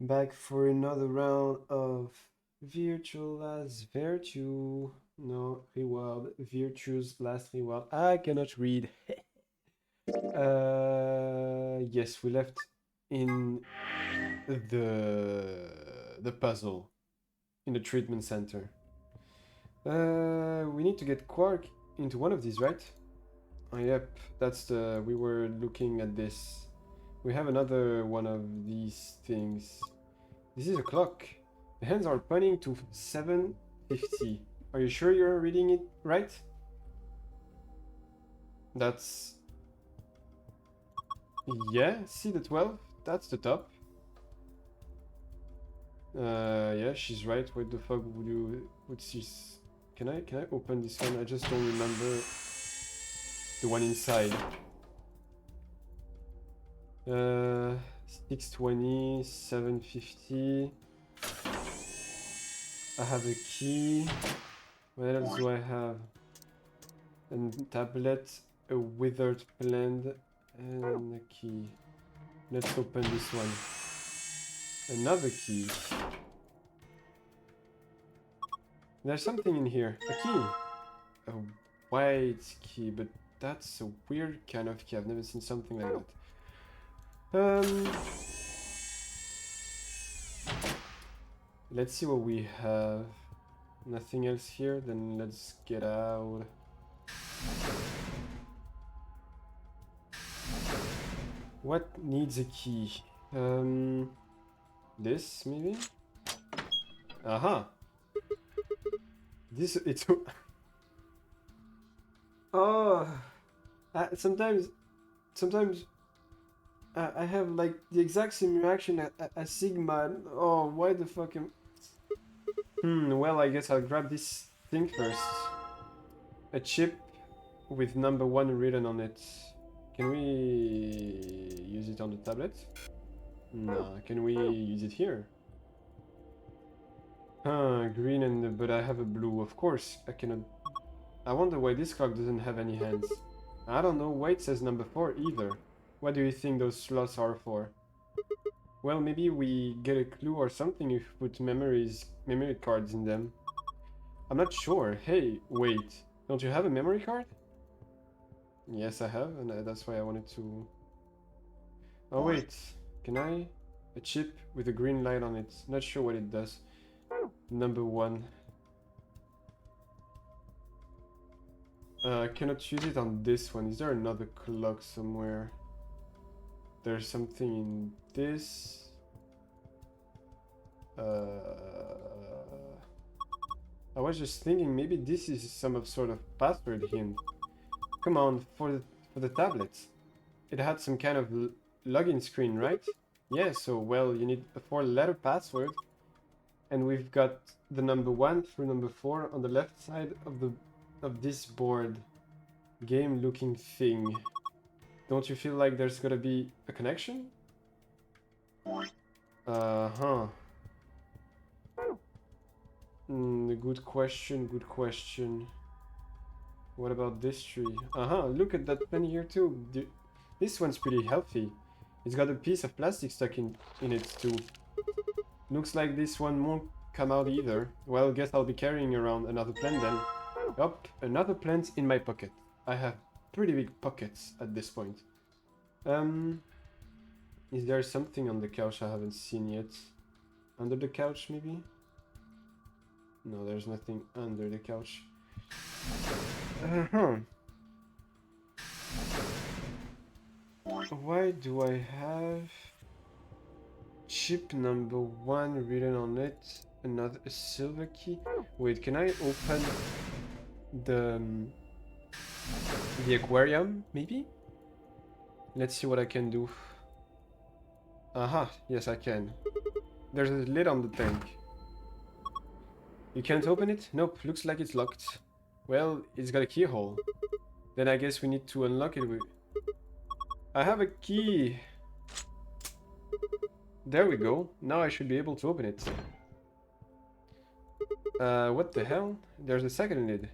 Back for another round of virtualized virtue. No, reward. Virtue's last reward. I cannot read. Yes, we left in the puzzle in the treatment center. We need to get Quark into one of these, right? Oh, yep, that's the... we were looking at this. We have another one of these things. This is a clock. The hands are pointing to 7:50. Are you sure you're reading it right? That's... yeah, see the 12? That's the top. Yeah, she's right. What the fuck would you... what's this? Can I open this one? I just don't remember the one inside. 620, 750. I have a key. What else do I have? A tablet, a withered plant, and a key. Let's open this one. Another key. There's something in here. A key. A white key, but that's a weird kind of key. I've never seen something like that. Let's see what we have. Nothing else here, then let's get out. What needs a key? This maybe? Aha! This, it's... oh! Sometimes I have like the exact same reaction as Sigma. Oh, why the fuck am... well, I guess I'll grab this thing first. A chip with number 1 written on it. Can we use it on the tablet? No, can we use it here? Green and... but I have a blue, of course. I cannot... I wonder why this clock doesn't have any hands. I don't know why it says number 4 either. What do you think those slots are for? Well, maybe we get a clue or something if we put memory cards in them. I'm not sure. Hey, wait. Don't you have a memory card? Yes, I have, and that's why I wanted to... oh, wait. Can I? A chip with a green light on it. Not sure what it does. Number 1. I cannot use it on this one. Is there another clock somewhere? There's something in this. I was just thinking maybe this is some sort of password hint. Come on, for the tablet. It had some kind of login screen, right? Yeah, so well, you need a 4-letter password. And we've got the number 1 through number 4 on the left side of this board. Game looking thing. Don't you feel like there's gotta be a connection? Uh-huh. Good question, good question. What about this tree? Look at that pen here too. This one's pretty healthy. It's got a piece of plastic stuck in it too. Looks like this one won't come out either. Well, guess I'll be carrying around another plant then. Yup, another plant in my pocket. I have pretty big pockets at this point. Is there something on the couch I haven't seen yet? Under the couch, maybe? No, there's nothing under the couch. Why do I have chip number 1 written on it? A silver key? Wait, can I open the aquarium, maybe? Let's see what I can do. Aha, yes I can. There's a lid on the tank. You can't open it? Nope, looks like it's locked. Well, it's got a keyhole. Then I guess we need to unlock it with... I have a key! There we go. Now I should be able to open it. What the hell? There's a second lid.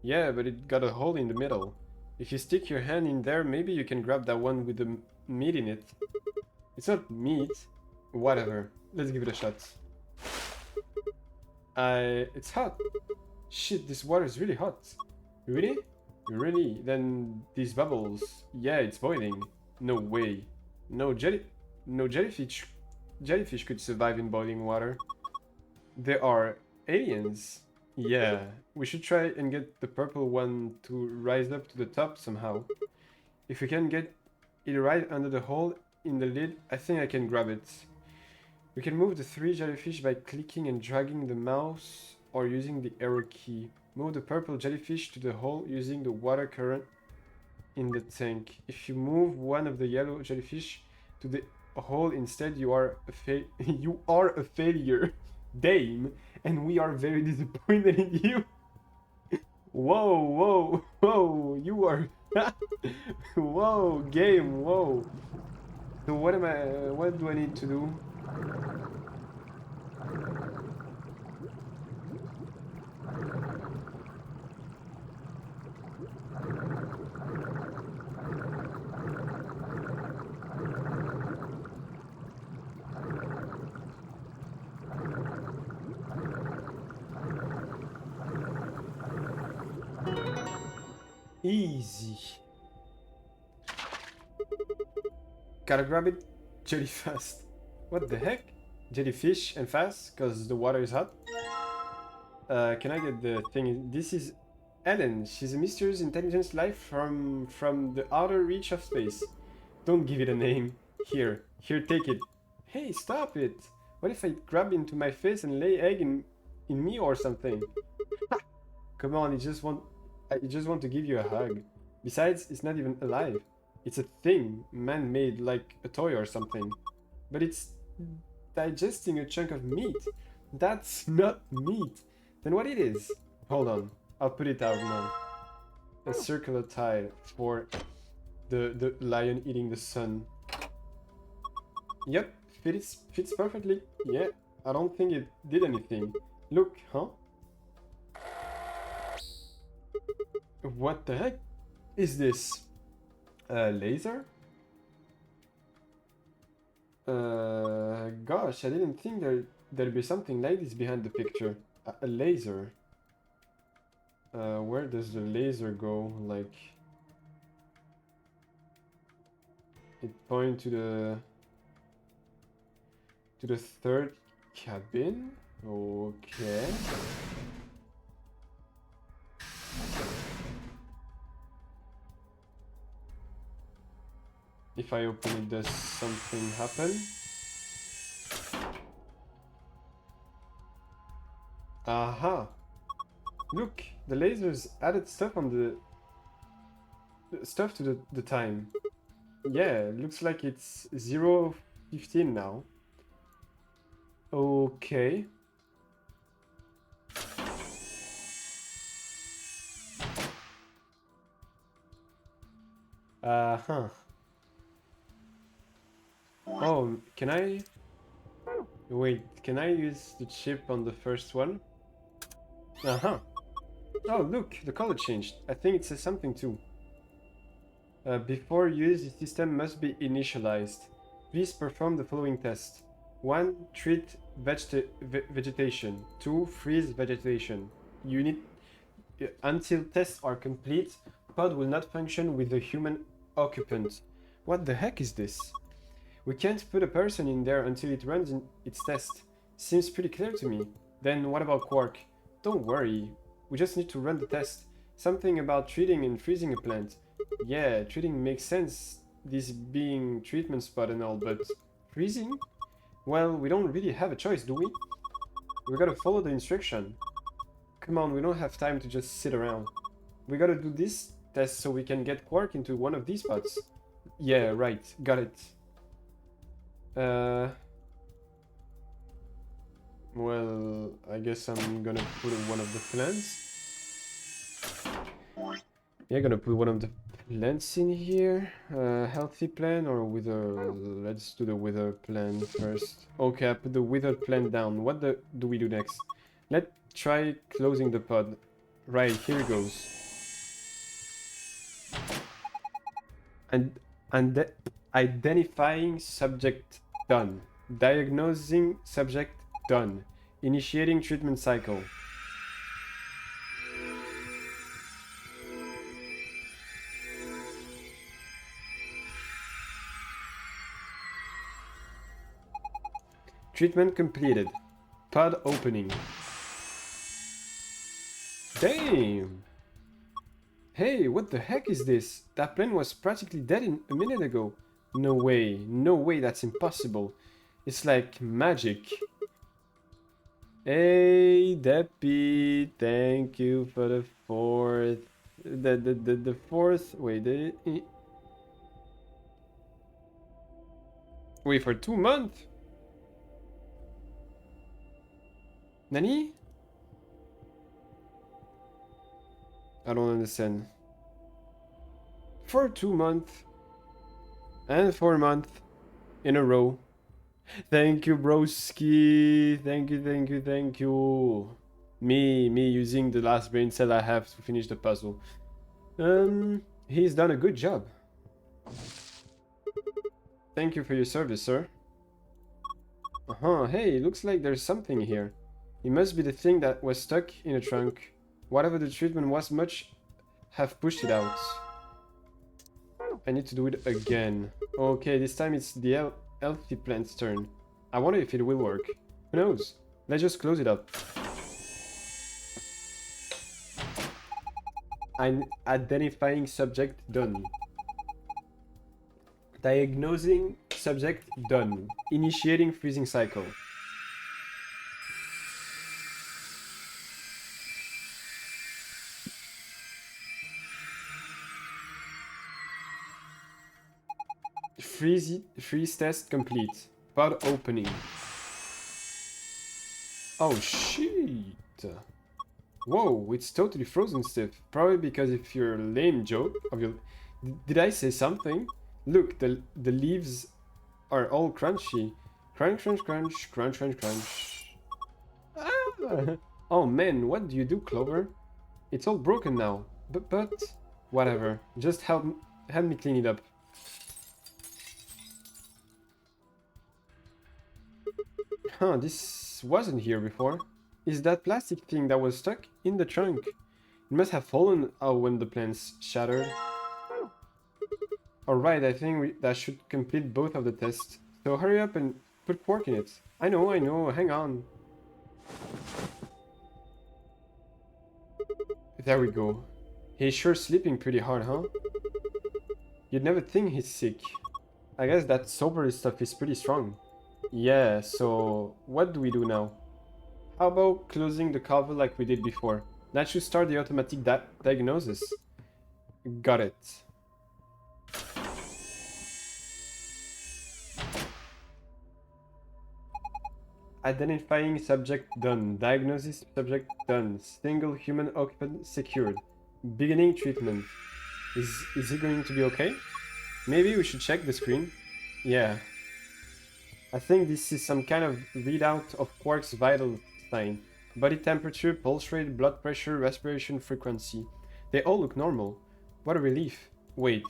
Yeah, but it got a hole in the middle. If you stick your hand in there, maybe you can grab that one with the meat in it. It's not meat. Whatever. Let's give it a shot. It's hot. Shit, this water is really hot. Really? Really? Then these bubbles. Yeah, it's boiling. No way. No jellyfish. Jellyfish could survive in boiling water. There are aliens. Yeah, we should try and get the purple one to rise up to the top somehow. If we can get it right under the hole in the lid, I think I can grab it. We can move the 3 jellyfish by clicking and dragging the mouse or using the arrow key. Move the purple jellyfish to the hole using the water current in the tank. If you move one of the yellow jellyfish to the hole instead, you are a failure. Dame, and we are very disappointed in you. Whoa, whoa, whoa, you are whoa, game, whoa. So what do I need to do? Easy. Gotta grab it jelly fast. What the heck? Jellyfish and fast, cause the water is hot? Can I get the thing? This is Ellen. She's a mysterious intelligent life from the outer reach of space. Don't give it a name. Here, take it. Hey, stop it! What if I grab into my face and lay egg in me or something? Come on, I just want to give you a hug. Besides, it's not even alive. It's a thing, man-made, like a toy or something. But it's digesting a chunk of meat. That's not meat. Then what it is? Hold on, I'll put it out now. A circular tile for the lion eating the sun. Yep, fits perfectly. Yeah, I don't think it did anything. Look, huh? What the heck is this? A laser? Gosh, I didn't think there'd be something like this behind the picture. A laser. Where does the laser go? Like, it points to the third cabin. Okay. If I open it, does something happen? Aha! Look, the lasers added stuff on stuff to the time. Yeah, looks like it's 0:15 now. Okay. Uh-huh. Oh, can I... Wait, can I use the chip on the first one? Uh-huh. Oh, look, the color changed. I think it says something too. Before use, the system must be initialized. Please perform the following test. 1. Treat vegetation. 2. Freeze vegetation. Unit until tests are complete, pod will not function with the human occupant. What the heck is this? We can't put a person in there until it runs its test. Seems pretty clear to me. Then what about Quark? Don't worry, we just need to run the test. Something about treating and freezing a plant. Yeah, treating makes sense, this being treatment spot and all, but freezing? Well, we don't really have a choice, do we? We gotta follow the instruction. Come on, we don't have time to just sit around. We gotta do this test so we can get Quark into one of these spots. Yeah, right, got it. Well, I guess I'm gonna put one of the plants. Yeah, gonna put one of the plants in here. Healthy plant or wither? Let's do the wither plant first. Okay, I put the withered plant down. What do we do next? Let's try closing the pod. Right, here it goes. And identifying subject done. Diagnosing subject done. Initiating treatment cycle. Treatment completed. Pod opening. Damn! Hey, what the heck is this? That plane was practically dead a minute ago. No way, that's impossible. It's like magic. Hey, Deppy, thank you for the fourth. The fourth. Wait, for 2 months? Nani? I don't understand. For 2 months and 4 months in a row. Thank you, broski. Thank you. Me using the last brain cell I have to finish the puzzle. He's done a good job. Thank you for your service, sir. Hey, looks like there's something here. It must be the thing that was stuck in a trunk. Whatever the treatment was, much have pushed it out. I need to do it again. Okay, this time it's the healthy plant's turn. I wonder if it will work. Who knows? Let's just close it up. I'm identifying subject done. Diagnosing subject done. Initiating freezing cycle. Freeze test complete. Pod opening. Oh shit! Whoa, it's totally frozen stiff. Probably because of your lame joke. Did I say something? Look, the leaves are all crunchy. Crunch, crunch, crunch, crunch, crunch, crunch. Ah! Oh man, what do you do, Clover? It's all broken now. But whatever. Just help me clean it up. Huh, this wasn't here before. Is that plastic thing that was stuck in the trunk? It must have fallen out when the plants shattered. Alright, I think that should complete both of the tests. So hurry up and put pork in it. I know, hang on. There we go. He's sure sleeping pretty hard, huh? You'd never think he's sick. I guess that sober stuff is pretty strong. Yeah, so what do we do now? How about closing the cover like we did before? That should start the automatic diagnosis. Got it. Identifying subject done. Diagnosis subject done. Single human occupant secured. Beginning treatment. Is he going to be okay? Maybe we should check the screen. Yeah. I think this is some kind of readout of Quark's vital sign. Body temperature, pulse rate, blood pressure, respiration frequency. They all look normal. What a relief. Wait.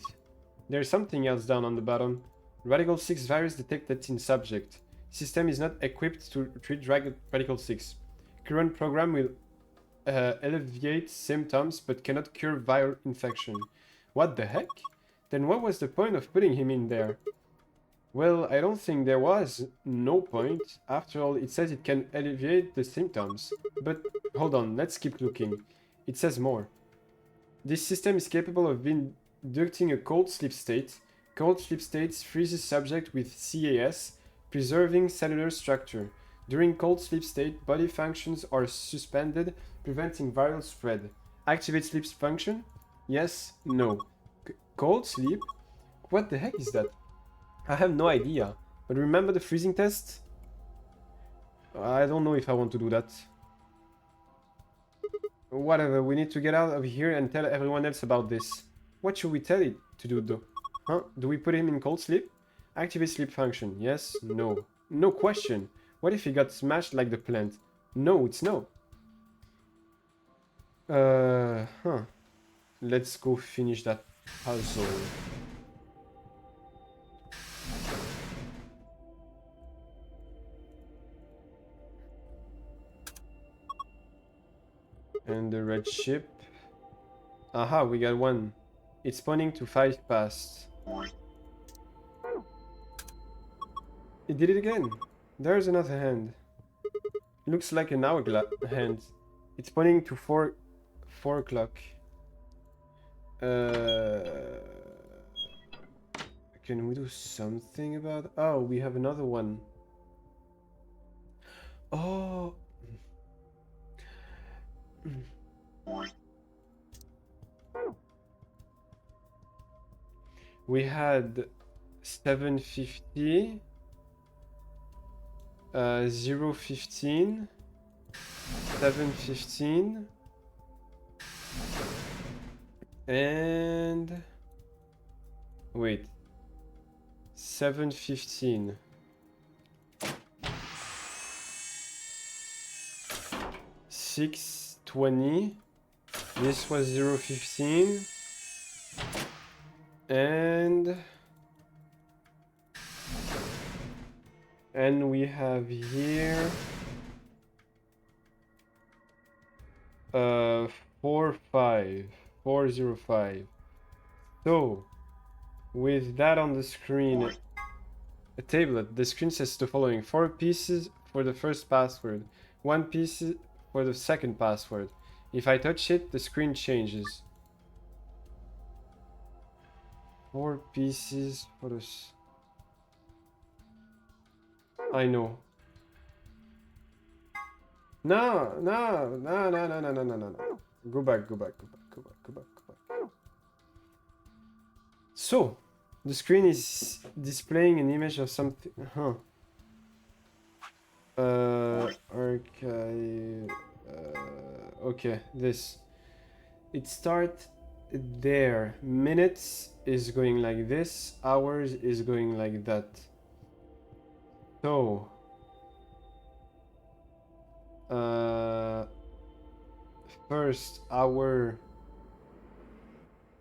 There's something else down on the bottom. Radical-6 virus detected in subject. System is not equipped to treat radical-6. Current program will alleviate symptoms but cannot cure viral infection. What the heck? Then what was the point of putting him in there? Well, I don't think there was no point. After all, it says it can alleviate the symptoms. But hold on, let's keep looking. It says more. This system is capable of inducting a cold sleep state. Cold sleep states freezes subject with CAS, preserving cellular structure. During cold sleep state, body functions are suspended, preventing viral spread. Activate sleep function? Yes, no. Cold sleep? What the heck is that? I have no idea. But remember the freezing test? I don't know if I want to do that. Whatever, we need to get out of here and tell everyone else about this. What should we tell it to do though? Huh? Do we put him in cold sleep? Activate sleep function. Yes? No. No question. What if he got smashed like the plant? No, it's no. Let's go finish that puzzle. And the red ship. Aha, we got one. It's pointing to 5 past. It did it again. There's another hand. Looks like an hourglass hand. It's pointing to 4 o'clock. Can we do something about... Oh, we have another one. Oh. We had 750, 015, 715, and wait, 715. 620. This was 015. And we have here 405. So with that on the screen, a tablet, the screen says the following: 4 pieces for the first password, 1 piece for the second password. If I touch it, the screen changes. 4 pieces for this. I know. No. Go back. So, the screen is displaying an image of something. Huh. Archive. Okay, this. It starts there. Minutes is going like this. Hours is going like that. So, first hour,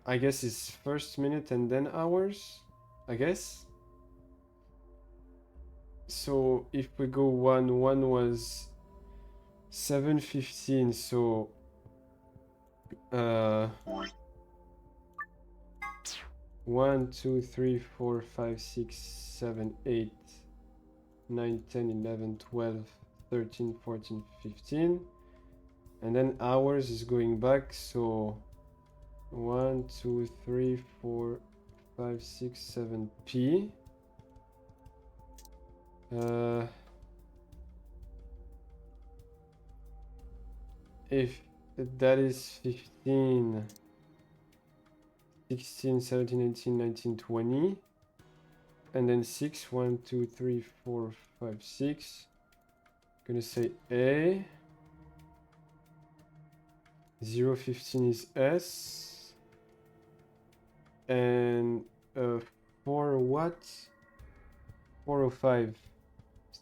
I guess, is first minute and then hours, I guess. So if we go one was 7:15, so 1, 2, 3, 4, 5, 6, 7, 8, 9, 10, 11, 12, 13, 14, 15, and then hours is going back, so 1, 2, 3, 4, 5, 6, 7 p. If that is 15, 16, 17, 18, 19, 20, and then 6, 1, 2, 3, 4, 5, 6. Gonna say A. 015 is S. And 4 what? 405.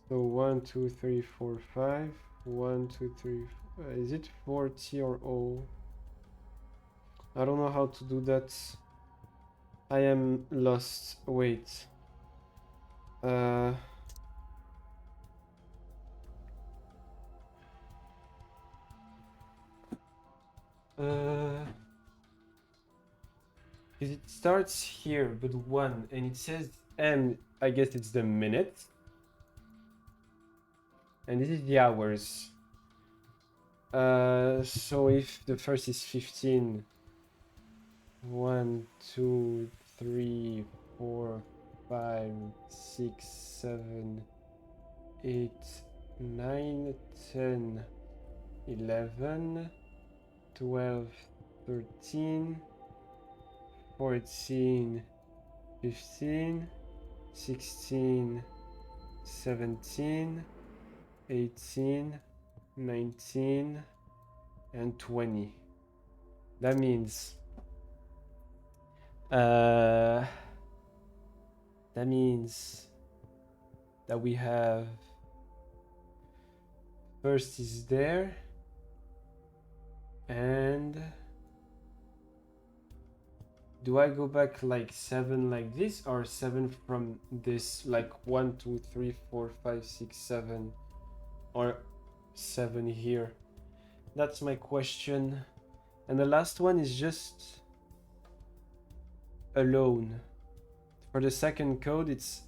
So 1, 2, 3, 4, 5. 1, 2, 3. Is it 4 T or O? I don't know how to do that. I am lost. Wait. It starts here, but 1, and it says M. I guess it's the minute. And this is the hours. So if the first is 15, 1, 2, 3, 4, 5, 6, 7, 8, 9, 10, 11, 12, 13, 14, 15, 16, 17, 18, 19, and 20. That means that we have first is there, and do I go back like 7 like this, or 7 from this, like 1, 2, 3, 4, 5, 6, 7, or 7 here? That's my question. And the last one is just alone. For the second code, it's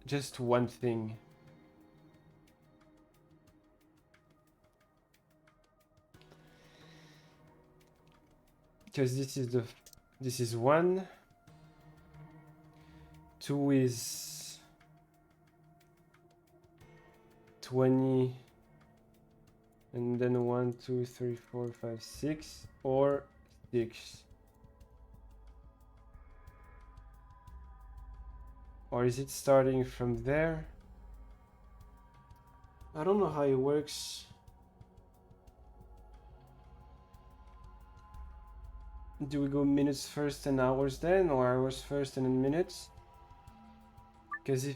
just one thing. Because this is 1. 2 is 20. And then 1, 2, 3, 4, 5, 6, or 6. Or is it starting from there? I don't know how it works. Do we go minutes first and hours then, or hours first and then minutes? Because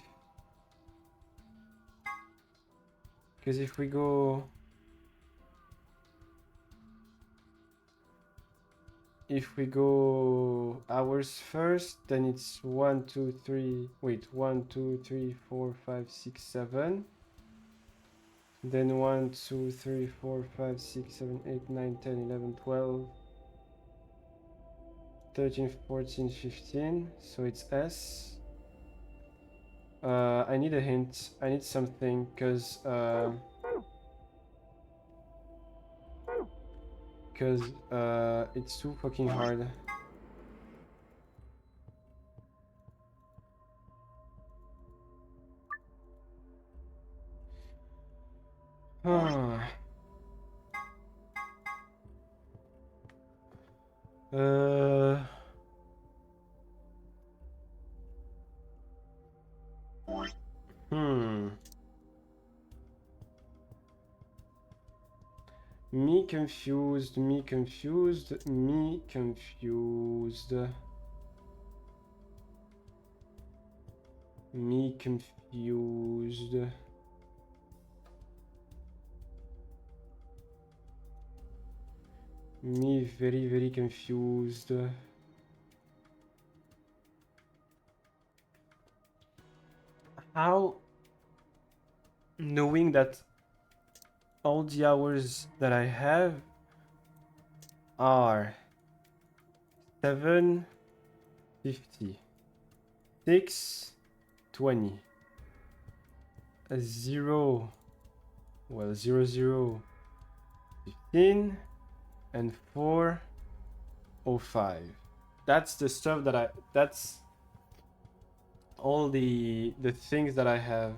if we go hours first, then it's 1, 2, 3. Wait, 1, 2, 3, 4, 5, 6, 7. Then 1, 2, 3, 4, 5, 6, 7, 8, 9, 10, 11, 12, 13, 14, 15. So it's S. I need a hint. I need something because it's too fucking hard. Me confused, me confused, me confused. Me confused. Me very, very confused. How, knowing that all the hours that I have are 7:50, 6:20, 0, well 00:15, and 4:05. That's the stuff that that's all the things that I have.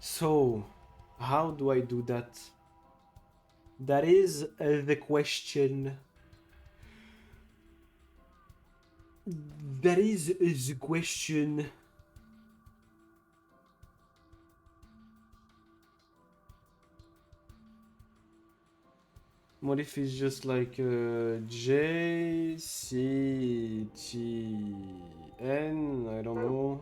So, how do I do that? That is the question. That is the question. What if it's just like J, C, T, N? I don't know.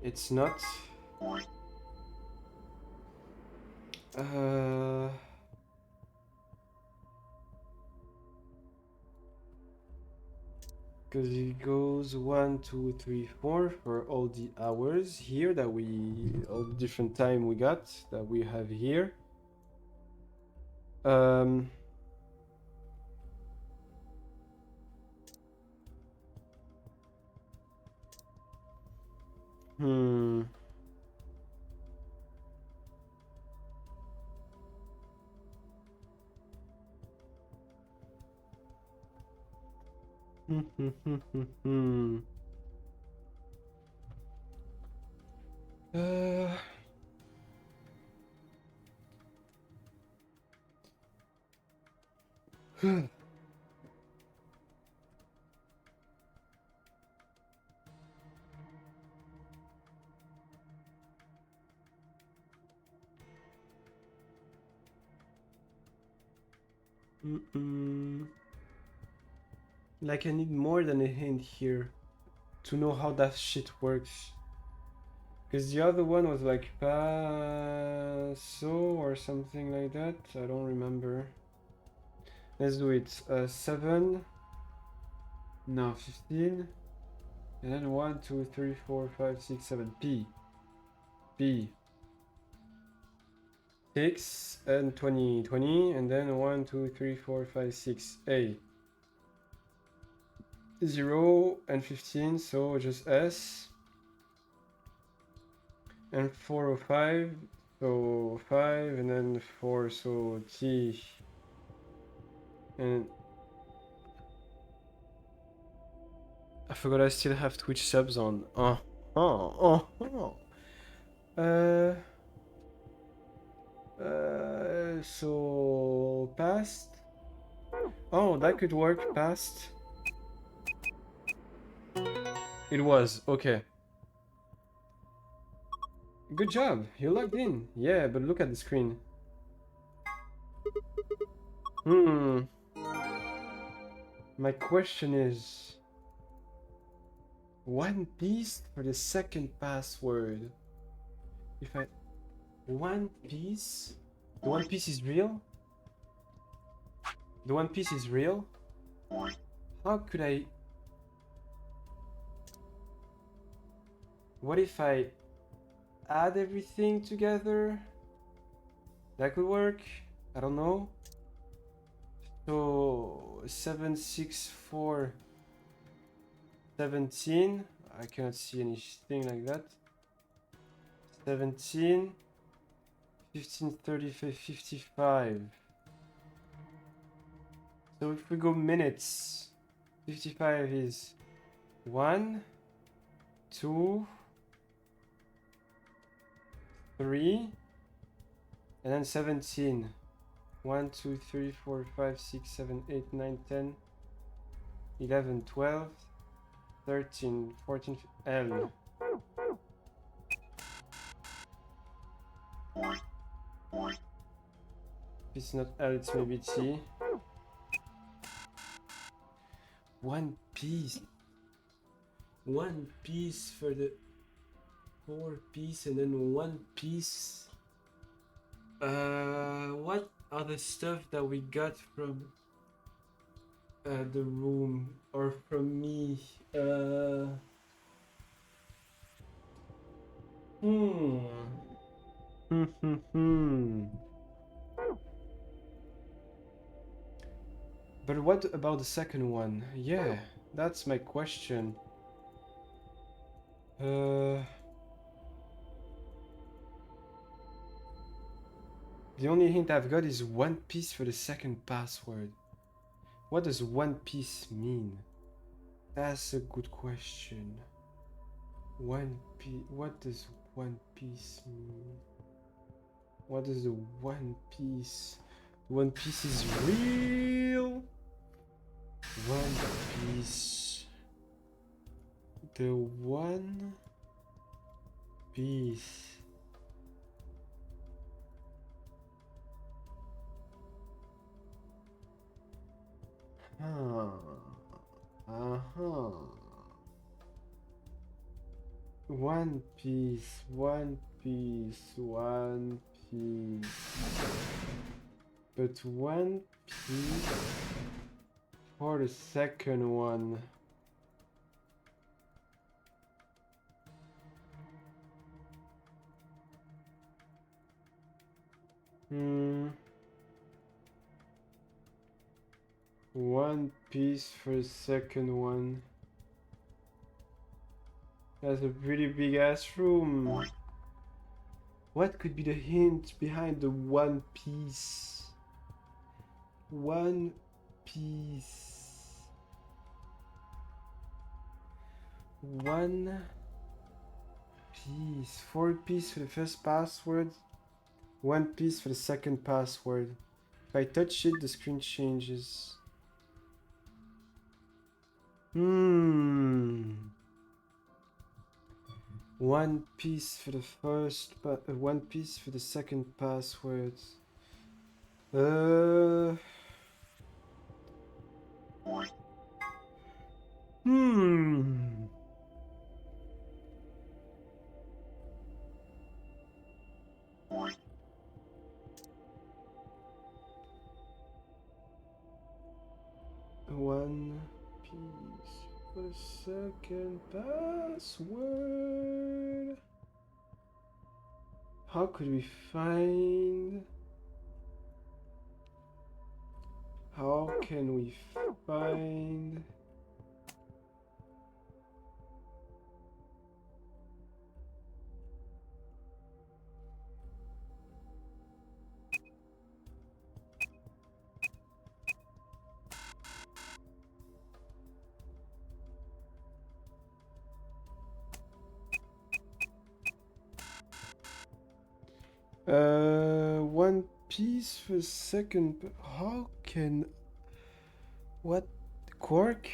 It's not. Because it goes 1, 2, 3, 4 for all the hours here that all the different time we got that we have here. Like I need more than a hint here to know how that shit works. Because the other one was like paso or something like that. I don't remember. Let's do it. 7. No, 15. And then 1, 2, 3, 4, 5, 6, 7. P. B. 6 and 20, 20. And then 1, 2, 3, 4, 5, 6. A. 0 and 15. So just S. And 4 or 5. So 5. And then 4. So T. And I forgot I still have Twitch subs on. So past. Oh, that could work. Past. It was okay. Good job. You logged in. Yeah, but look at the screen. My question is, One Piece for the second password. If I One Piece, the One Piece is real. The One Piece is real. How could I? What if I add everything together? That could work. I don't know. So 7, 6, 4, 17. I cannot see anything like that. 17, 15, 35, 55. So if we go minutes, 55 is 1, 2, 3, and then 17. 1, 2, 3, 4, 5, 6, 7, 8, 9, 10, 11, 12, 13, 14, L. It's not L, it's maybe T. One Piece. One Piece for the 4 piece and then 1 piece. What are the stuff that we got from the room or from me? But what about the second one? Yeah, that's my question. The only hint I've got is One Piece for the second password. What does One Piece mean? That's a good question. One Piece. What does One Piece mean? What is the One Piece? One Piece is real. One Piece. The One Piece. One Piece, One Piece, One Piece. But One Piece for the second one. One Piece for the second one. That's a pretty big ass room. What could be the hint behind the One Piece? One Piece. One Piece. 4 piece for the first password. 1 piece for the second password. If I touch it, the screen changes. One piece for the first, 1 piece for the second password. second password. How could we find? How can we find? One piece for second. How can? What? Quark?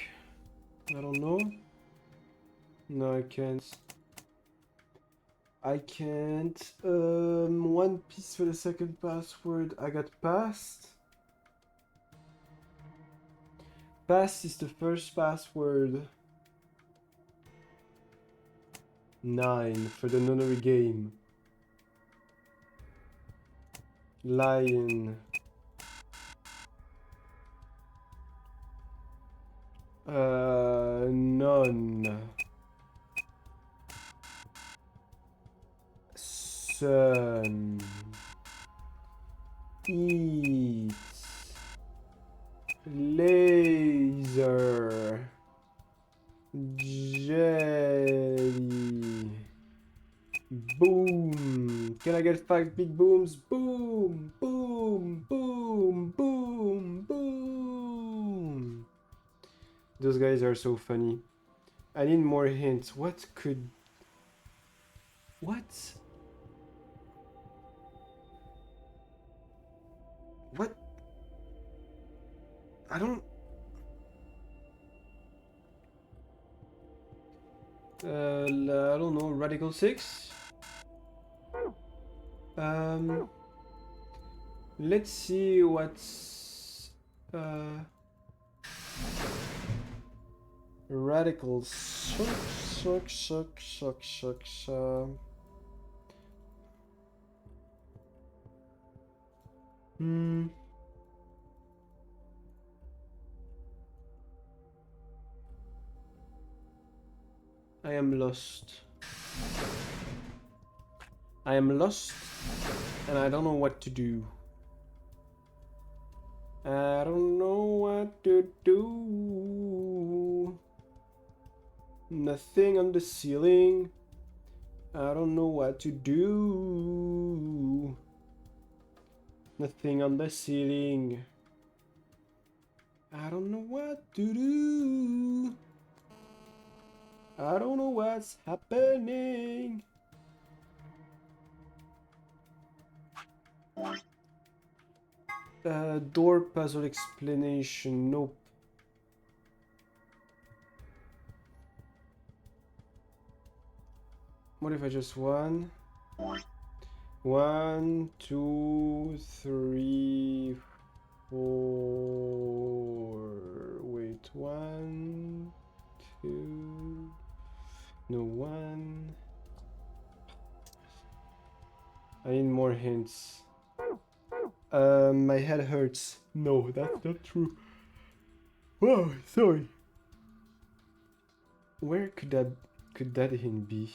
I don't know. No, I can't. I can't. One piece for the second password. I got passed. Passed is the first password. 9 for the nunnery game. Lion. None. Sun. Eat. Laser. Jelly. Boom. Can I get 5 big booms? Boom. Boom. Boom. Boom. Boom. Those guys are so funny. I need more hints. What could... What? What? I don't... I don't know. Radical-6? Let's see what's... Radical-6. I am lost. I am lost, and I don't know what to do. I don't know what to do. Nothing on the ceiling. I don't know what to do. Nothing on the ceiling. I don't know what to do. I don't know what's happening. Door puzzle explanation. Nope. What if I just won? 1, 2, 3, 4. Wait, 1, 2. No, 1. I need more hints. My head hurts. No, that's not true. Whoa, sorry. Where could that hint be?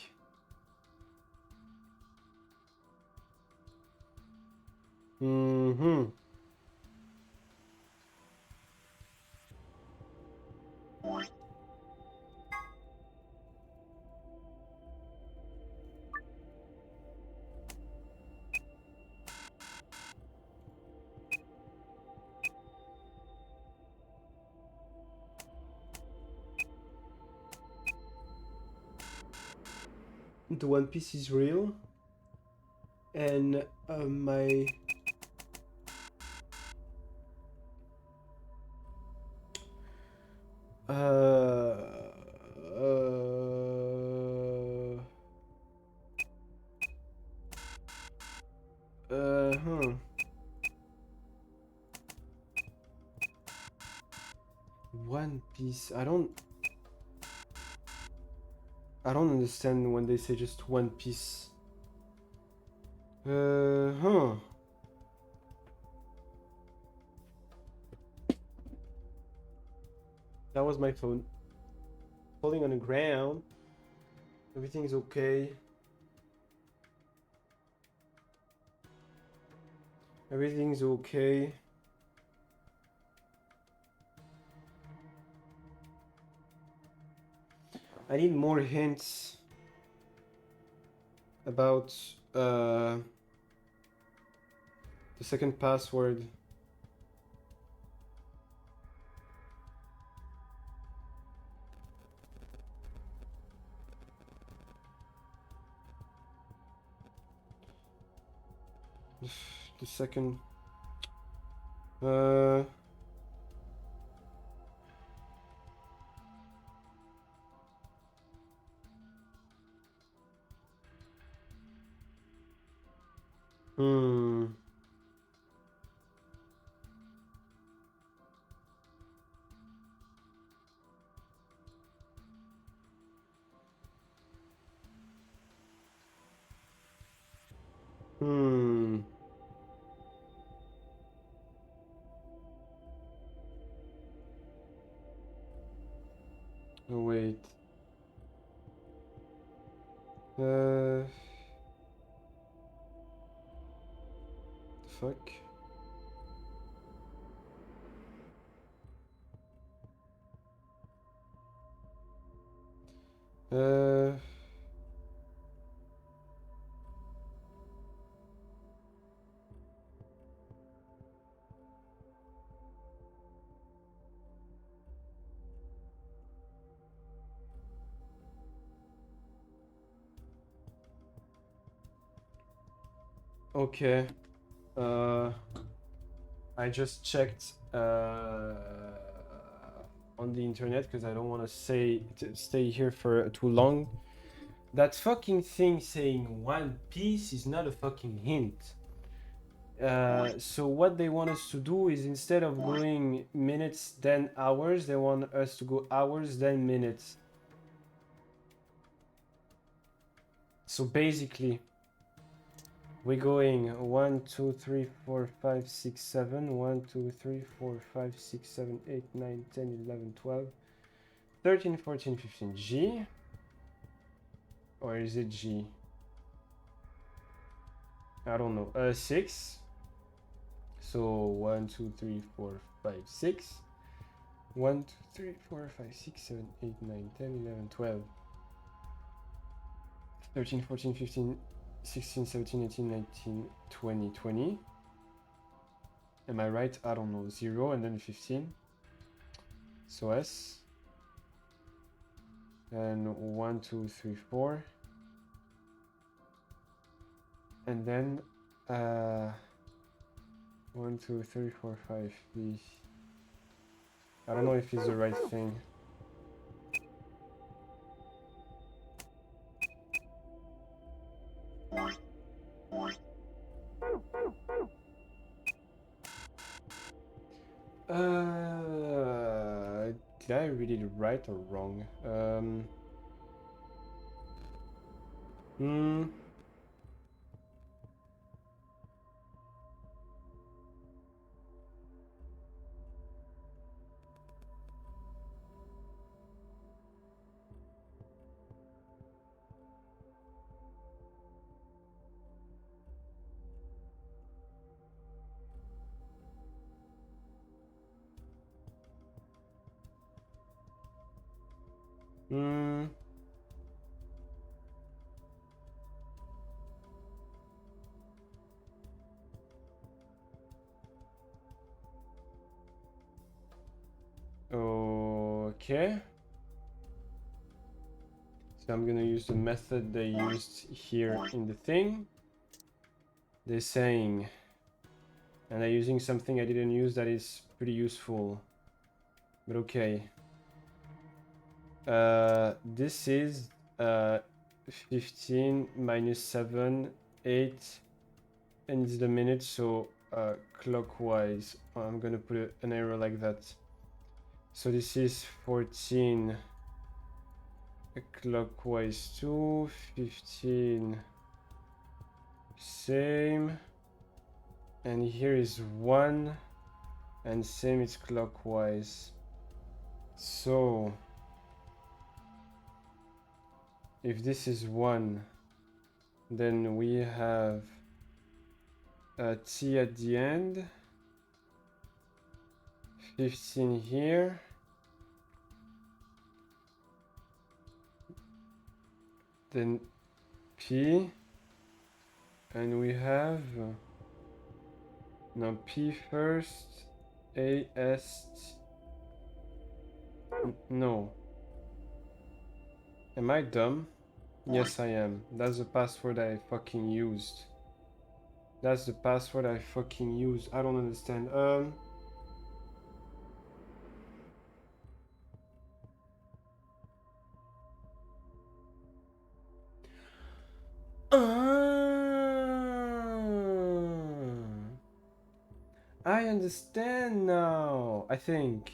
The One Piece is real, and my One Piece. I don't understand when they say just One Piece. That was my phone. falling on the ground. Everything's okay. Everything's okay. I need more hints about the second password. The second. Hmm. Hmm. Oh, wait. The fuck? Okay. I just checked on the internet because I don't want to stay here for too long. That fucking thing saying One Piece is not a fucking hint. So what they want us to do is instead of going minutes then hours, they want us to go hours then minutes. So basically, we're going 1, 2, 3, 4, 5, 6, 7. 1, 2, 3, 4, 5, 6, 7, 8, 9, 10, 11, 12, 13, 14, 15. G? Or is it G? I don't know. 6. So 1, 2, 3, 4, 5, 6. 1, 2, 3, 4, 5, 6, 7, 8, 9, 10, 11, 12. 13, 14, 15, 16, 17, 18, 19, 20, 20. Am I right? I don't know. 0 and then 15. So S. And 1, 2, 3, 4. And then 1, 2, 3, 4, 5. B. I don't know if it's the right thing. Did I read it right or wrong? Hmm. Hmm. Okay. So I'm gonna use the method they used here in the thing. They're saying, and they're using something I didn't use that is pretty useful. But okay. This is 15 minus 7, 8, and it's the minute, so clockwise. I'm gonna put an arrow like that. So this is 14 clockwise 2, 15 same, and here is 1, and same is clockwise. So if this is 1, then we have a T at the end, 15 here, then P, and we have no P first, A, S, no. Am I dumb? Yes, I am. That's the password I fucking used. That's the password I fucking used. I don't understand. I understand now, I think.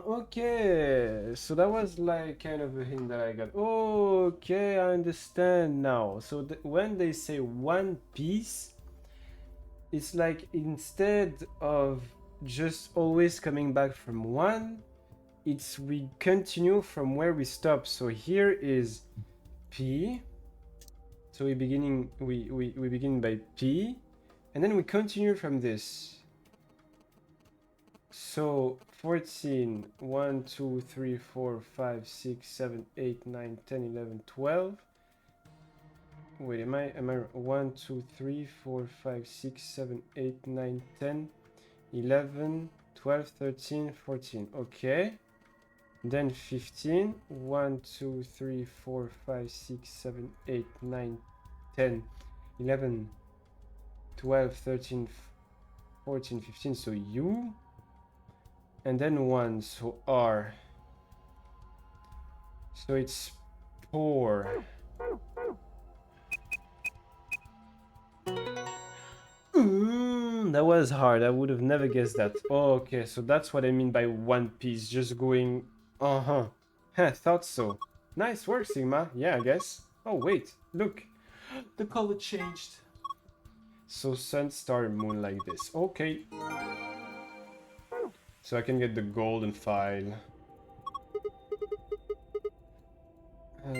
Okay. So that was like kind of a hint that I got. Okay, I understand now. So when they say One Piece, it's like instead of just always coming back from 1, it's we continue from where we stop. So here is P. So we begin by P, and then we continue from this. So 14, 1, 2, 3, 4, 5, 6, 7, 8, 9, 10, 11, 12. Wait, am I 1, 2, 3, 4, 5, 6, 7, 8, 9, 10, 11, 12, 13, 14. Okay. Then 15, 1, 2, 3, 4, 5, 6, 7, 8, 9, 10, 11, 12, 13, 14, 15. So U. And then 1, so R. So it's 4. That was hard. I would have never guessed that. Okay, so that's what I mean by One Piece. Just going, uh-huh. Thought so. Nice work, Sigma. Yeah, I guess. Oh, wait. Look. The color changed. So sun, star, moon like this. Okay. So I can get the golden file.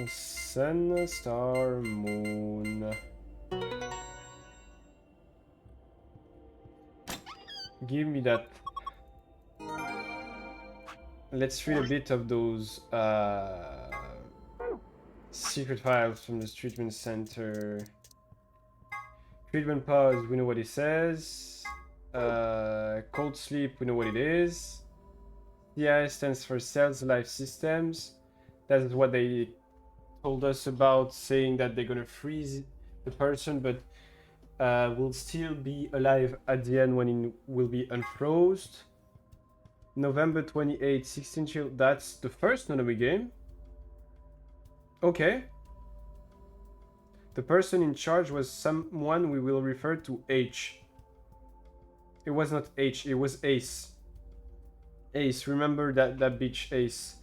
Sun, star, moon. Give me that. Let's read a bit of those secret files from this treatment center. Treatment pause, we know what it says. Cold sleep, we know what it is. CI stands for Cells Life Systems. That is what they told us about, saying that they're gonna freeze the person, but will still be alive at the end when it will be unfrozen. November 28, 16 chill. That's the first Nanami game. Okay. The person in charge was someone we will refer to H. It was not H, it was Ace. Ace, remember that bitch Ace.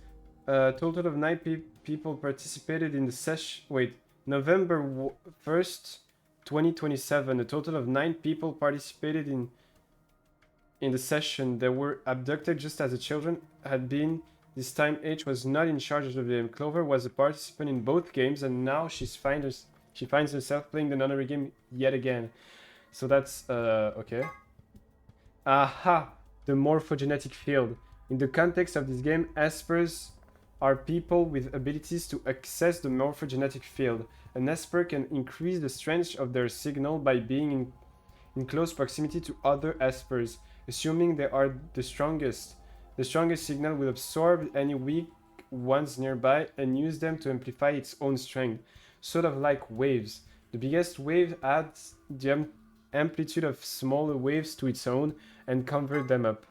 Total of 9 people participated in the session. Wait, November 1st, 2027. A total of 9 people participated in the session. They were abducted just as the children had been. This time H was not in charge of them. Clover was a participant in both games, and now she finds herself playing the nunnery game yet again. So that's okay. Aha! The morphogenetic field. In the context of this game, espers are people with abilities to access the morphogenetic field. An esper can increase the strength of their signal by being in close proximity to other espers, assuming they are the strongest. The strongest signal will absorb any weak ones nearby and use them to amplify its own strength, sort of like waves. The biggest wave adds the amplitude of smaller waves to its own and convert them up.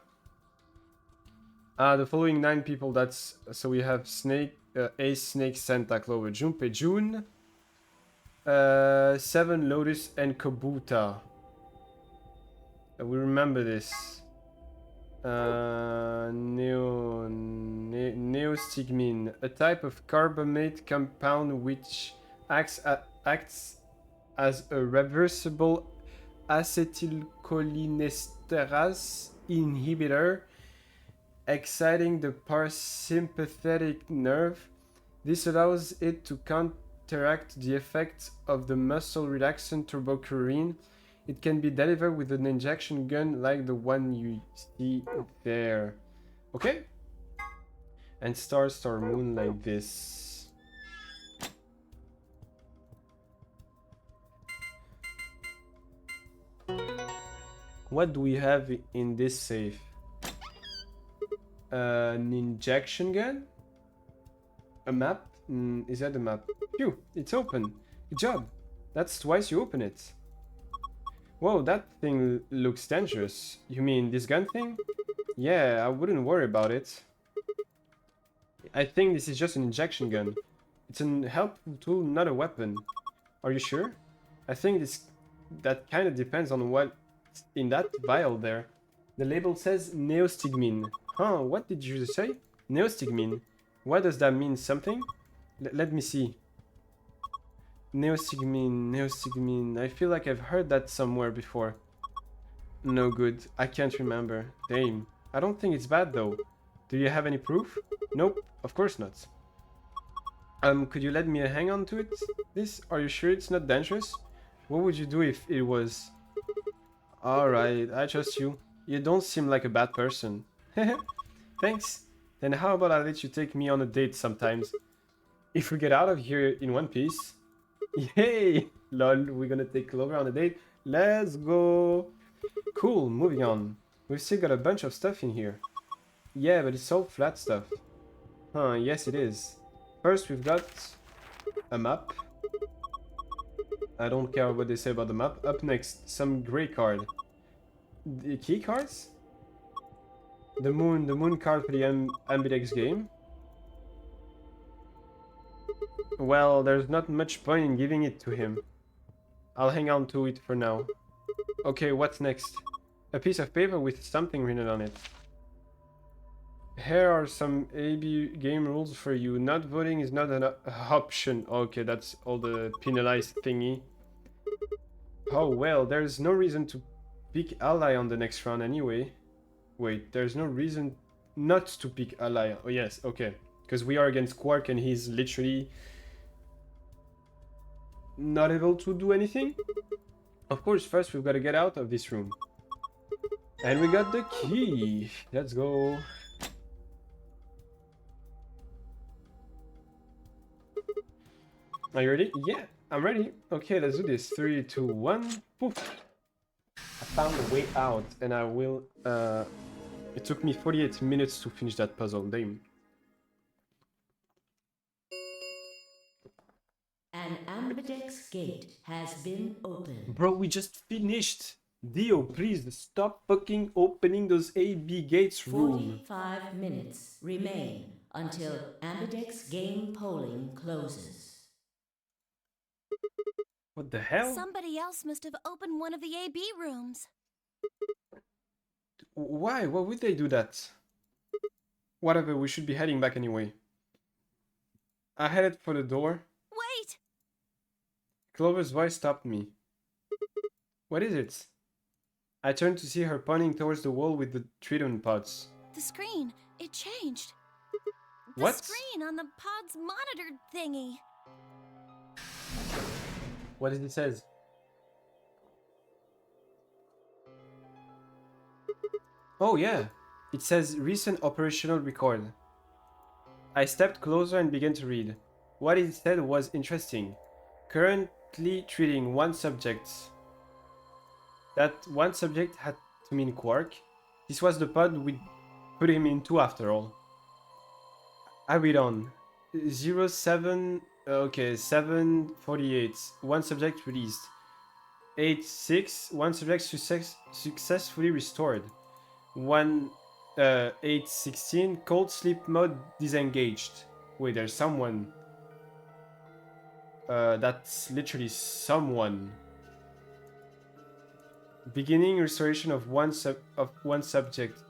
The following 9 people, that's... So we have Snake, Ace, Snake, Santa, Clover, Junpei, June, 7, Lotus, and Kobuta. We remember this. Neostigmine, a type of carbamate compound which acts as a reversible acetylcholinesterase inhibitor exciting the parasympathetic nerve. This allows it to counteract the effect of the muscle relaxant turbocurine. It can be delivered with an injection gun like the one you see there. Okay. And star moon like this. What do we have in this safe? An injection gun? A map? Is that a map? Phew, it's open. Good job. That's twice you open it. Whoa, that thing looks dangerous. You mean this gun thing? Yeah, I wouldn't worry about it. I think this is just an injection gun. It's a helpful tool, not a weapon. Are you sure? I think that kind of depends on what's in that vial there. The label says neostigmine. Huh, what did you say? Neostigmine. What does that mean? Something? Let me see. Neostigmine. I feel like I've heard that somewhere before. No good. I can't remember. Damn. I don't think it's bad though. Do you have any proof? Nope, of course not. Could you let me hang on to it? Are you sure it's not dangerous? What would you do if it was? Alright, I trust you. You don't seem like a bad person. Thanks. Then how about I let you take me on a date sometimes? If we get out of here in one piece. Yay! Lol, we're gonna take Clover on a date. Let's go! Cool, moving on. We've still got a bunch of stuff in here. Yeah, but it's all flat stuff. Huh, yes it is. First we've got a map. I don't care what they say about the map. Up next, some grey card. The key cards? The moon card for the Ambidex game. Well, there's not much point in giving it to him. I'll hang on to it for now. Okay, what's next? A piece of paper with something written on it. Here are some AB game rules for you. Not voting is not an option. Okay, that's all the penalized thingy. Oh well, there's no reason to pick ally on the next round anyway. Wait, there's no reason not to pick ally. Oh yes, okay. Because we are against Quark and he's literally not able to do anything. Of course, first we've got to get out of this room. And we got the key. Let's go. Are you ready? Yeah, I'm ready. Okay, let's do this. 3, 2, 1. Poof. I found a way out and I will... It took me 48 minutes to finish that puzzle. Damn. An Ambidex gate has been opened. Bro, we just finished. Dio, please stop fucking opening those AB gates room. 45 minutes remain until Ambidex game polling closes. What the hell? Somebody else must have opened one of the AB rooms. Why? Why would they do that? Whatever, we should be heading back anyway. I headed for the door. Wait! Clover's voice stopped me. What is it? I turned to see her pointing towards the wall with the Triton pods. The screen, it changed. What? The screen on the pod's monitor thingy. What does it say? Oh yeah, it says recent operational record. I stepped closer and began to read. What it said was interesting. Currently treating one subject. That one subject had to mean Quark. This was the pod we put him into after all. I read on. 07... Okay, 748. One subject released. 86. One subject successfully restored. 816. Cold sleep mode disengaged. Wait, there's someone. That's literally someone. Beginning restoration of one subject.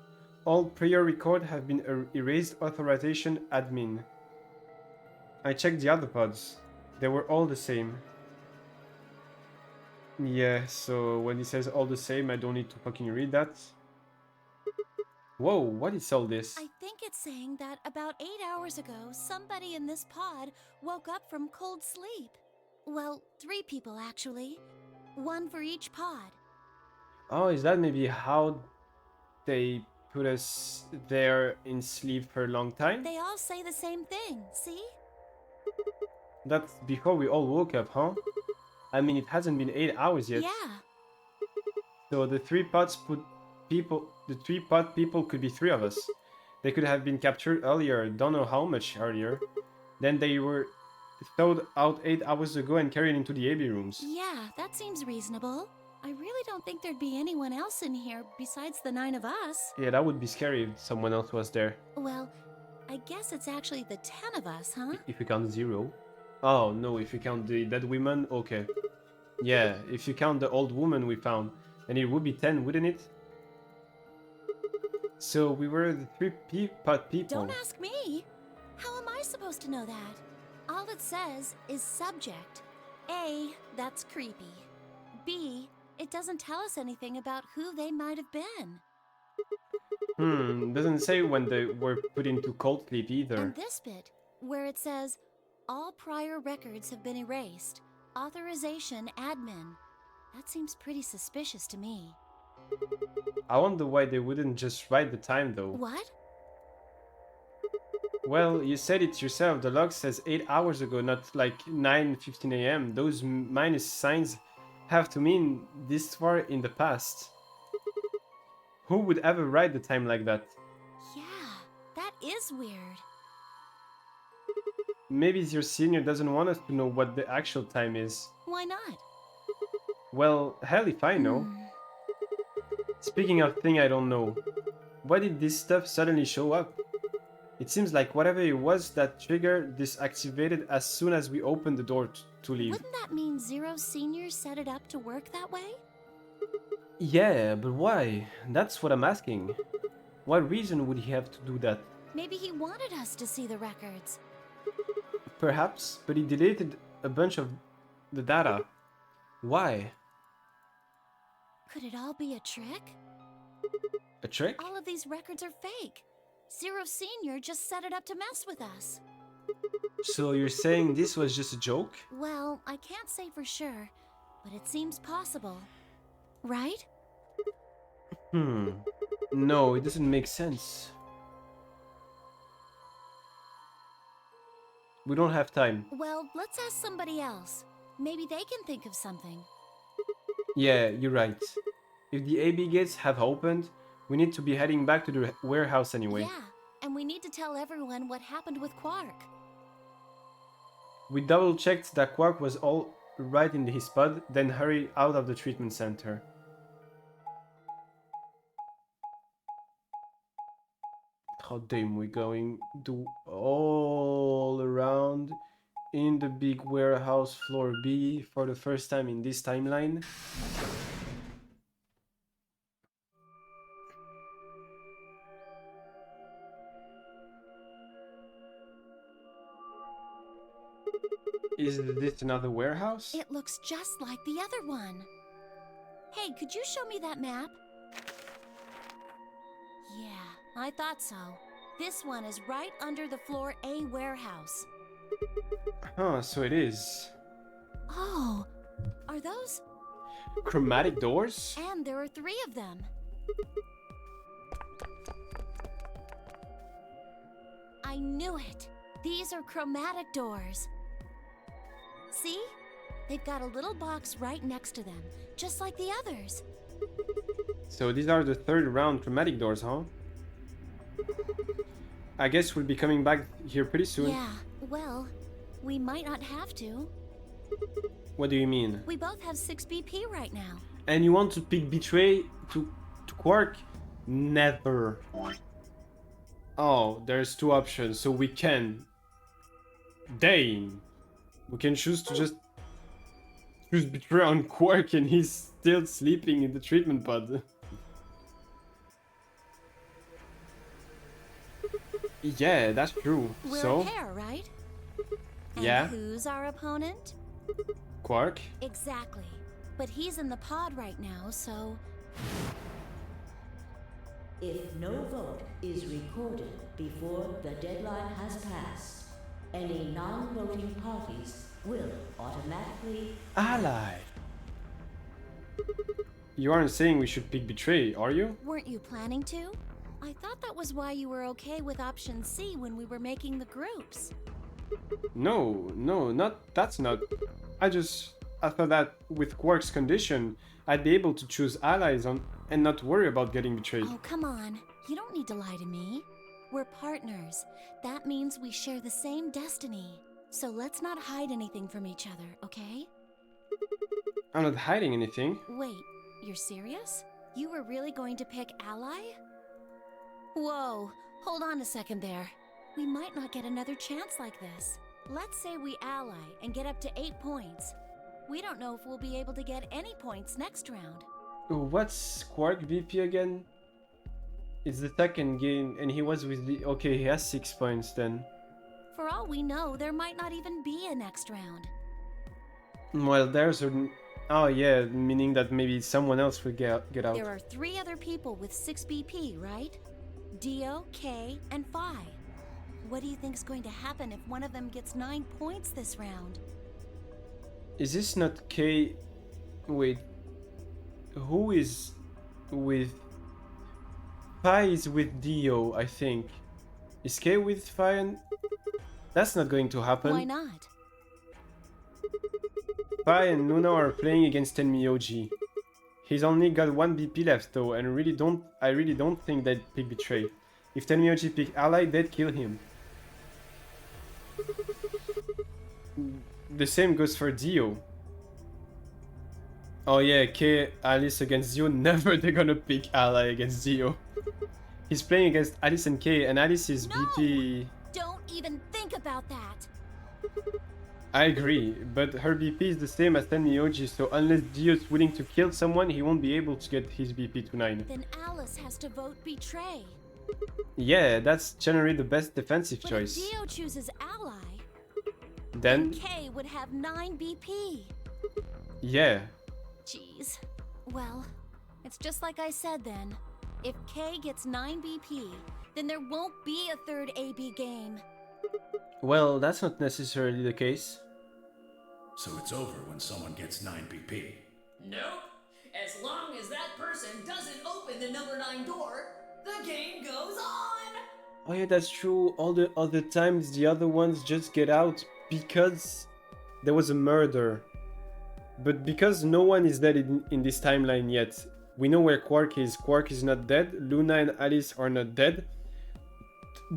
All prior record have been erased. Authorization admin. I checked the other pods. They were all the same. Yeah, so when he says all the same, I don't need to fucking read that. Whoa, what is all this? I think it's saying that about 8 hours ago, somebody in this pod woke up from cold sleep. Well, 3 people actually. 1 for each pod. Oh, is that maybe how they put us there in sleep for a long time? They all say the same thing, see? That's before we all woke up, huh? I mean, it hasn't been 8 hours yet. Yeah. So the 3 pod people could be 3 of us. They could have been captured earlier, don't know how much earlier. Then they were thawed out 8 hours ago and carried into the AB rooms. Yeah, that seems reasonable. I really don't think there'd be anyone else in here besides the 9 of us. Yeah, that would be scary if someone else was there. Well, I guess it's actually the 10 of us, huh? If we count 0. Oh, no, if you count the dead women, okay. Yeah, if you count the old woman we found, then it would be 10, wouldn't it? So we were the 3 pod people. Don't ask me. How am I supposed to know that? All it says is subject. A, that's creepy. B, it doesn't tell us anything about who they might have been. Doesn't say when they were put into cold sleep either. And this bit, where it says, all prior records have been erased. Authorization admin. That seems pretty suspicious to me. I wonder why they wouldn't just write the time though. What? Well, you said it yourself, the log says 8 hours ago, not like 9:15 AM. Those minus signs have to mean this far in the past. Who would ever write the time like that? Yeah, that is weird. Maybe your senior doesn't want us to know what the actual time is. Why not? Well, hell if I know. Speaking of thing I don't know, why did this stuff suddenly show up? It seems like whatever it was that triggered this activated as soon as we opened the door to leave. Wouldn't that mean Zero Senior set it up to work that way? Yeah, but why? That's what I'm asking. What reason would he have to do that? Maybe he wanted us to see the records. Perhaps, but he deleted a bunch of the data. Why? Could it all be a trick? A trick? All of these records are fake. Zero Senior just set it up to mess with us. So you're saying this was just a joke? Well, I can't say for sure, but it seems possible. Right? No, it doesn't make sense. We don't have time. Well, let's ask somebody else. Maybe they can think of something. Yeah, you're right. If the AB gates have opened, we need to be heading back to the warehouse anyway. Yeah, and we need to tell everyone what happened with Quark. We double checked that Quark was all right in his pod, then hurry out of the treatment center. How damn we going do all around in the big warehouse floor B for the first time in this timeline? Is this another warehouse? It looks just like the other one. Hey, could you show me that map? Yeah, I thought so. This one is right under the floor A warehouse. Huh, so it is. Oh, are those? Chromatic doors? And there are 3 of them. I knew it. These are chromatic doors. See? They've got a little box right next to them, just like the others. So these are the 3rd round chromatic doors, huh? I guess we'll be coming back here pretty soon. Yeah, well, we might not have to. What do you mean? We both have 6 BP right now. And you want to pick Betray to Quark? Never. Oh, there's 2 options, so we can. Dang. We can choose to just choose Betray on Quark and he's still sleeping in the treatment pod. Yeah, that's true. We're So, a pair, right? And yeah. who's our opponent? Quark? Exactly. But he's in the pod right now, so... If no vote is recorded before the deadline has passed, any non-voting parties will automatically Ally. You aren't saying we should pick betray, are you? Weren't you planning to? I thought that was why you were okay with option C when we were making the groups. No, that's not. I thought that with Quark's condition, I'd be able to choose allies on and not worry about getting betrayed. Oh, come on. You don't need to lie to me. We're partners. That means we share the same destiny. So let's not hide anything from each other, okay? I'm not hiding anything. Wait, you're serious? You were really going to pick ally? Whoa, hold on a second there. We might not get another chance like this. Let's say we ally and get up to 8 points. We don't know if we'll be able to get any points next round. What's Quark VP again? It's the second game, and he was with the... Okay, he has 6 points then. For all we know, there might not even be a next round. Well, there's a... Oh yeah, meaning that maybe someone else will get out. There are 3 other people with 6 BP, right? Dio, K, and Phi. What do you think's going to happen if one of them gets 9 points this round? Is this not K... Wait... Who is with... Phi is with Dio, I think. Is K with Phi and... That's not going to happen. Why not? Phi and Luna are playing against Tenmyoji. He's only got 1 BP left though, and I really don't think they'd pick Betray. If Tenmyoji pick Ally, they'd kill him. The same goes for Dio. Oh yeah, K, Alice against Dio, never they're gonna pick Ally against Dio. He's playing against Alice and K, and Alice is No! BP... Don't even think about that! I agree, but her BP is the same as Tenmyoji, so unless Dio's willing to kill someone, he won't be able to get his BP to 9. Then Alice has to vote Betray. Yeah, that's generally the best defensive But choice. if Dio chooses Ally, Then, K would have 9 BP. yeah. Jeez. Well, it's just like I said then. If K gets 9 BP, then there won't be a third AB game. Well, that's not necessarily the case. So it's over when someone gets 9 BP. Nope. As long as that person doesn't open the number 9 door, the game goes on! Oh yeah, that's true. All the other times the other ones just get out because there was a murder. But because no one is dead in this timeline yet, we know where Quark is. Quark is not dead. Luna and Alice are not dead.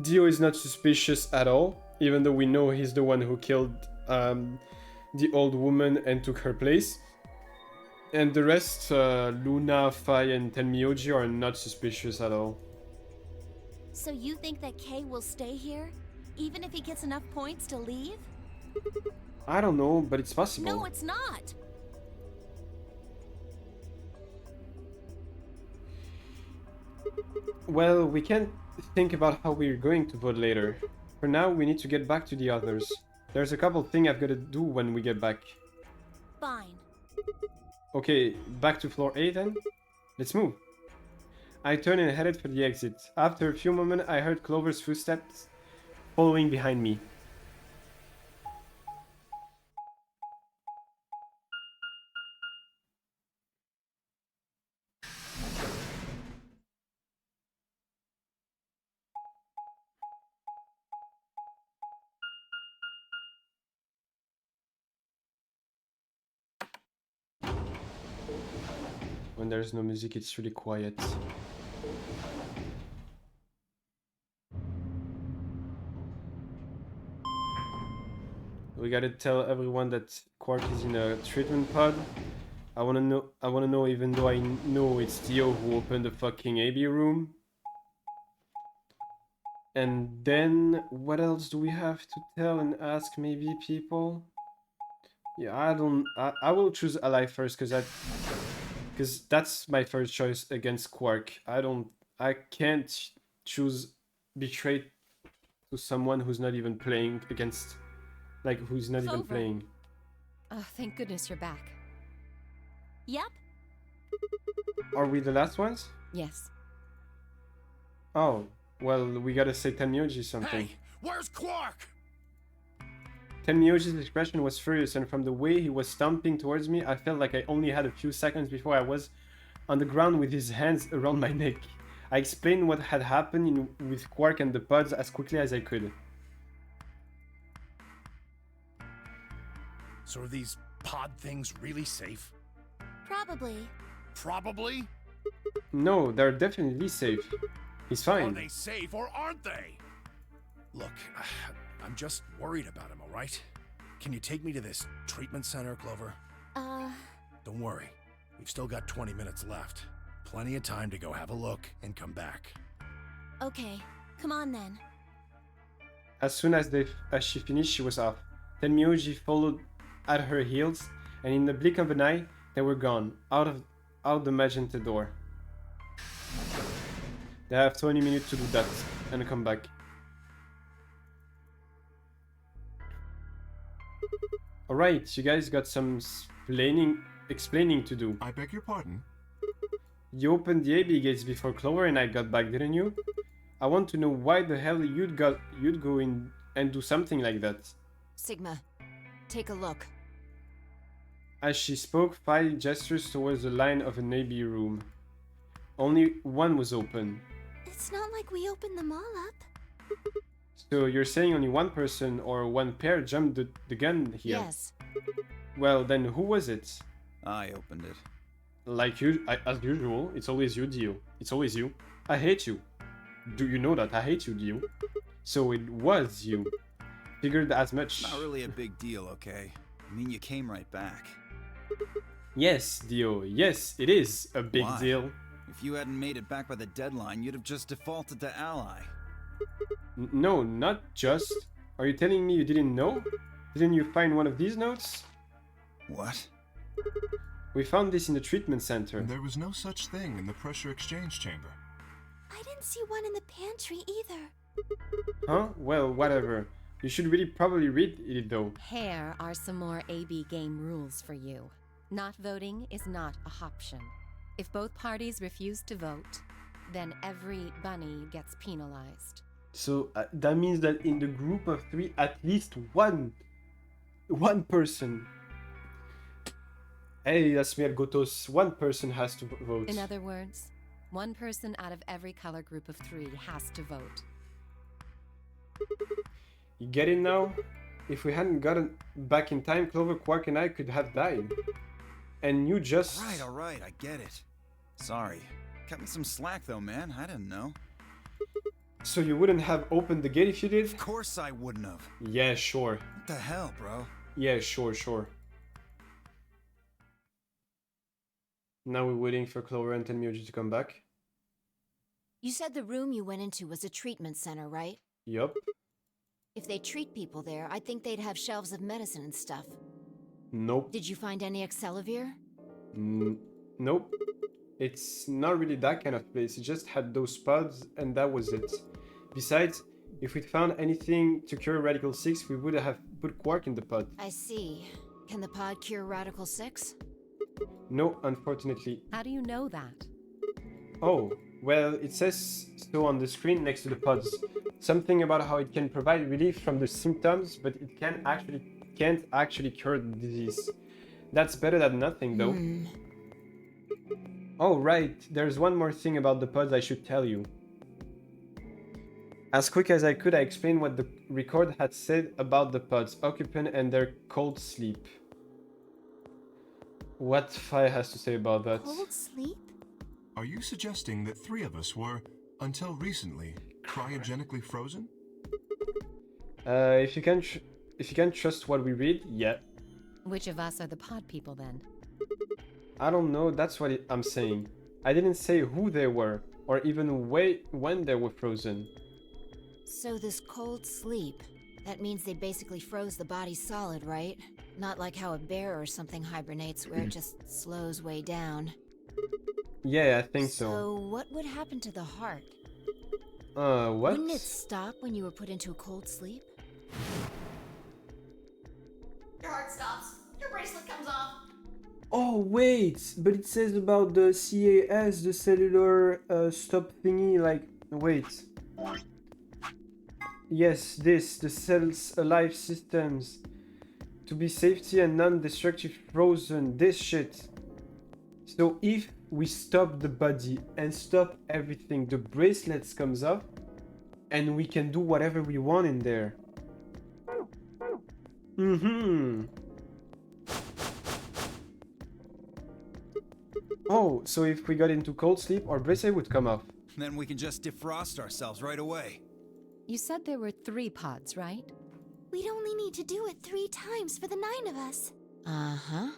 Dio is not suspicious at all, even though we know he's the one who killed the old woman and took her place. And the rest, Luna, Phi, and Tenmyoji are not suspicious at all. So you think that K will stay here, even if he gets enough points to leave? I don't know, but it's possible. No, it's not. Well, we can think about how we're going to vote later. For now, we need to get back to the others. There's a couple things I've got to do when we get back. Fine. Okay, back to floor A then? Let's move. I turned and headed for the exit. After a few moments, I heard Clover's footsteps following behind me. When there's no music, it's really quiet. We gotta tell everyone that Quark is in a treatment pod. I wanna know even though I know it's Dio who opened the fucking AB room. And then what else do we have to tell and ask maybe people? Yeah, I will choose Ally first because that's my first choice against Quark. I can't choose Betray to someone who's not even playing against, like, who's not even Over. playing. Oh, thank goodness you're back. Yep. Are we the last ones? Yes. Oh, well, we gotta say Tenmyoji something. Hey, where's Quark? Tenmyoji's expression was furious, and from the way he was stomping towards me, I felt like I only had a few seconds before I was on the ground with his hands around my neck. I explained what had happened with Quark and the pods as quickly as I could. So are these pod things really safe? Probably. Probably. No, they're definitely safe. He's Are fine. they safe or aren't they? Look, I'm just worried about him, alright? Can you take me to this treatment center, Clover? Don't worry. We've still got 20 minutes left. Plenty of time to go have a look and come back. Okay, come on then. As soon as she finished, she was off. Tenmyoji followed at her heels, and in the blink of an eye, they were gone, out the magenta door. They have 20 minutes to do that, and come back. Alright, you guys got some explaining to do. I beg your pardon? You opened the AB gates before Clover and I got back, didn't you? I want to know why the hell you'd go in and do something like that. Sigma, take a look. As she spoke, Phi gestures towards the line of an AB room. Only one was open. It's not like we opened them all up. So you're saying only one person or one pair jumped the gun here? Yes. Well, then who was it? I opened it. Like you, as usual, it's always you, Dio. It's always you. I hate you. Do you know that? I hate you, Dio. So it was you. Figured as much. Not really a big deal, okay? I mean, you came right back. Yes, Dio. Yes, it is a big Why? deal. If you hadn't made it back by the deadline, you'd have just defaulted to ally. No, not just. Are you telling me you didn't know? Didn't you find one of these notes? What? We found this in the treatment center. There was no such thing in the pressure exchange chamber. I didn't see one in the pantry either. Huh? Well, whatever. You should really probably read it though. Here are some more AB game rules for you. Not voting is not a option. If both parties refuse to vote, then every bunny gets penalized. So that means that in the group of 3, at least one person. Hey, that's me at Gotos. One person has to vote. In other words, one person out of every color group of 3 has to vote. You get it now? If we hadn't gotten back in time, Clover, Quark, and I could have died. And you just... Alright, I get it. Sorry. Cut me some slack though, man. I didn't know. So you wouldn't have opened the gate if you did? Of course I wouldn't have. Yeah, sure. What the hell, bro? Yeah, sure. Now we're waiting for Clover and Tenmyoji to come back. You said the room you went into was a treatment center, right? Yup. If they treat people there, I'd think they'd have shelves of medicine and stuff. Nope. Did you find any Accelavir? Nope. It's not really that kind of place. It just had those pods and that was it. Besides, if we'd found anything to cure radical-6, we would have put Quark in the pod. I see. Can the pod cure radical-6? No, unfortunately. How do you know that? Oh, well, it says so on the screen next to the pods. Something about how it can provide relief from the symptoms, but it can't actually cure the disease. That's better than nothing, though. Oh, right. There's one more thing about the pods I should tell you. As quick as I could, I explained what the record had said about the pods, occupant and their cold sleep. What Phi has to say about that? Cold sleep? Are you suggesting that 3 of us were, until recently, cryogenically frozen? If you can't trust what we read, yeah. Which of us are the pod people then? I don't know, that's what I'm saying. I didn't say who they were, or even when they were frozen. So this cold sleep, that means they basically froze the body solid, right? Not like how a bear or something hibernates where it just slows way down. Yeah, I think so. So what would happen to the heart? What? Wouldn't it stop when you were put into a cold sleep? Your heart stops. Your bracelet comes off. Oh wait, but it says about the CAS, the cellular stop thingy, like Wait. Yes, this, the cells alive systems. To be safety and non-destructive frozen, this shit. So if we stop the body and stop everything, the bracelets comes off and we can do whatever we want in there. Oh, so if we got into cold sleep, our bracelet would come off. Then we can just defrost ourselves right away. You said there were 3 pods, right? We'd only need to do it 3 times for the 9 of us. Uh-huh.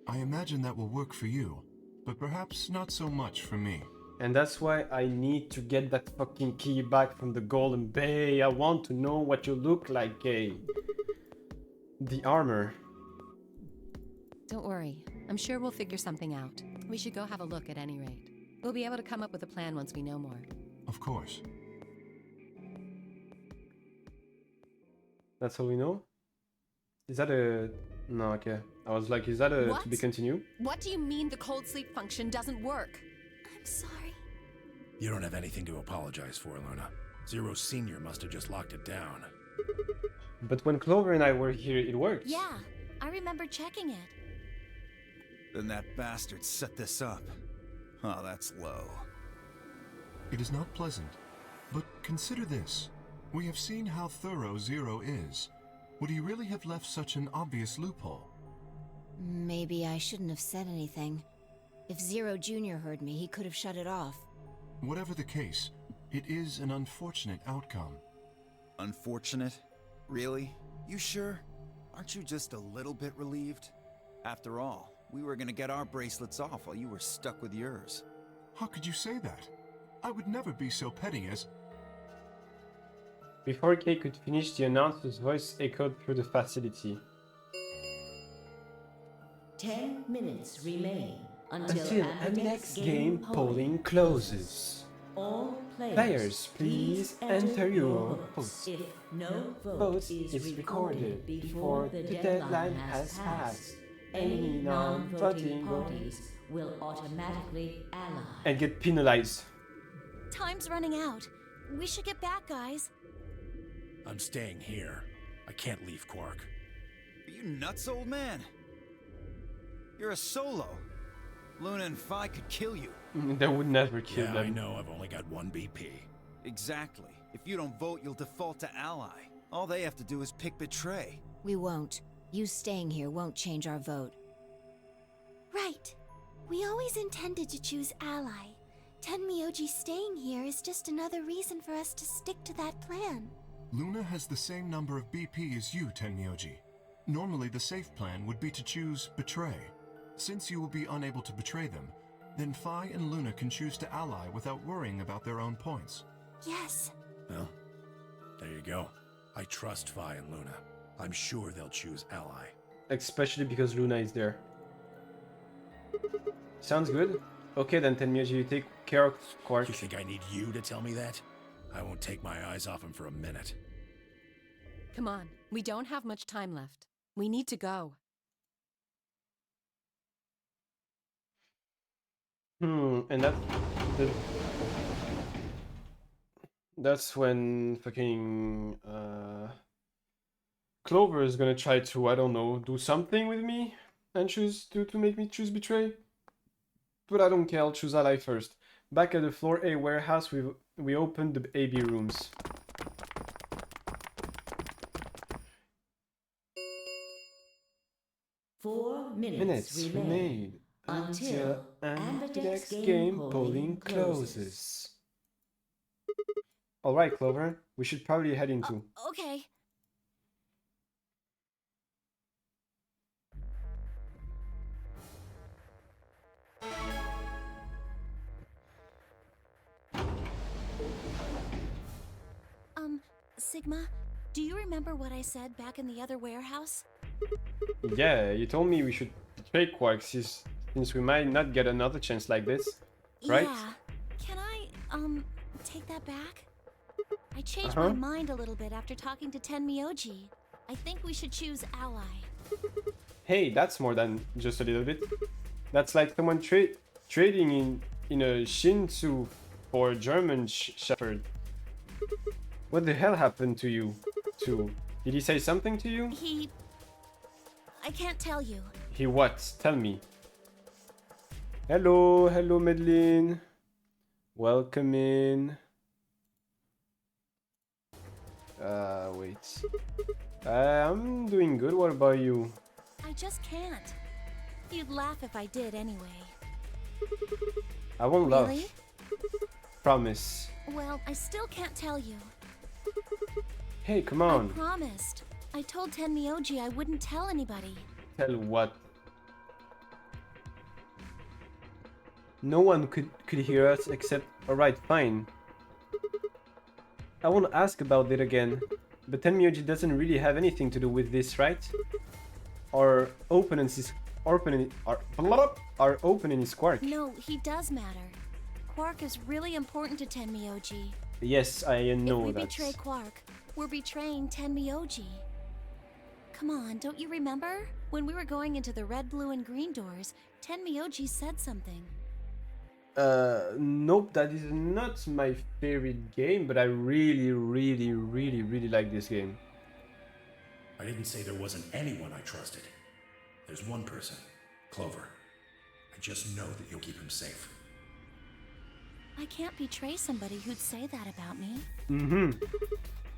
I imagine that will work for you, but perhaps not so much for me. And that's why I need to get that fucking key back from the Golden Bay. I want to know what you look like, Kay. The armor. Don't worry. I'm sure we'll figure something out. We should go have a look at any rate. We'll be able to come up with a plan once we know more. Of course. That's all we know? Is that a... No, okay. I was like, is that a What? to be continued? What do you mean the cold sleep function doesn't work? I'm sorry. You don't have anything to apologize for, Luna. Zero Senior must have just locked it down. But when Clover and I were here, it worked. Yeah, I remember checking it. Then that bastard set this up. Oh, that's low. It is not pleasant, but consider this. We have seen how thorough Zero is. Would he really have left such an obvious loophole? Maybe I shouldn't have said anything. If Zero Jr. heard me, he could have shut it off. Whatever the case, it is an unfortunate outcome. Unfortunate? Really? You sure? Aren't you just a little bit relieved? After all, we were gonna get our bracelets off while you were stuck with yours. How could you say that? I would never be so petty as... Before Kay could finish, the announcer's voice echoed through the facility. 10 minutes remain until Ambidex's game polling closes. All Players, please enter your votes. If no vote Vote is recorded before the deadline has passed, any non-voting parties will automatically ally. And get penalized. Time's running out. We should get back, guys. I'm staying here. I can't leave Quark. Are you nuts, old man? You're a solo. Luna and Phi could kill you. They would never kill Yeah, them. I know. I've only got 1 BP. Exactly. If you don't vote, you'll default to ally. All they have to do is pick betray. We won't. You staying here won't change our vote. Right. We always intended to choose ally. Tenmyoji staying here is just another reason for us to stick to that plan. Luna has the same number of BP as you, Tenmyoji. Normally, the safe plan would be to choose Betray. Since you will be unable to betray them, then Phi and Luna can choose to ally without worrying about their own points. Yes. Well, there you go. I trust Phi and Luna. I'm sure they'll choose ally. Especially because Luna is there. Sounds good. Okay then, Tenmyoji, you take care of Quark. You think I need you to tell me that? I won't take my eyes off him for a minute. Come on, we don't have much time left. We need to go. And that's when fucking Clover is gonna try to, I don't know, do something with me and choose to make me choose Betray. But I don't care, I'll choose ally first. Back at the floor A warehouse, we opened the AB rooms. Four minutes Minutes remain remain until Ambidex's game polling closes. Alright, Clover, we should probably head into. Okay. Sigma, do you remember what I said back in the other warehouse? Yeah, you told me we should betray Quark since we might not get another chance like this, right? Yeah. Can I, take that back? I changed my mind a little bit after talking to Tenmyoji. I think we should choose ally. Hey, that's more than just a little bit. That's like someone trading in a Shinsu for German Shepherd. What the hell happened to you? Did he say something to you? I can't tell you. He what? Tell me. Hello, hello, Madeline. Welcome in. Wait. I'm doing good. What about you? I just can't. You'd laugh if I did anyway. I won't Really? laugh. Promise. Well, I still can't tell you. Hey, come on. I promised. I told Tenmyoji I wouldn't tell anybody. Tell what? No one could hear us except... Alright, fine. I won't ask about it again. But Tenmyoji doesn't really have anything to do with this, right? Our opponent is... Our opponent is Quark. No, he does matter. Quark is really important to Tenmyoji. Yes, I know If we that. betray Quark, we're betraying Tenmyoji. Come on, don't you remember? When we were going into the red, blue, and green doors, Tenmyoji said something. Nope, that is not my favorite game, but I really like this game. I didn't say there wasn't anyone I trusted. There's one person, Clover. I just know that you'll keep him safe. I can't betray somebody who'd say that about me. Mm-hmm.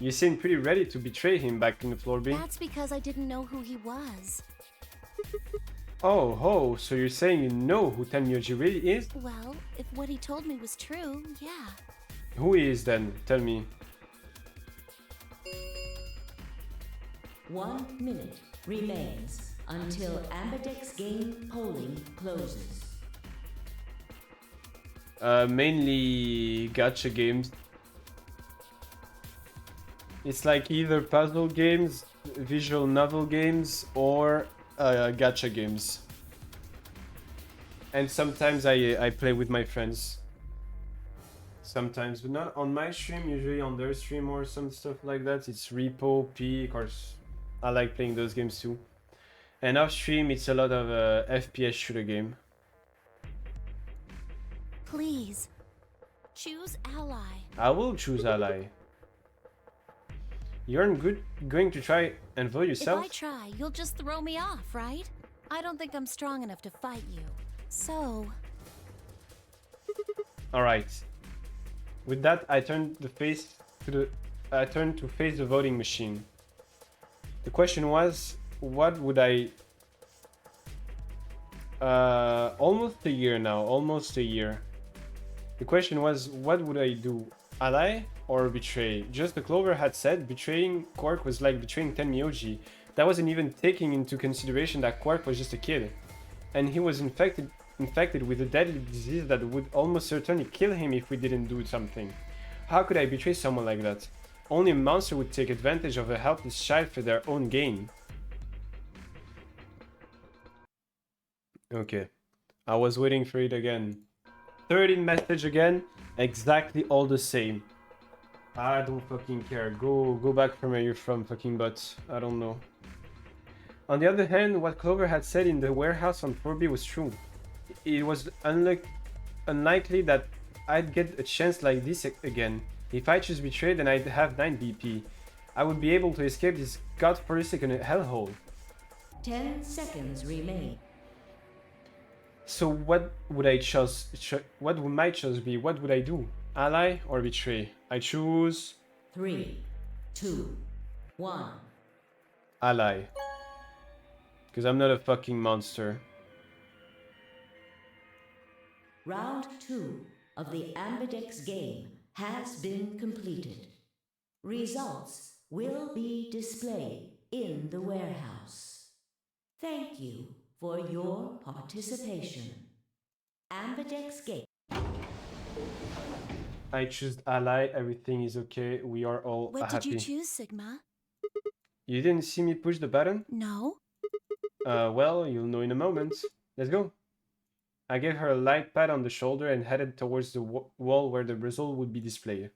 You seemed pretty ready to betray him back in the floor bin. That's because I didn't know who he was. Oh, so you're saying you know who Tenmyoji really is? Well, if what he told me was true, yeah. Who he is then? Tell me. 1 minute remains until Ambidex game polling closes. Mainly gacha games. It's like either puzzle games, visual novel games, or gacha games. And sometimes I play with my friends. Sometimes, but not on my stream, usually on their stream or some stuff like that. It's Repo, P, of course. I like playing those games too. And off stream, it's a lot of FPS shooter game. Please, choose ally. I will choose ally. You aren't going to try and vote yourself? If I try, you'll just throw me off, right? I don't think I'm strong enough to fight you. So... Alright. With that, I turn to face the voting machine. The question was, what would I... almost a year now, almost a year. The question was, what would I do? Ally or betray? Just the Clover had said betraying Quark was like betraying Tenmyoji. That wasn't even taking into consideration that Quark was just a kid. And he was infected with a deadly disease that would almost certainly kill him if we didn't do something. How could I betray someone like that? Only a monster would take advantage of a helpless child for their own gain. Okay. I was waiting for it again. 13 message again, exactly all the same. I don't fucking care. Go back from where you're from, fucking butt. I don't know. On the other hand, what Clover had said in the warehouse on 4B was true. It was unlikely that I'd get a chance like this again. If I choose betray, then I'd have 9 BP. I would be able to escape this godforsaken hellhole. 10 seconds remain. So what would I choose? What would my choice be? What would I do? Ally or betray? I choose 3, 2, 1. ally. Because I'm not a fucking monster. Round 2 of the Ambidex game has been completed. Results will be displayed in the warehouse. Thank you for your participation. Ambidex game. I choose ally. Everything is okay. We are all What happy. did you choose, Sigma? You didn't see me push the button? No? Well, you'll know in a moment. Let's go. I gave her a light pat on the shoulder and headed towards the wall where the result would be displayed.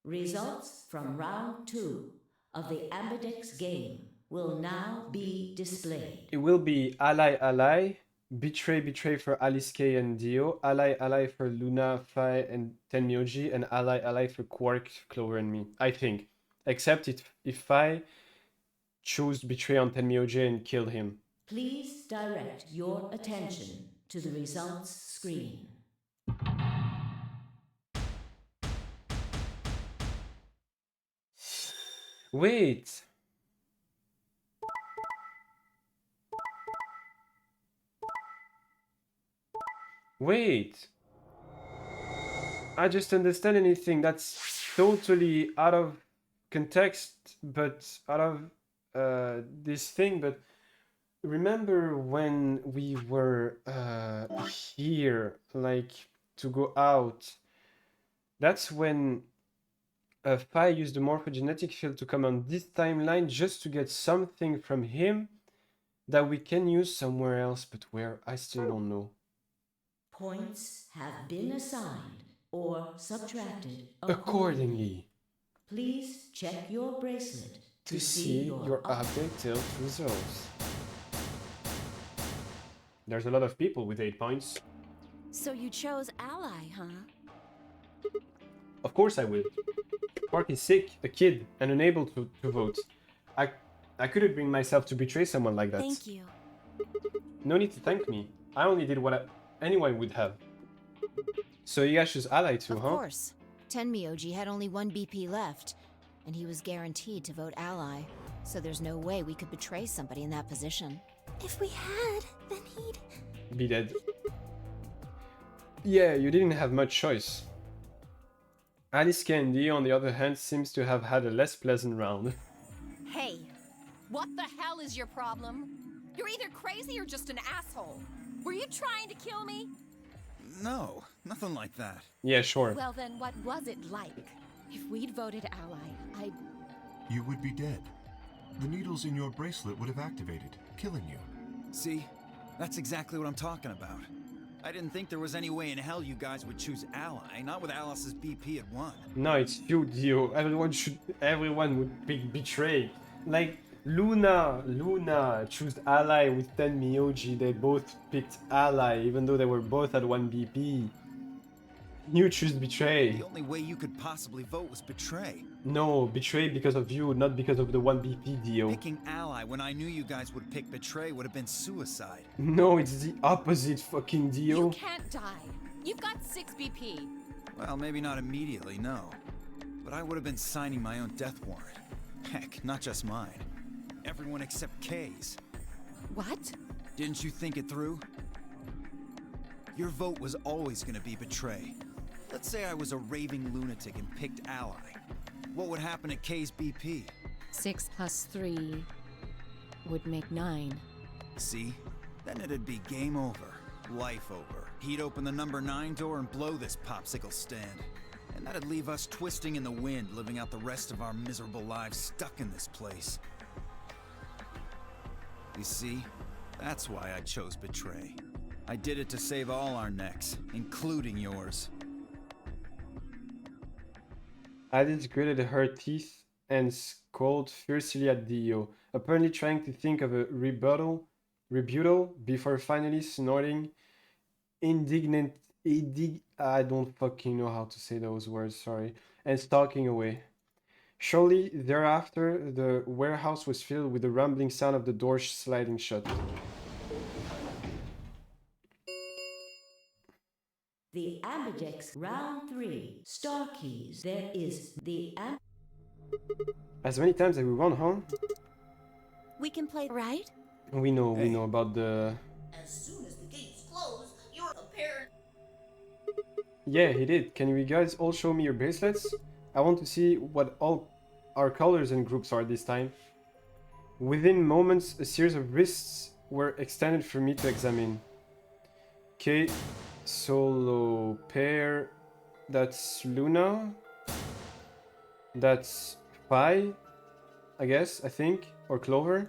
Results from round 2 of the Ambidex game will now be displayed. It will be ally, Betray for Alice K and Dio. Ally for Luna, Fi, and Tenmyoji. And ally for Quark, Clover, and me. I think. Except if Fi chose Betray on Tenmyoji and killed him. Please direct your attention to the results screen. Wait! Wait! I just understand anything that's totally out of context, but out of this thing, but remember when we were here, like, to go out, that's when Fi used the morphogenetic field to come on this timeline just to get something from him that we can use somewhere else, but where, I still don't know. Points have been assigned or subtracted Accordingly. Please check your bracelet To see your update tilt results. There's a lot of people with 8 points. So you chose ally, huh? Of course I will. Quark is sick, a kid, and unable to vote. I couldn't bring myself to betray someone like that. Thank you. No need to thank me. I only did what anyone would have. So you guys choose ally too, huh? Of course. Tenmyoji had only one BP left, and he was guaranteed to vote ally. So there's no way we could betray somebody in that position. If we had, then he'd... Be dead. Yeah, you didn't have much choice. Alice Candy, on the other hand, seems to have had a less pleasant round. Hey, what the hell is your problem? You're either crazy or just an asshole. Were you trying to kill me? No, nothing like that. Yeah, sure. Well then, what was it like? If we'd voted ally, You would be dead. The needles in your bracelet would have activated, killing you. See? That's exactly what I'm talking about. I didn't think there was any way in hell you guys would choose ally, not with Alice's BP at 1. No, it's you, Dio. Everyone would pick Betray. Like, Luna chose ally with 10 Miyoji. They both picked ally, even though they were both at 1 BP. You choose Betray. The only way you could possibly vote was Betray. No, Betray because of you, not because of the 1 BP, Dio. Picking ally when I knew you guys would pick Betray would have been suicide. No, it's the opposite, fucking Dio. you can't die. You've got 6 BP. Well, maybe not immediately, no. But I would have been signing my own death warrant. Heck, not just mine. Everyone except Kay's. What? Didn't you think it through? Your vote was always gonna be Betray. Let's say I was a raving lunatic and picked ally. What would happen at Kay's BP? 6 plus 3 would make 9. See? Then it'd be game over. Life over. He'd open the number 9 door and blow this popsicle stand. And that'd leave us twisting in the wind, living out the rest of our miserable lives stuck in this place. You see? That's why I chose Betray. I did it to save all our necks, including yours. Alice gritted her teeth and scolded fiercely at Dio, apparently trying to think of a rebuttal before finally snorting I don't fucking know how to say those words, sorry, and stalking away. Shortly thereafter, the warehouse was filled with the rumbling sound of the door sliding shut. The Ambidex Round 3 Star Keys. There is the As many times as we won, huh? We can play, right? We know about the... As soon as the gates close, you're apparent. Yeah, he did. Can you guys all show me your bracelets? I want to see what all our colors and groups are this time. Within moments, a series of wrists were extended for me to examine. Okay, solo pair. That's Luna. That's Phi, I guess, I think. Or Clover.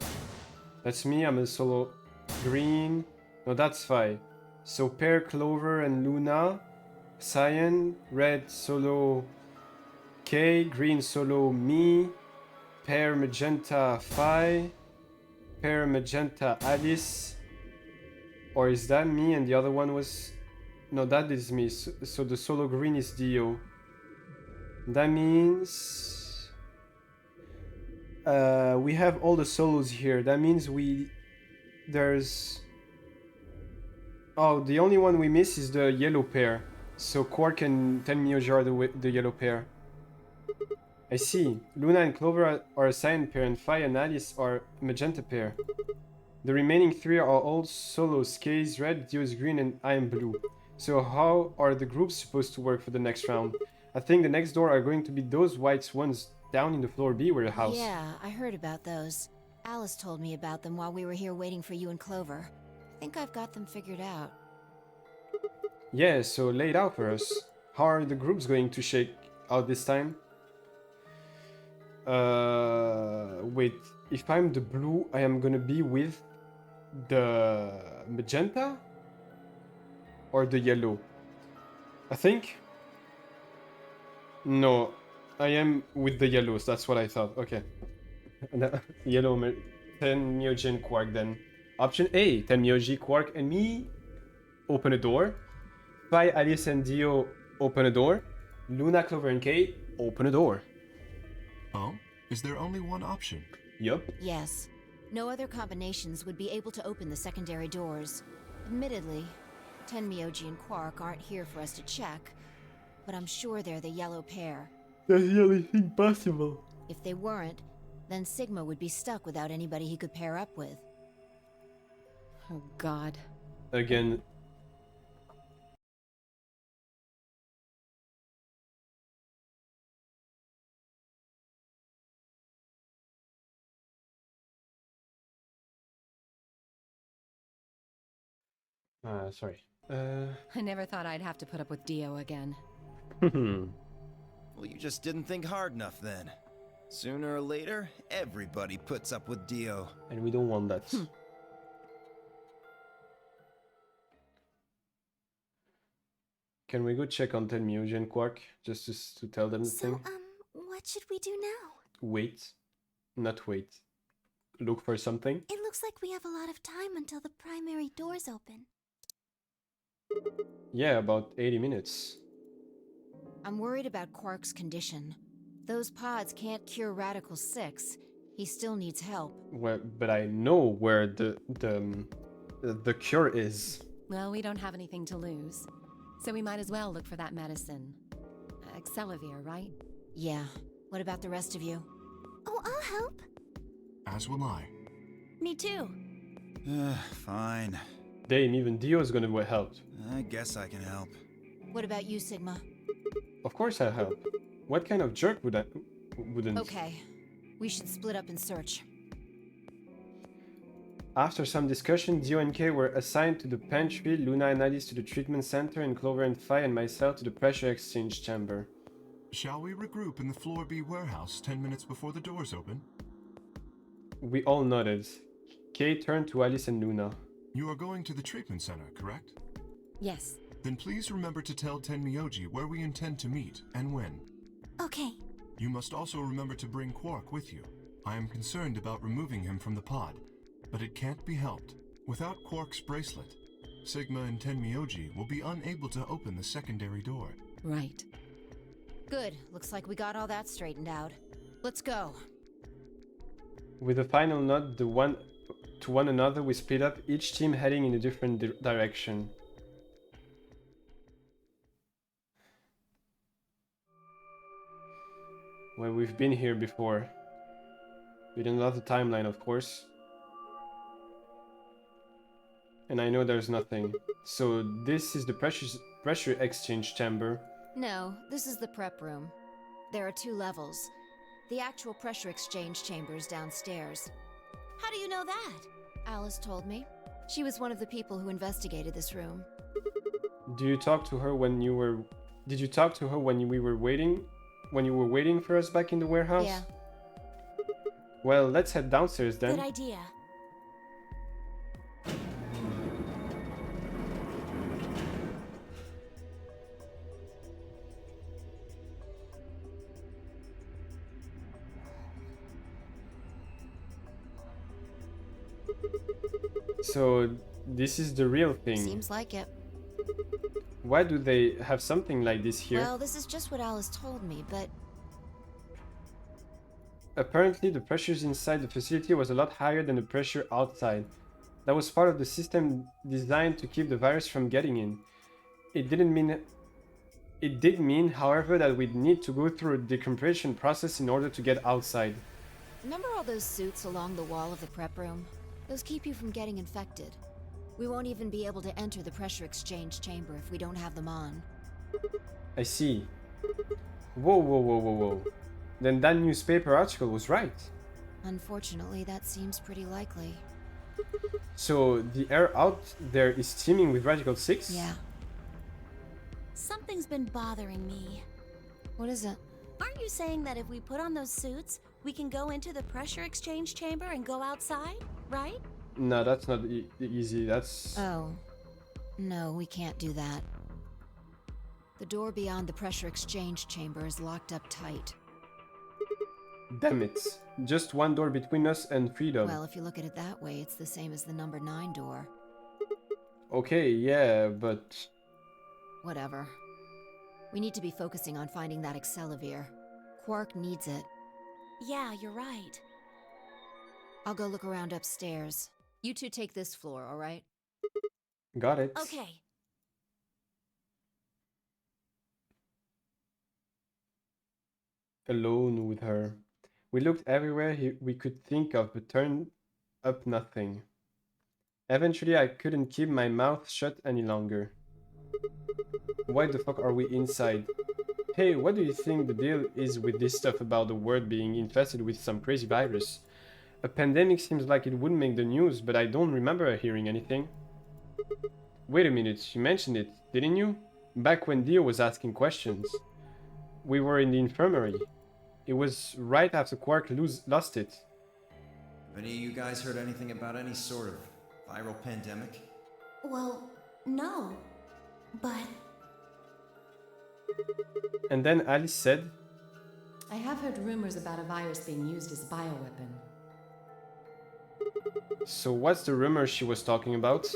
That's me, I'm a solo green. No, that's Phi. So pair Clover and Luna. Cyan, red solo K, green solo me, pair magenta Phi, pair magenta Alice, Or is that me and the other one was... No, that is me. So the solo green is Dio. That means... we have all the solos here. That means there's... Oh, the only one we miss is the yellow pair. So Quark and Tenmyoji are the yellow pair. I see. Luna and Clover are a cyan pair, and Fi and Alice are a magenta pair. The remaining three are all solos. Kay is red, Dio is green, and I am blue. So how are the groups supposed to work for the next round? I think the next door are going to be those white ones down in the floor B warehouse. Yeah, I heard about those. Alice told me about them while we were here waiting for you and Clover. I think I've got them figured out. Yeah, so lay it out for us. How are the groups going to shake out this time? Wait, if I'm the blue, I am gonna be with the magenta or the yellow? I think. No, I am with the yellows. That's what I thought. Okay. Yellow, Tenmyoji and Quark then. Option A, Tenmyoji, Quark, and me open a door. Fi, Alice, and Dio open a door. Luna, Clover, and Kay open a door. Oh? Is there only one option? Yup. Yes. No other combinations would be able to open the secondary doors. Admittedly, Tenmyoji and Quark aren't here for us to check, but I'm sure they're the yellow pair. That's the only thing possible. If they weren't, then Sigma would be stuck without anybody he could pair up with. Oh, God. Again. Sorry. I never thought I'd have to put up with Dio again. Well, you just didn't think hard enough then. Sooner or later, everybody puts up with Dio. And we don't want that. Can we go check on Tenmyoji and Quark just to tell them the thing? What should we do now? Wait. Not wait. Look for something? It looks like we have a lot of time until the primary doors open. Yeah, about 80 minutes. I'm worried about Quark's condition. Those pods can't cure radical-6. He still needs help. Well, but I know where the cure is. Well, we don't have anything to lose, so we might as well look for that medicine. Accelavir, right? Yeah. What about the rest of you? Oh, I'll help. As will I. Me too. Fine. Damn, even Dio is gonna help. I guess I can help. What about you, Sigma? Of course I'll help. What kind of jerk wouldn't? Okay. We should split up and search. After some discussion, Dio and Kay were assigned to the pantry, Luna and Alice to the treatment center, and Clover and Fi and myself to the pressure exchange chamber. Shall we regroup in the floor B warehouse 10 minutes before the doors open? We all nodded. Kay turned to Alice and Luna. You are going to the treatment center, correct? Yes. Then please remember to tell Tenmyoji where we intend to meet and when. Okay. You must also remember to bring Quark with you. I am concerned about removing him from the pod, but it can't be helped. Without Quark's bracelet, Sigma and Tenmyoji will be unable to open the secondary door. Right. Good. Looks like we got all that straightened out. Let's go. With a final nod to one another, we split up, each team heading in a different direction. Well, we've been here before. With another timeline, of course. And I know there's nothing. So this is the pressure exchange chamber. No, this is the prep room. There are 2 levels. The actual pressure exchange chamber is downstairs. How do you know that? Alice told me. She was one of the people who investigated this room. Did you talk to her when we were waiting? When you were waiting for us back in the warehouse? Yeah. Well, let's head downstairs then. Good idea. So This is the real thing. Seems like it. Why do they have something like this here? Well, this is just what Alice told me, but Apparently, the pressures inside the facility was a lot higher than the pressure outside. That was part of the system designed to keep the virus from getting in. It did mean, however, that we'd need to go through a decompression process in order to get outside. remember all those suits along the wall of the prep room? Those keep you from getting infected. We won't even be able to enter the pressure exchange chamber if we don't have them on. I see. Whoa, whoa, whoa, whoa, whoa. Then that newspaper article was right. Unfortunately, that seems pretty likely. So the air out there is teeming with radical-6? Yeah. Something's been bothering me. What is it? Aren't you saying that if we put on those suits, we can go into the pressure exchange chamber and go outside, right? No, that's not easy. That's... Oh. No, we can't do that. The door beyond the pressure exchange chamber is locked up tight. Damn it. Just one door between us and freedom. Well, if you look at it that way, it's the same as the number 9 door. Okay, yeah, but... Whatever. We need to be focusing on finding that Accelavir. Quark needs it. Yeah, you're right. I'll go look around upstairs. You two take this floor, all right? Got it. Okay. Alone with her. We looked everywhere we could think of, but turned up nothing. Eventually, I couldn't keep my mouth shut any longer. Why the fuck are we inside? Hey, what do you think the deal is with this stuff about the world being infested with some crazy virus? A pandemic seems like it would make the news, but I don't remember hearing anything. Wait a minute, you mentioned it, didn't you? Back when Dio was asking questions. We were in the infirmary. It was right after Quark lost it. Have any of you guys heard anything about any sort of viral pandemic? Well, no. But And then Alice said, I have heard rumors about a virus being used as a bioweapon. so what's the rumor she was talking about?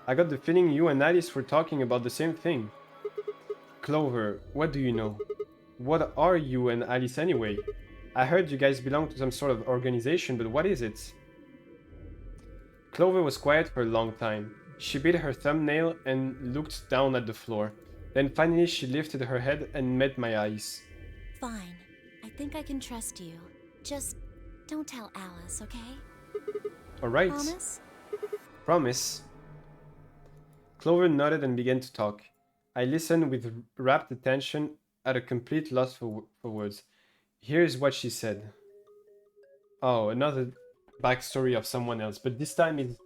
I got the feeling you and Alice were talking about the same thing. Clover, what do you know? What are you and Alice anyway? I heard you guys belong to some sort of organization, but what is it? Clover was quiet for a long time. She bit her thumbnail and looked down at the floor. Then finally she lifted her head and met my eyes. fine. I think I can trust you. Just don't tell Alice, okay? Alright. Promise? Promise. Clover nodded and began to talk. I listened with rapt attention, at a complete loss for words. Here's what she said. Oh, another backstory of someone else, but this time it's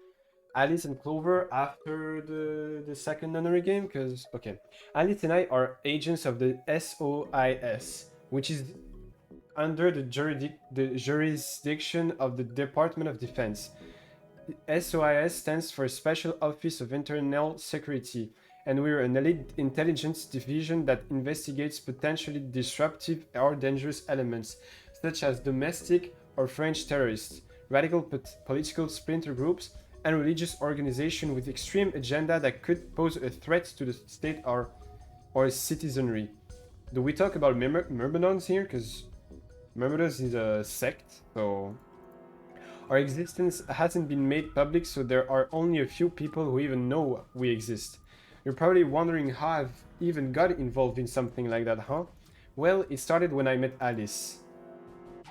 Alice and Clover after the second nunnery game, because, okay. Alice and I are agents of the SOIS, which is under the jurisdiction of the Department of Defense. The SOIS stands for Special Office of Internal Security, and we're an elite intelligence division that investigates potentially disruptive or dangerous elements, such as domestic or French terrorists, radical political splinter groups, and religious organizations with extreme agenda that could pose a threat to the state or citizenry. Do we talk about Myrmidons here? Because Myrmidons is a sect, so... Our existence hasn't been made public, so there are only a few people who even know we exist. You're probably wondering how I've even got involved in something like that, huh? Well, it started when I met Alice.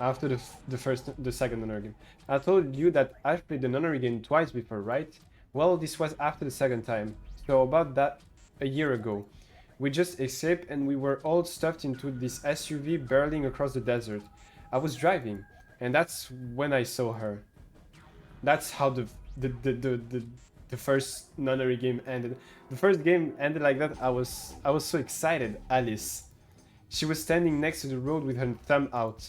After the second nunnery game. I told you that I've played the nunnery game twice before, right? Well, this was after the second time. So about that, a year ago. We just escaped and we were all stuffed into this SUV barreling across the desert. I was driving, and that's when I saw her. That's how the first nunnery game ended. The first game ended like that. I was so excited. Alice. She was standing next to the road with her thumb out.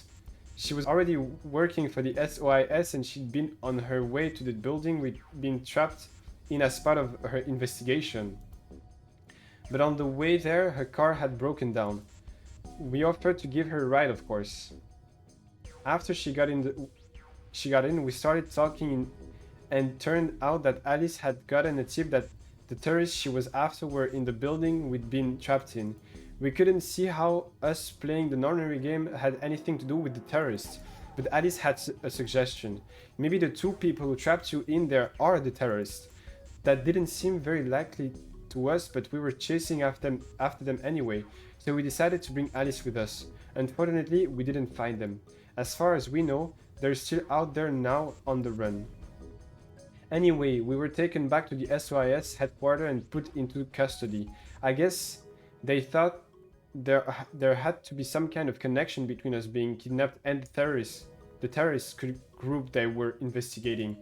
She was already working for the SOIS and she'd been on her way to the building we'd been trapped in as part of her investigation. But on the way there, her car had broken down. We offered to give her a ride, of course. After she got in, we started talking and turned out that Alice had gotten a tip that the terrorists she was after were in the building we'd been trapped in. We couldn't see how us playing the non-linear game had anything to do with the terrorists, but Alice had a suggestion. Maybe the two people who trapped you in there are the terrorists. That didn't seem very likely to us, but we were chasing after them anyway, so we decided to bring Alice with us. Unfortunately, we didn't find them. As far as we know, they're still out there now on the run. Anyway, we were taken back to the SOIS headquarters and put into custody. I guess they thought there had to be some kind of connection between us being kidnapped and the terrorist group they were investigating.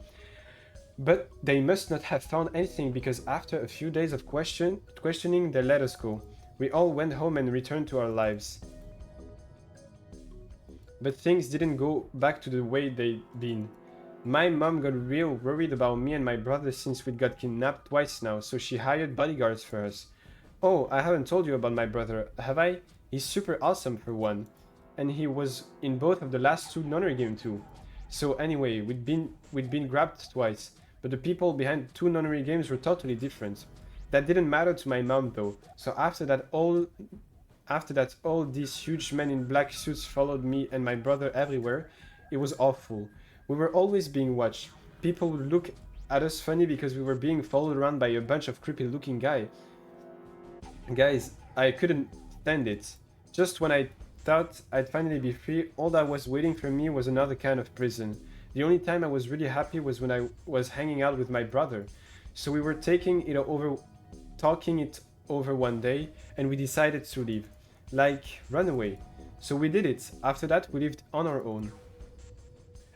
But they must not have found anything because after a few days of questioning, they let us go. We all went home and returned to our lives. But things didn't go back to the way they'd been. My mom got real worried about me and my brother since we'd got kidnapped twice now, so she hired bodyguards for us. Oh, I haven't told you about my brother, have I? He's super awesome for one. And he was in both of the last two non-linear games too. So anyway, we'd been grabbed twice, but the people behind the two non-linear games were totally different. That didn't matter to my mom though, so after that all these huge men in black suits followed me and my brother everywhere. It was awful. We were always being watched. People would look at us funny because we were being followed around by a bunch of creepy looking guys. I couldn't stand it. Just when I thought I'd finally be free, all that was waiting for me was another kind of prison. The only time I was really happy was when I was hanging out with my brother. So we were talking it over one day, and we decided to leave. Like, run away. So we did it. After that, we lived on our own.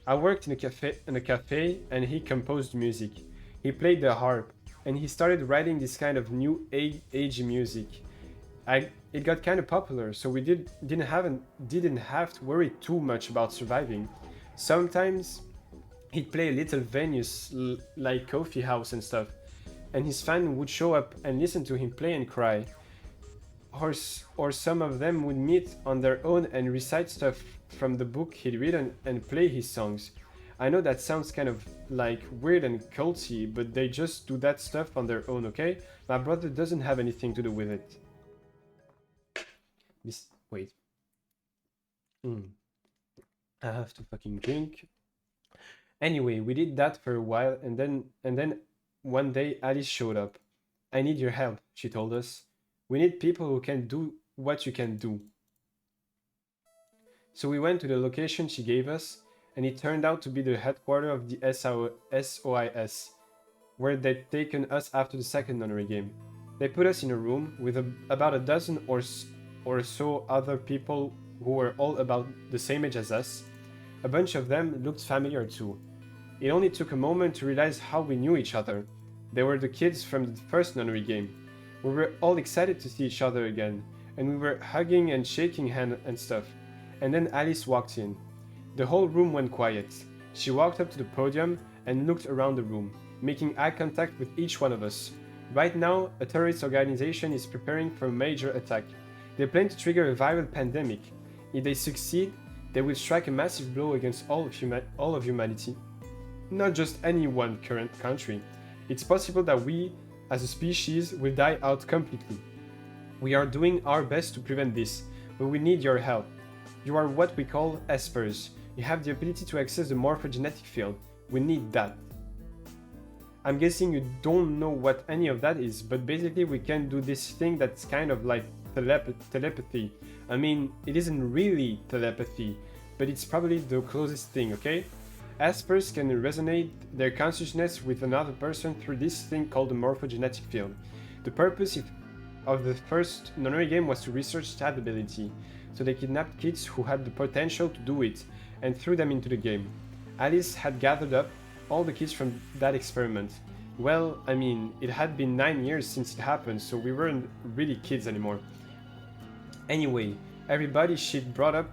I worked in a cafe, and he composed music. He played the harp, and he started writing this kind of new age music. It got kind of popular, so we didn't have to worry too much about surviving. Sometimes he'd play little venues like coffee house and stuff, and his fans would show up and listen to him play and cry. Or some of them would meet on their own and recite stuff from the book he'd written and play his songs. I know that sounds kind of like weird and culty, but they just do that stuff on their own, okay? My brother doesn't have anything to do with it. Wait. I have to fucking drink. Anyway, we did that for a while, and then one day Alice showed up. I need your help, she told us. We need people who can do what you can do. So we went to the location she gave us, and it turned out to be the headquarters of the SOIS, where they'd taken us after the second non-linear game. They put us in a room with about a dozen or so other people who were all about the same age as us. A bunch of them looked familiar too. It only took a moment to realize how we knew each other. They were the kids from the first non-linear game. We were all excited to see each other again, and we were hugging and shaking hands and stuff. And then Alice walked in. The whole room went quiet. She walked up to the podium and looked around the room, making eye contact with each one of us. Right now, a terrorist organization is preparing for a major attack. They plan to trigger a viral pandemic. If they succeed, they will strike a massive blow against all of humanity. Not just any one current country. It's possible that we, as a species, will die out completely. We are doing our best to prevent this, but we need your help. You are what we call espers. You have the ability to access the morphogenetic field. We need that. I'm guessing you don't know what any of that is, but basically we can do this thing that's kind of like telepathy. I mean, it isn't really telepathy, but it's probably the closest thing, okay? Espers can resonate their consciousness with another person through this thing called the morphogenetic field. The purpose of the first non-linear game was to research that ability, so they kidnapped kids who had the potential to do it and threw them into the game. Alice had gathered up all the kids from that experiment. Well, I mean, it had been 9 years since it happened, so we weren't really kids anymore. Anyway, everybody she'd brought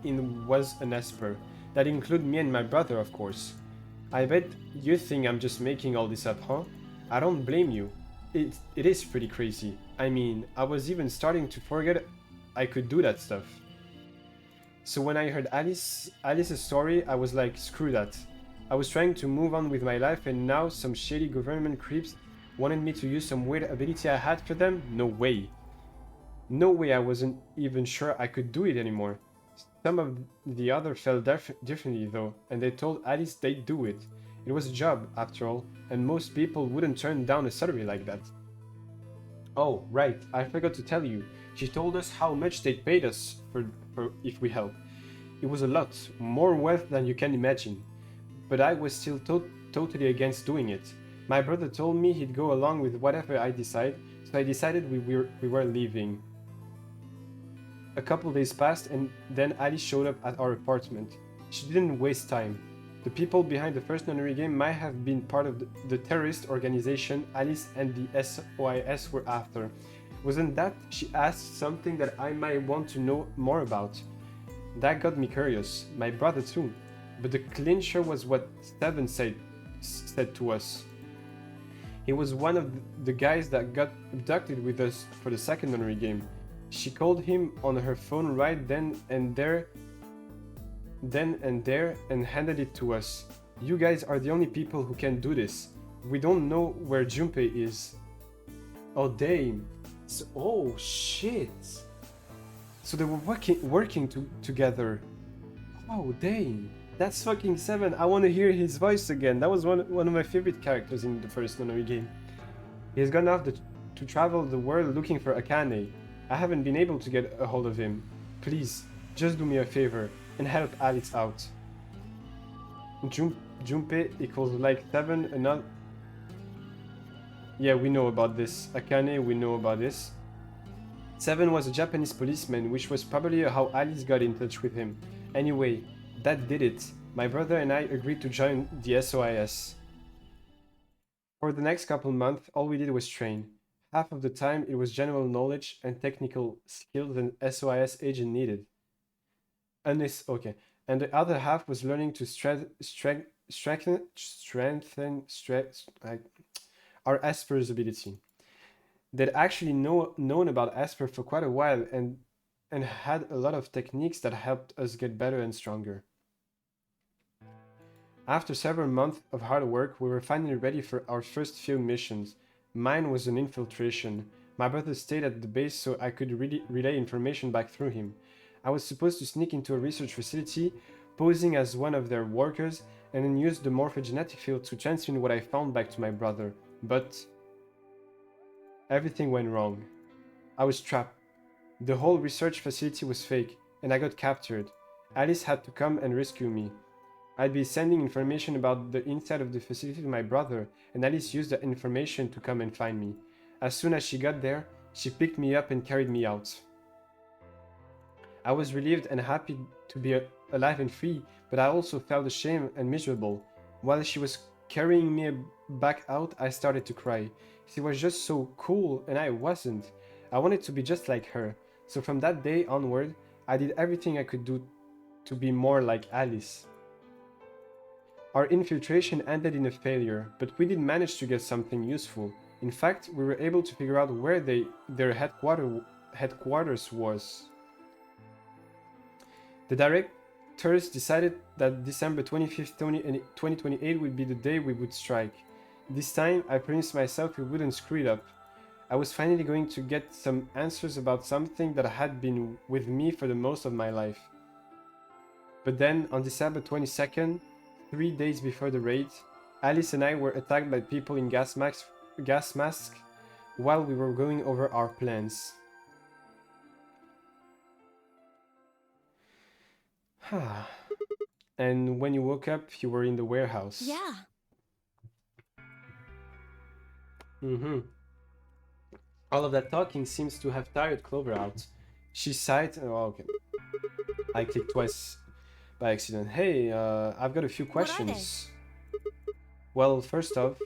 in was an Esper. That included me and my brother, of course. I bet you think I'm just making all this up, huh? I don't blame you. It is pretty crazy. I mean, I was even starting to forget I could do that stuff. So when I heard Alice's story, I was like, screw that. I was trying to move on with my life, and now some shady government creeps wanted me to use some weird ability I had for them? No way. No way, I wasn't even sure I could do it anymore. Some of the others felt differently though, and they told Alice they'd do it. It was a job, after all, and most people wouldn't turn down a salary like that. Oh, right, I forgot to tell you. She told us how much they paid us for if we helped. It was a lot, more wealth than you can imagine. But I was still totally against doing it. My brother told me he'd go along with whatever I decide, so I decided we were leaving. A couple days passed, and then Alice showed up at our apartment. She didn't waste time. The people behind the first nunnery game might have been part of the terrorist organization Alice and the SOIS were after. Wasn't that she asked something that I might want to know more about? That got me curious, my brother too. But the clincher was what Steven said to us. He was one of the guys that got abducted with us for the second nunnery game. She called him on her phone right then and there and handed it to us. You guys are the only people who can do this. We don't know where Junpei is. Oh damn. So, oh shit. So they were working together. Oh damn. That's fucking Seven. I want to hear his voice again. That was one of my favorite characters in the first nunnery game. He's gone off to travel the world looking for Akane. I haven't been able to get a hold of him. Please, just do me a favor and help Alice out. Junpei equals like 7 and not... Yeah, we know about this. Akane, we know about this. 7 was a Japanese policeman, which was probably how Alice got in touch with him. Anyway, that did it. My brother and I agreed to join the SOIS. For the next couple months, all we did was train. Half of the time it was general knowledge and technical skills an SOIS agent needed. And the other half was learning to strengthen our Esper's ability. They'd actually known about Esper for quite a while and had a lot of techniques that helped us get better and stronger. After several months of hard work, we were finally ready for our first few missions. Mine was an infiltration. My brother stayed at the base so I could relay information back through him. I was supposed to sneak into a research facility, posing as one of their workers, and then use the morphogenetic field to transmit what I found back to my brother. But everything went wrong. I was trapped. The whole research facility was fake, and I got captured. Alice had to come and rescue me. I'd be sending information about the inside of the facility to my brother, and Alice used that information to come and find me. As soon as she got there, she picked me up and carried me out. I was relieved and happy to be alive and free, but I also felt ashamed and miserable. While she was carrying me back out, I started to cry. She was just so cool, and I wasn't. I wanted to be just like her, so from that day onward, I did everything I could do to be more like Alice. Our infiltration ended in a failure, but we did manage to get something useful. In fact, we were able to figure out where their headquarters was. The directors decided that December 25th, 2028 would be the day we would strike. This time, I promised myself we wouldn't screw it up. I was finally going to get some answers about something that had been with me for the most of my life. But then, on December 22nd, 3 days before the raid, Alice and I were attacked by people in gas masks while we were going over our plans. And when you woke up, you were in the warehouse. Yeah. All of that talking seems to have tired Clover out. She sighed. Oh, okay. I clicked twice by accident. Hey, I've got a few questions. Well, first off,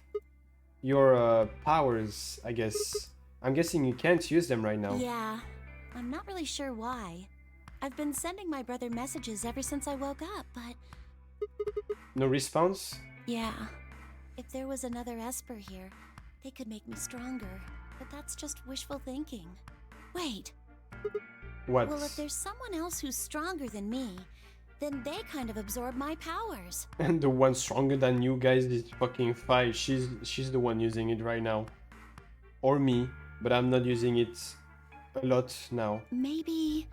your powers, I guess. I'm guessing you can't use them right now. Yeah, I'm not really sure why. I've been sending my brother messages ever since I woke up, but... No response? Yeah. If there was another Esper here, they could make me stronger. But that's just wishful thinking. Wait. What? Well, if there's someone else who's stronger than me, then they kind of absorb my powers. And the one stronger than you guys is fucking Fi. She's the one using it right now. Or me, but I'm not using it a lot now. Maybe...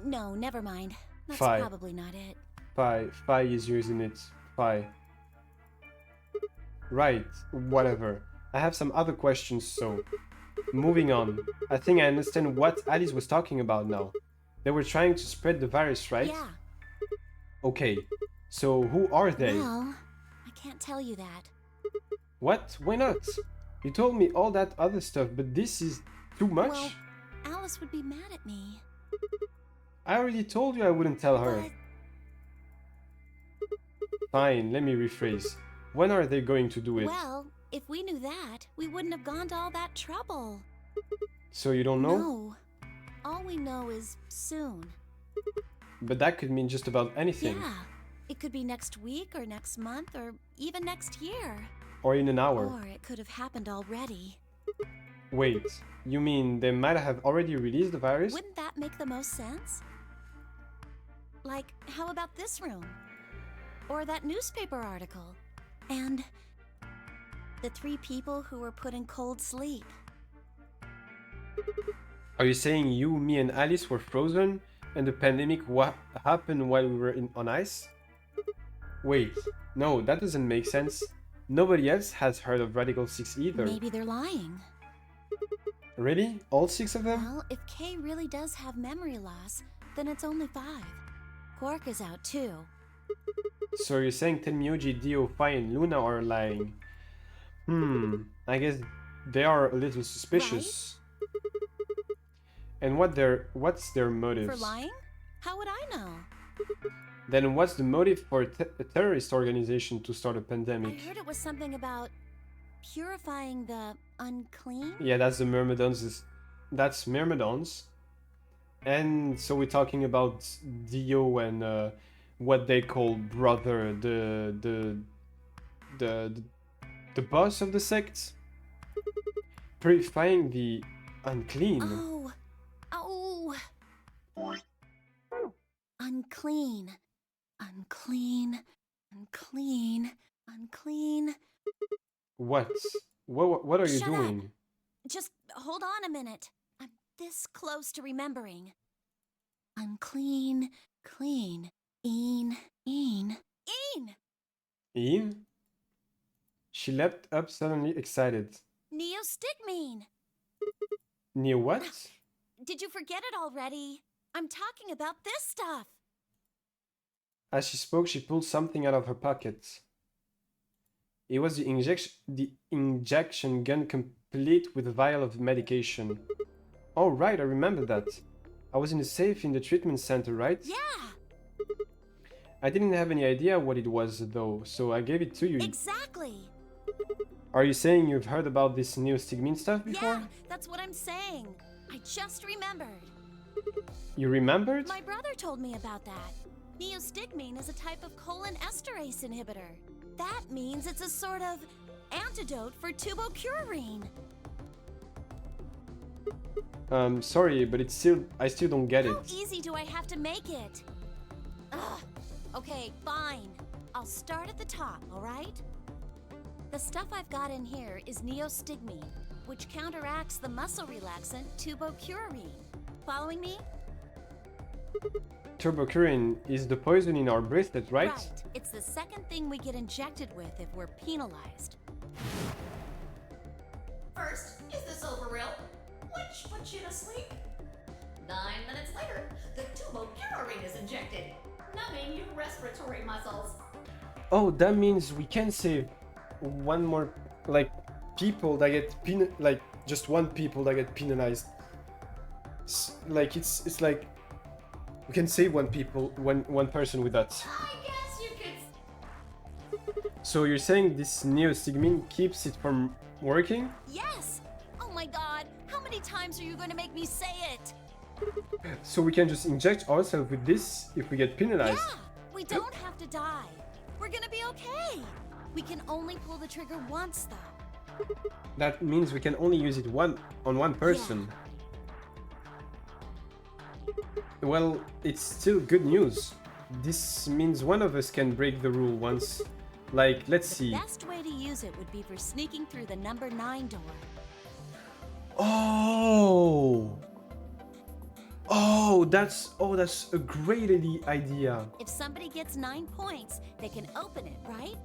No, never mind. That's Fi. probably not it. Fi is using it. Fi. Right, whatever. I have some other questions, so... Moving on. I think I understand what Alice was talking about now. They were trying to spread the virus, right? Yeah. Okay, so who are they? Well, I can't tell you that. What? Why not? You told me all that other stuff, but this is too much? Well, Alice would be mad at me. I already told you I wouldn't tell her. But... Fine, let me rephrase. When are they going to do it? Well, if we knew that, we wouldn't have gone to all that trouble. So you don't know? No. All we know is soon. But that could mean just about anything. Yeah. It could be next week or next month or even next year. Or in an hour. Or it could have happened already. Wait, you mean they might have already released the virus? Wouldn't that make the most sense? Like, how about this room? Or that newspaper article? And the 3 people who were put in cold sleep. Are you saying you, me and Alice were frozen and the pandemic happened while we were on ice? Wait, no, that doesn't make sense. Nobody else has heard of Radical-6 either. Maybe they're lying. Really? All 6 of them? Well, if Kay really does have memory loss, then it's only 5. Quark is out too. So you're saying Tenmyoji, Dio, Phi, and Luna are lying. I guess they are a little suspicious. Right? And what's their motives? For lying? How would I know? Then what's the motive for a terrorist organization to start a pandemic? I heard it was something about purifying the unclean? Yeah, that's the Myrmidons. That's Myrmidons. And so we're talking about Dio and what they call brother, the boss of the sect, purifying the unclean. Oh, unclean, unclean, unclean, unclean. What are you doing? Up. Just hold on a minute. I'm this close to remembering. Unclean, clean. Een. She leapt up suddenly excited. Neostigmine! Neo what? Did you forget it already? I'm talking about this stuff. As she spoke, she pulled something out of her pocket. It was the injection gun complete with a vial of medication. Oh right, I remember that. I was in the safe in the treatment center, right? Yeah! I didn't have any idea what it was though, so I gave it to you. Exactly! Are you saying you've heard about this neostigmine stuff before? Yeah, that's what I'm saying. I just remembered. You remembered? My brother told me about that. Neostigmine is a type of colon esterase inhibitor. That means it's a sort of antidote for tubocurarine. Sorry, but I still don't get it. How easy do I have to make it? Ugh. Okay, fine. I'll start at the top, alright? The stuff I've got in here is neostigmine, which counteracts the muscle relaxant tubocurarine. Following me? Tubocurarine is the poison in our bracelet, right? Right. It's the second thing we get injected with if we're penalized. First, is this over real? Which puts you to sleep. 9 minutes later, the tubocurarine is injected, numbing your respiratory muscles. Oh, that means we can save one more, like, people that get just one people that get penalized. Like it's like we can save one person with that. I guess you could. So you're saying this neostigmine keeps it from working? Yes! Oh my god, how many times are you going to make me say it? So we can just inject ourselves with this if we get penalized? Yeah! We don't have to die. We're gonna be okay. We can only pull the trigger once, though. That means we can only use it on one person. Yeah. Well, it's still good news. This means one of us can break the rule once. Like, let's see. The best way to use it would be for sneaking through the number 9 door. Oh! Oh, that's a great idea. If somebody gets 9 points, they can open it, right?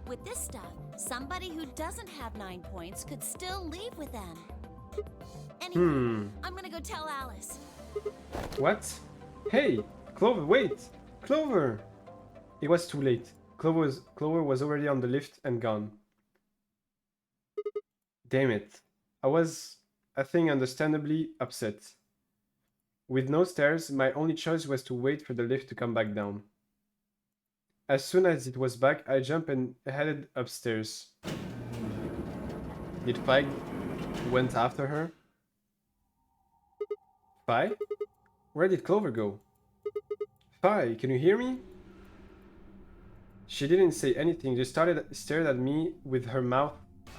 With this stuff, somebody who doesn't have 9 points could still leave with them. Anyway, I'm gonna go tell Alice. What? Hey, Clover, wait! Clover! It was too late. Clover was already on the lift and gone. Damn it. I think, understandably upset. With no stairs, my only choice was to wait for the lift to come back down. As soon as it was back, I jumped and headed upstairs. Did Fi went after her? Fi? Where did Clover go? Fi, can you hear me? She didn't say anything, just stared at me with her mouth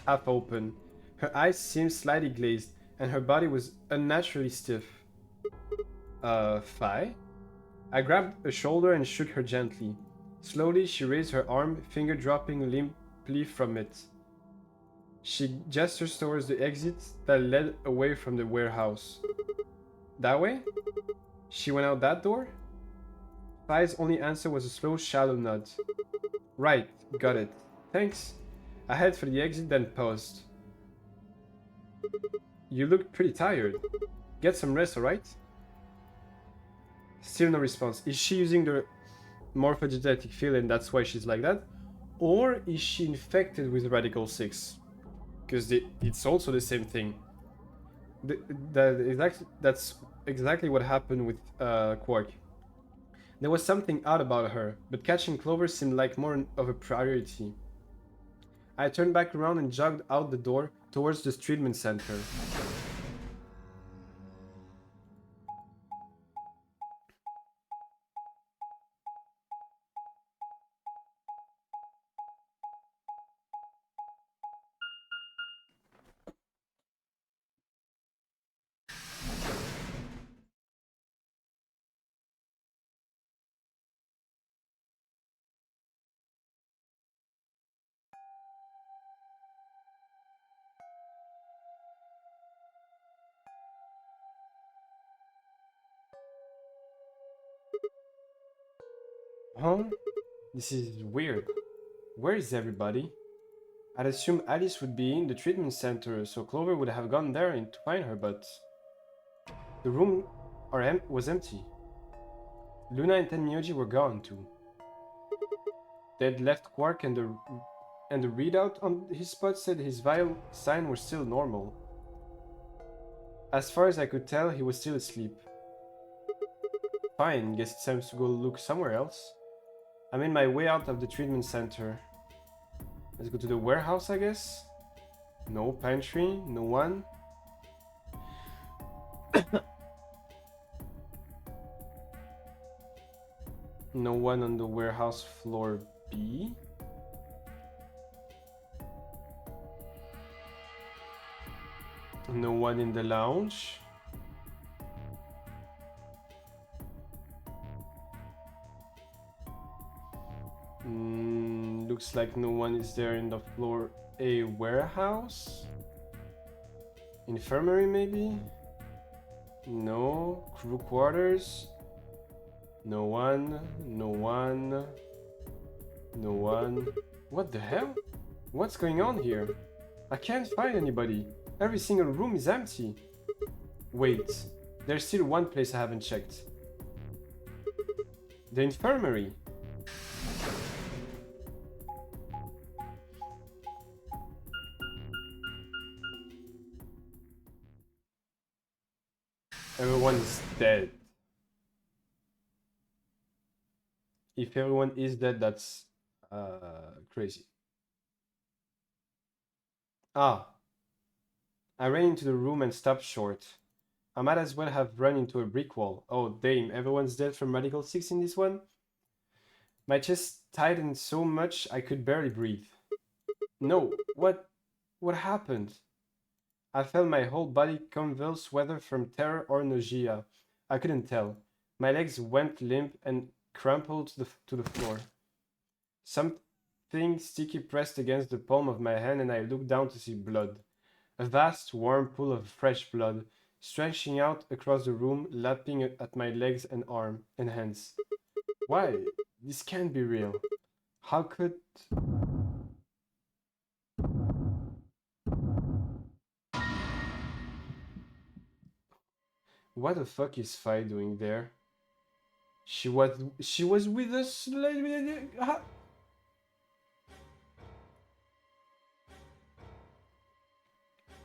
half open. Her eyes seemed slightly glazed, and her body was unnaturally stiff. Fi? I grabbed a shoulder and shook her gently. Slowly, she raised her arm, finger dropping limply from it. She gestured towards the exit that led away from the warehouse. That way? She went out that door? Fi's only answer was a slow, shallow nod. Right, got it. Thanks. I headed for the exit, then paused. You look pretty tired. Get some rest, alright? Still no response. Is she using the morphogenetic field and that's why she's like that? Or is she infected with radical-6? Because it's also the same thing. That's exactly what happened with Quark. There was something odd about her, but catching Clover seemed like more of a priority. I turned back around and jogged out the door towards the treatment center. Huh? This is weird. Where is everybody? I'd assume Alice would be in the treatment center, so Clover would have gone there and to find her, but the room was empty. Luna and Tenmyoji were gone too. They'd left Quark, and the readout on his spot said his vital sign was still normal. As far as I could tell, he was still asleep. Fine, guess it's time to go look somewhere else. I made my way out of the treatment center. Let's go to the warehouse, I guess. No pantry, no one. No one on the warehouse floor B. No one in the lounge. Looks like no one is there in the floor A warehouse. Infirmary, maybe? No. Crew quarters? No one. No one. No one. What the hell? What's going on here? I can't find anybody. Every single room is empty. Wait. There's still one place I haven't checked. The infirmary. Everyone's dead. If everyone is dead, that's crazy. Ah. I ran into the room and stopped short. I might as well have run into a brick wall. Oh, damn, everyone's dead from radical-6 in this one? My chest tightened so much I could barely breathe. No, what happened? I felt my whole body convulse, whether from terror or nausea. I couldn't tell. My legs went limp and crumpled to the floor. Something sticky pressed against the palm of my hand, and I looked down to see blood. A vast, warm pool of fresh blood, stretching out across the room, lapping at my legs and arms and hands. Why? This can't be real. How could... What the fuck is Fi doing there? She was with us.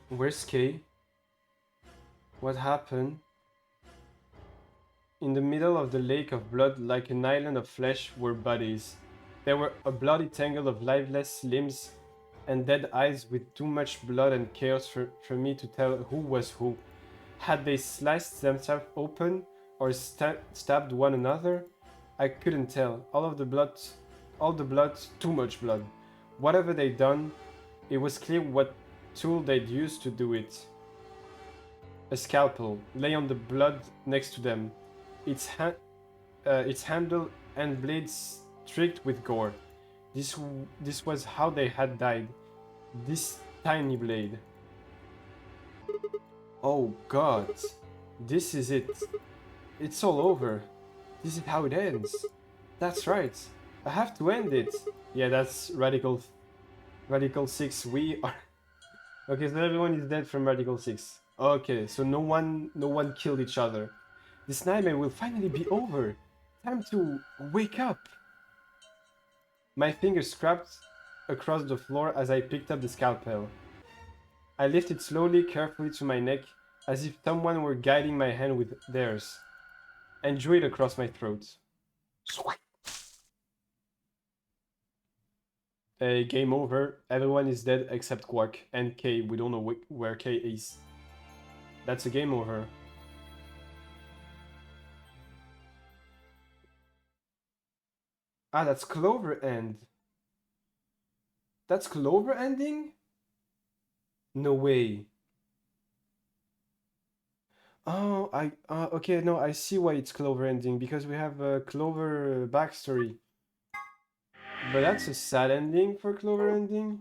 Where's Kay? What happened? In the middle of the lake of blood, like an island of flesh, were bodies. There were a bloody tangle of lifeless limbs and dead eyes with too much blood and chaos for me to tell who was who. Had they sliced themselves open or stabbed one another? I couldn't tell. All the blood, too much blood. Whatever they'd done, it was clear what tool they'd used to do it. A scalpel lay on the blood next to them, its handle and blades streaked with gore. This was how they had died. This tiny blade. Oh God, this is it. It's all over. This is how it ends. That's right. I have to end it. Yeah, that's radical-6. We are... Okay, so everyone is dead from radical-6. Okay, so no one killed each other. This nightmare will finally be over. Time to wake up. My fingers scraped across the floor as I picked up the scalpel. I lifted slowly, carefully to my neck, as if someone were guiding my hand with theirs, and drew it across my throat. Game over. Everyone is dead except Quark and Kay. We don't know where Kay is. That's a game over. Ah, that's Clover end. That's Clover ending? No way. Oh, okay, no, I see why it's Clover ending, because we have a Clover backstory. But that's a sad ending for Clover ending.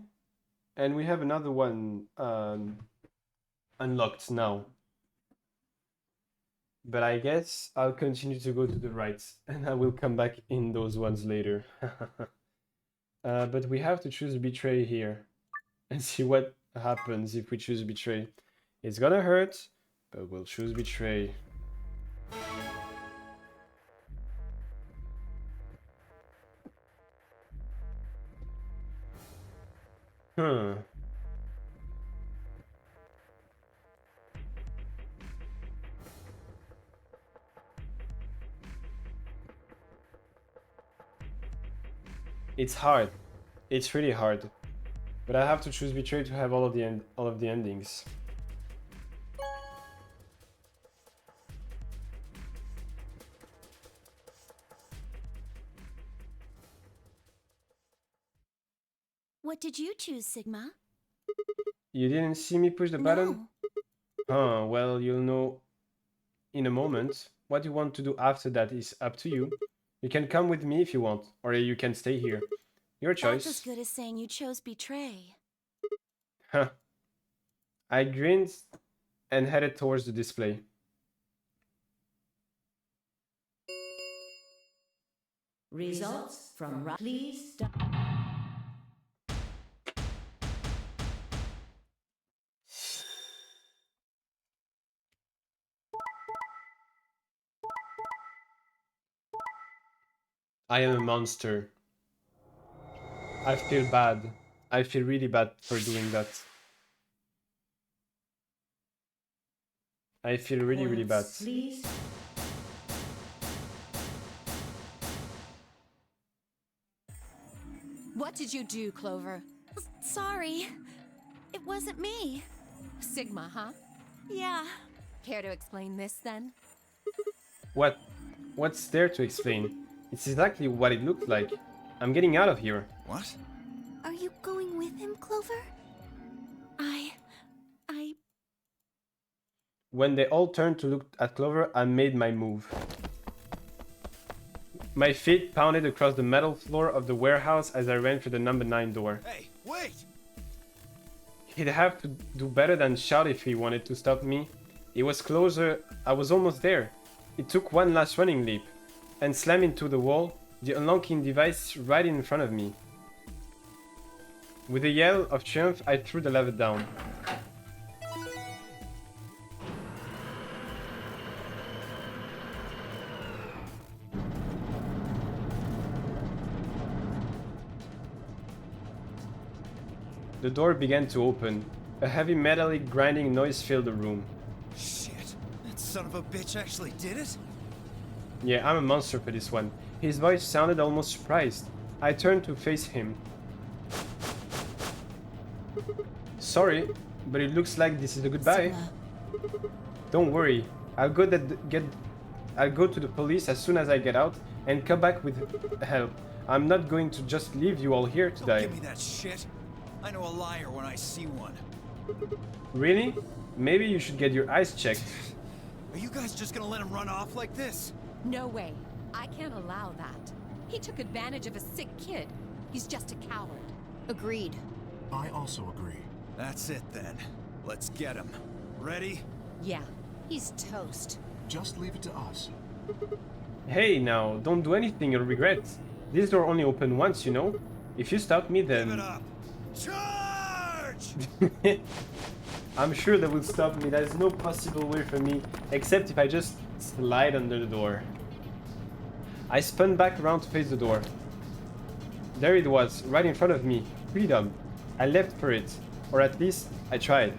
And we have another one unlocked now. But I guess I'll continue to go to the right, and I will come back in those ones later. But we have to choose Betray here, and see what happens if we choose Betray. It's gonna hurt, but we'll choose Betray. Huh. It's hard. It's really hard. But I have to choose Betray to have all of the endings. What did you choose, Sigma? You didn't see me push the button? Huh, well, you'll know in a moment. What you want to do after that is up to you. You can come with me if you want, or you can stay here. Your choice. That's as good as saying you chose Betray. Huh. I grinned and headed towards the display. Results from please. I am a monster. I feel bad. I feel really bad for doing that. I feel really, really bad. Please. What did you do, Clover? Sorry. It wasn't me. Sigma, huh? Yeah. Care to explain this, then? What's there to explain? It's exactly what it looked like. I'm getting out of here. What? Are you going with him, Clover? When they all turned to look at Clover, I made my move. My feet pounded across the metal floor of the warehouse as I ran through the number 9 door. Hey, wait! He'd have to do better than shout if he wanted to stop me. It was closer, I was almost there. It took one last running leap, and slammed into the wall, the unlocking device right in front of me. With a yell of triumph, I threw the lever down. The door began to open. A heavy metallic grinding noise filled the room. Shit, that son of a bitch actually did it? Yeah, I'm a monster for this one. His voice sounded almost surprised. I turned to face him. Sorry, but it looks like this is a goodbye. Don't worry, I'll go to the police as soon as I get out and come back with help. I'm not going to just leave you all here to Don't die. give me that shit. I know a liar when I see one. Really? Maybe you should get your eyes checked. Are you guys just gonna let him run off like this? No way. I can't allow that. He took advantage of a sick kid. He's just a coward. Agreed. I also agree. That's it then. Let's get him. Ready? Yeah. He's toast. Just leave it to us. Hey now, don't do anything you'll regret. This door only opened once, you know? If you stop me Give it then... up. Charge! I'm sure that will stop me. There's no possible way for me, except if I just slide under the door. I spun back around to face the door. There it was, right in front of me. Freedom. I leapt for it. Or at least, I tried.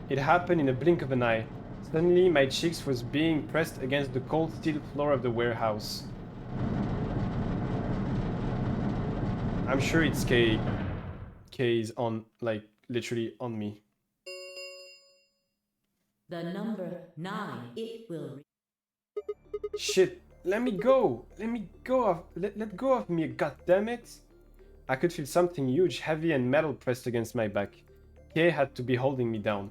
It happened in a blink of an eye. Suddenly, my cheeks was being pressed against the cold steel floor of the warehouse. I'm sure it's K is on, like, literally on me. The number 9, it will... Shit, let me go! Let me go of, let go of me, goddammit! I could feel something huge, heavy and metal pressed against my back. Kay had to be holding me down.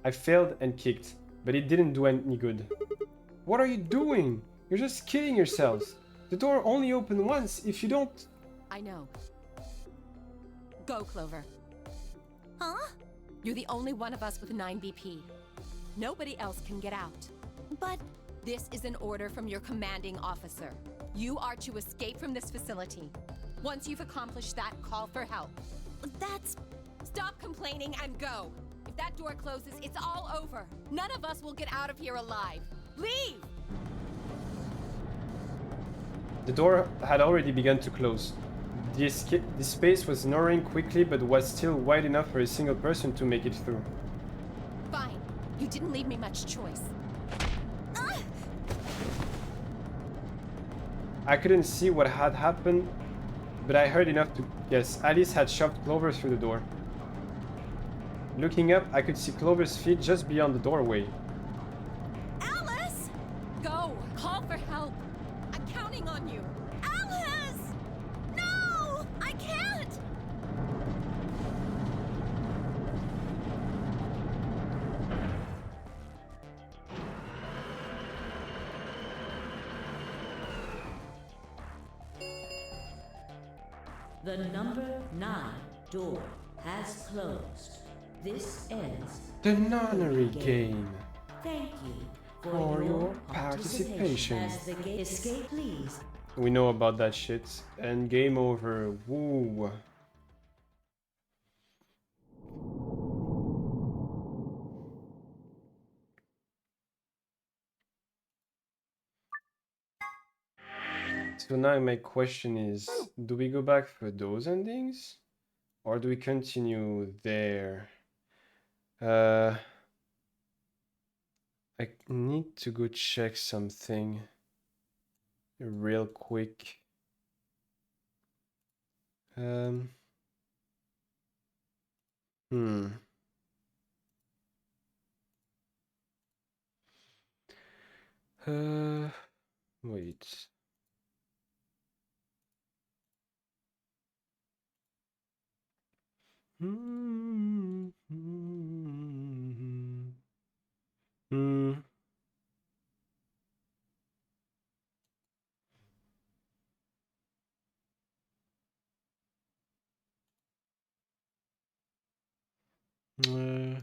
I failed and kicked, but it didn't do any good. What are you doing? You're just killing yourselves. The door only opened once. If you don't... I know. Go, Clover. Huh? You're the only one of us with 9 BP. Nobody else can get out. But This is an order from your commanding officer. You are to escape from this facility. Once you've accomplished that, call for help. that's... Stop complaining and go. If that door closes, it's all over. None of us will get out of here alive. Leave! The door had already begun to close. The space was narrowing quickly, but was still wide enough for a single person to make it through. Fine. You didn't leave me much choice. I couldn't see what had happened, but I heard enough to guess. Alice had shoved Clover through the door. Looking up, I could see Clover's feet just beyond the doorway. Alice! Go! Call for help! I'm counting on you! Alice! No! I can't! The number 9 door has closed. This ends The nunnery game. Thank you For your participation. As the game escape, please. We know about that shit. And game over. Woo. So now my question is, do we go back for those endings? Or do we continue there? I need to go check something real quick. Hmm. Wait. Huh.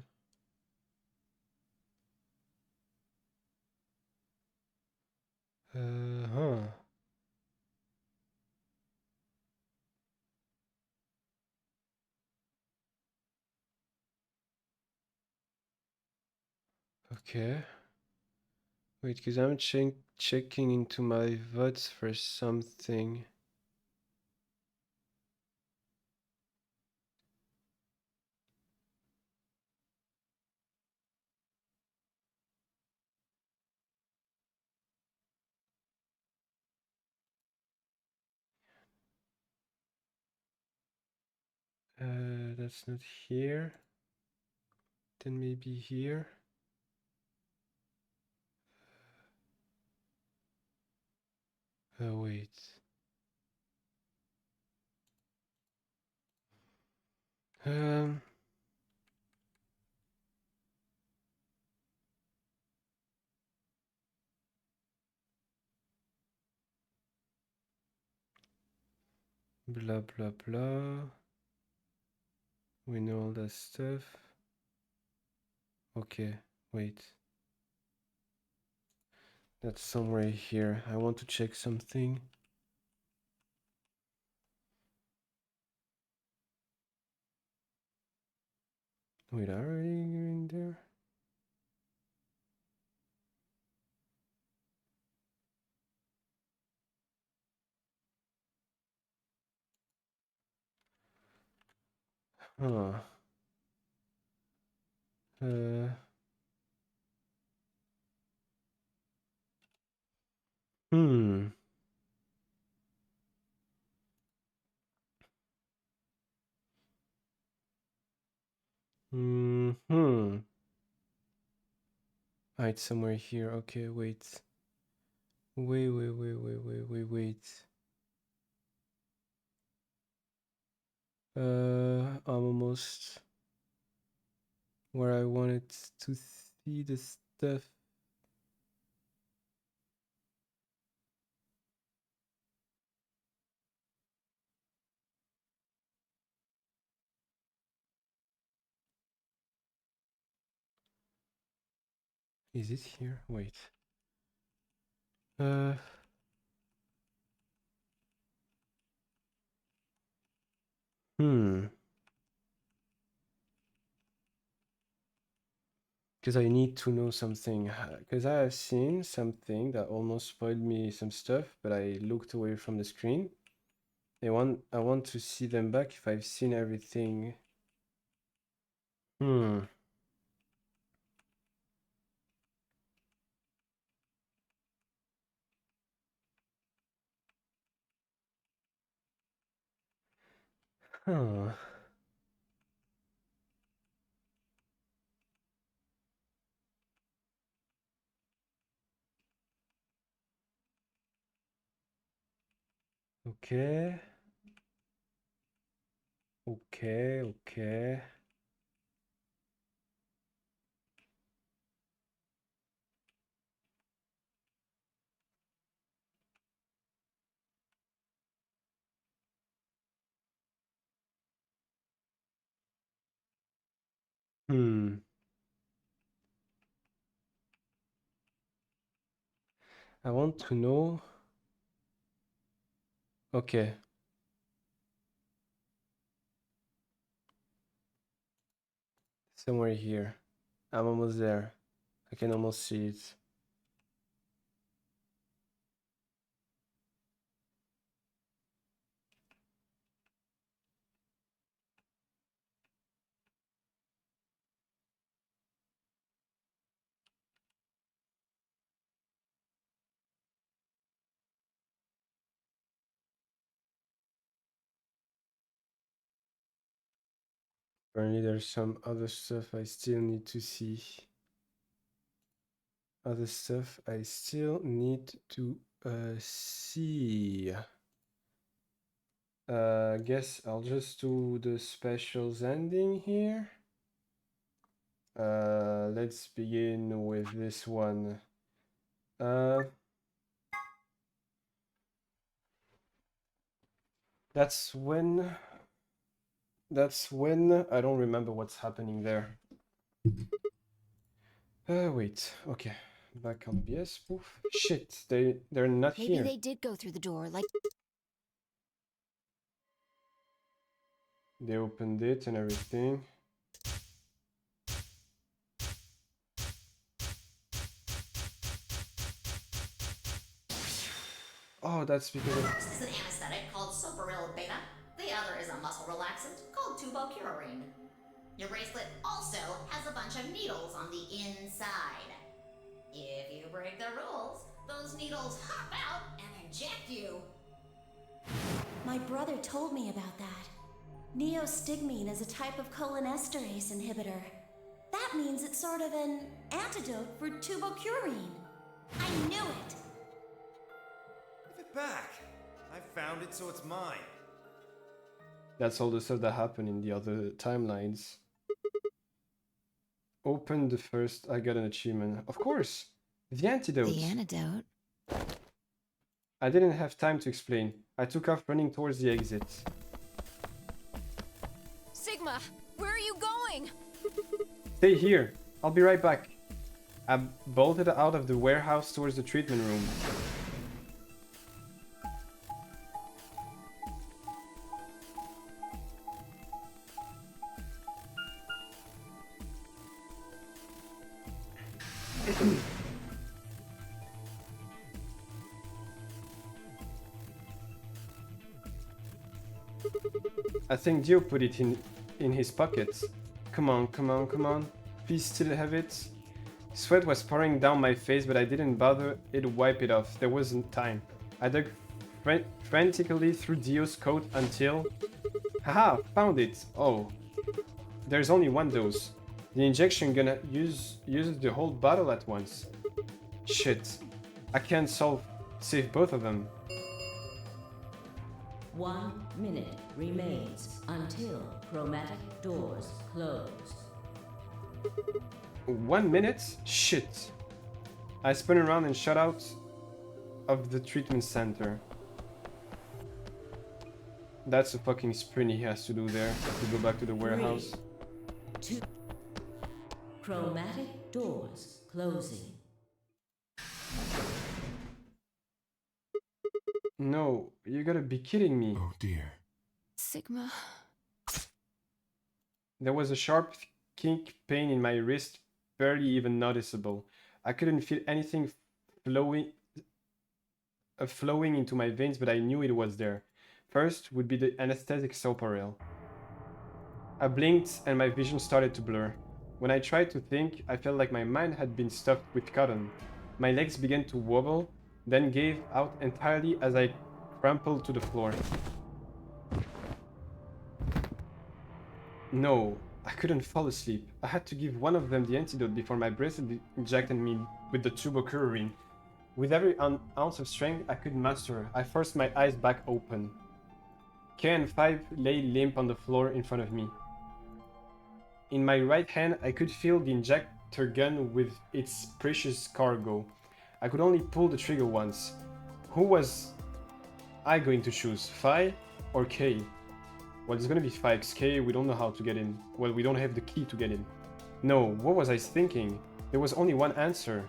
Okay. Wait, because I'm checking into my VODs for something. That's not here. Then maybe here. Oh, wait. Um. Blah, blah, blah. We know all that stuff. Okay, wait. That's somewhere here. I want to check something. Wait, are we in there? Huh. Uh. Hmm. Hmm. Ah, it's somewhere here. Okay, wait. Wait. I'm almost where I wanted to see the stuff. Is it here? Wait. Hmm. Because I need to know something. Because I have seen something that almost spoiled me some stuff, but I looked away from the screen. I want to see them back if I've seen everything. Hmm. Huh. Okay. Okay. Hmm. I want to know. Okay. Somewhere here. I'm almost there. I can almost see it. Apparently there's some other stuff I still need to see. Other stuff I still need to see. Guess I'll just do the specials ending here. Let's begin with this one. That's when That's when I don't remember what's happening there. Wait. Okay. Back on BS. Oof. Shit. They're not Maybe here. they did go through the door, like... They opened it and everything. Oh, that's because of... This is an anesthetic called Soparil Beta. The other is a muscle relaxant called tubocurarine. Your bracelet also has a bunch of needles on the inside. If you break the rules, those needles hop out and inject you. My brother told me about that. Neostigmine is a type of cholinesterase inhibitor. That means it's sort of an antidote for tubocurarine. I knew it! Give it back. I found it, so it's mine. That's all the stuff that happened in the other timelines. Open the first... I got an achievement. Of course! The antidote! The antidote? I didn't have time to explain. I took off running towards the exit. Sigma, where are you going? Stay here. I'll be right back. I bolted out of the warehouse towards the treatment room. I think Dio put it in his pocket. Come on, come on, come on. Please still have it. Sweat was pouring down my face, but I didn't bother to wipe it off. There wasn't time. I dug frantically through Dio's coat until... Haha, found it! Oh. There's only one dose. The injection gun uses the whole bottle at once. Shit. I can't save both of them. 1 minute remains until chromatic doors close. 1 minute? Shit. I spun around and shot out of the treatment center. That's a fucking sprint he has to do there to go back to the warehouse. 3, 2. Chromatic doors closing. No, you gotta be kidding me. Oh dear. Sigma... There was a sharp kink pain in my wrist, barely even noticeable. I couldn't feel anything flowing into my veins, but I knew it was there. First would be the anesthetic Soparil. I blinked and my vision started to blur. When I tried to think, I felt like my mind had been stuffed with cotton. My legs began to wobble, then gave out entirely as I crumpled to the floor. No, I couldn't fall asleep. I had to give one of them the antidote before my bracelet injected me with the tubocurarine. With every ounce of strength I could muster, I forced my eyes back open. Kay and 5 lay limp on the floor in front of me. In my right hand, I could feel the injector gun with its precious cargo. I could only pull the trigger once. Who was I going to choose, Fi or Kay? Well, it's gonna be Fi, because Kay, we don't know how to get in. Well, we don't have the key to get in. No, what was I thinking? There was only one answer.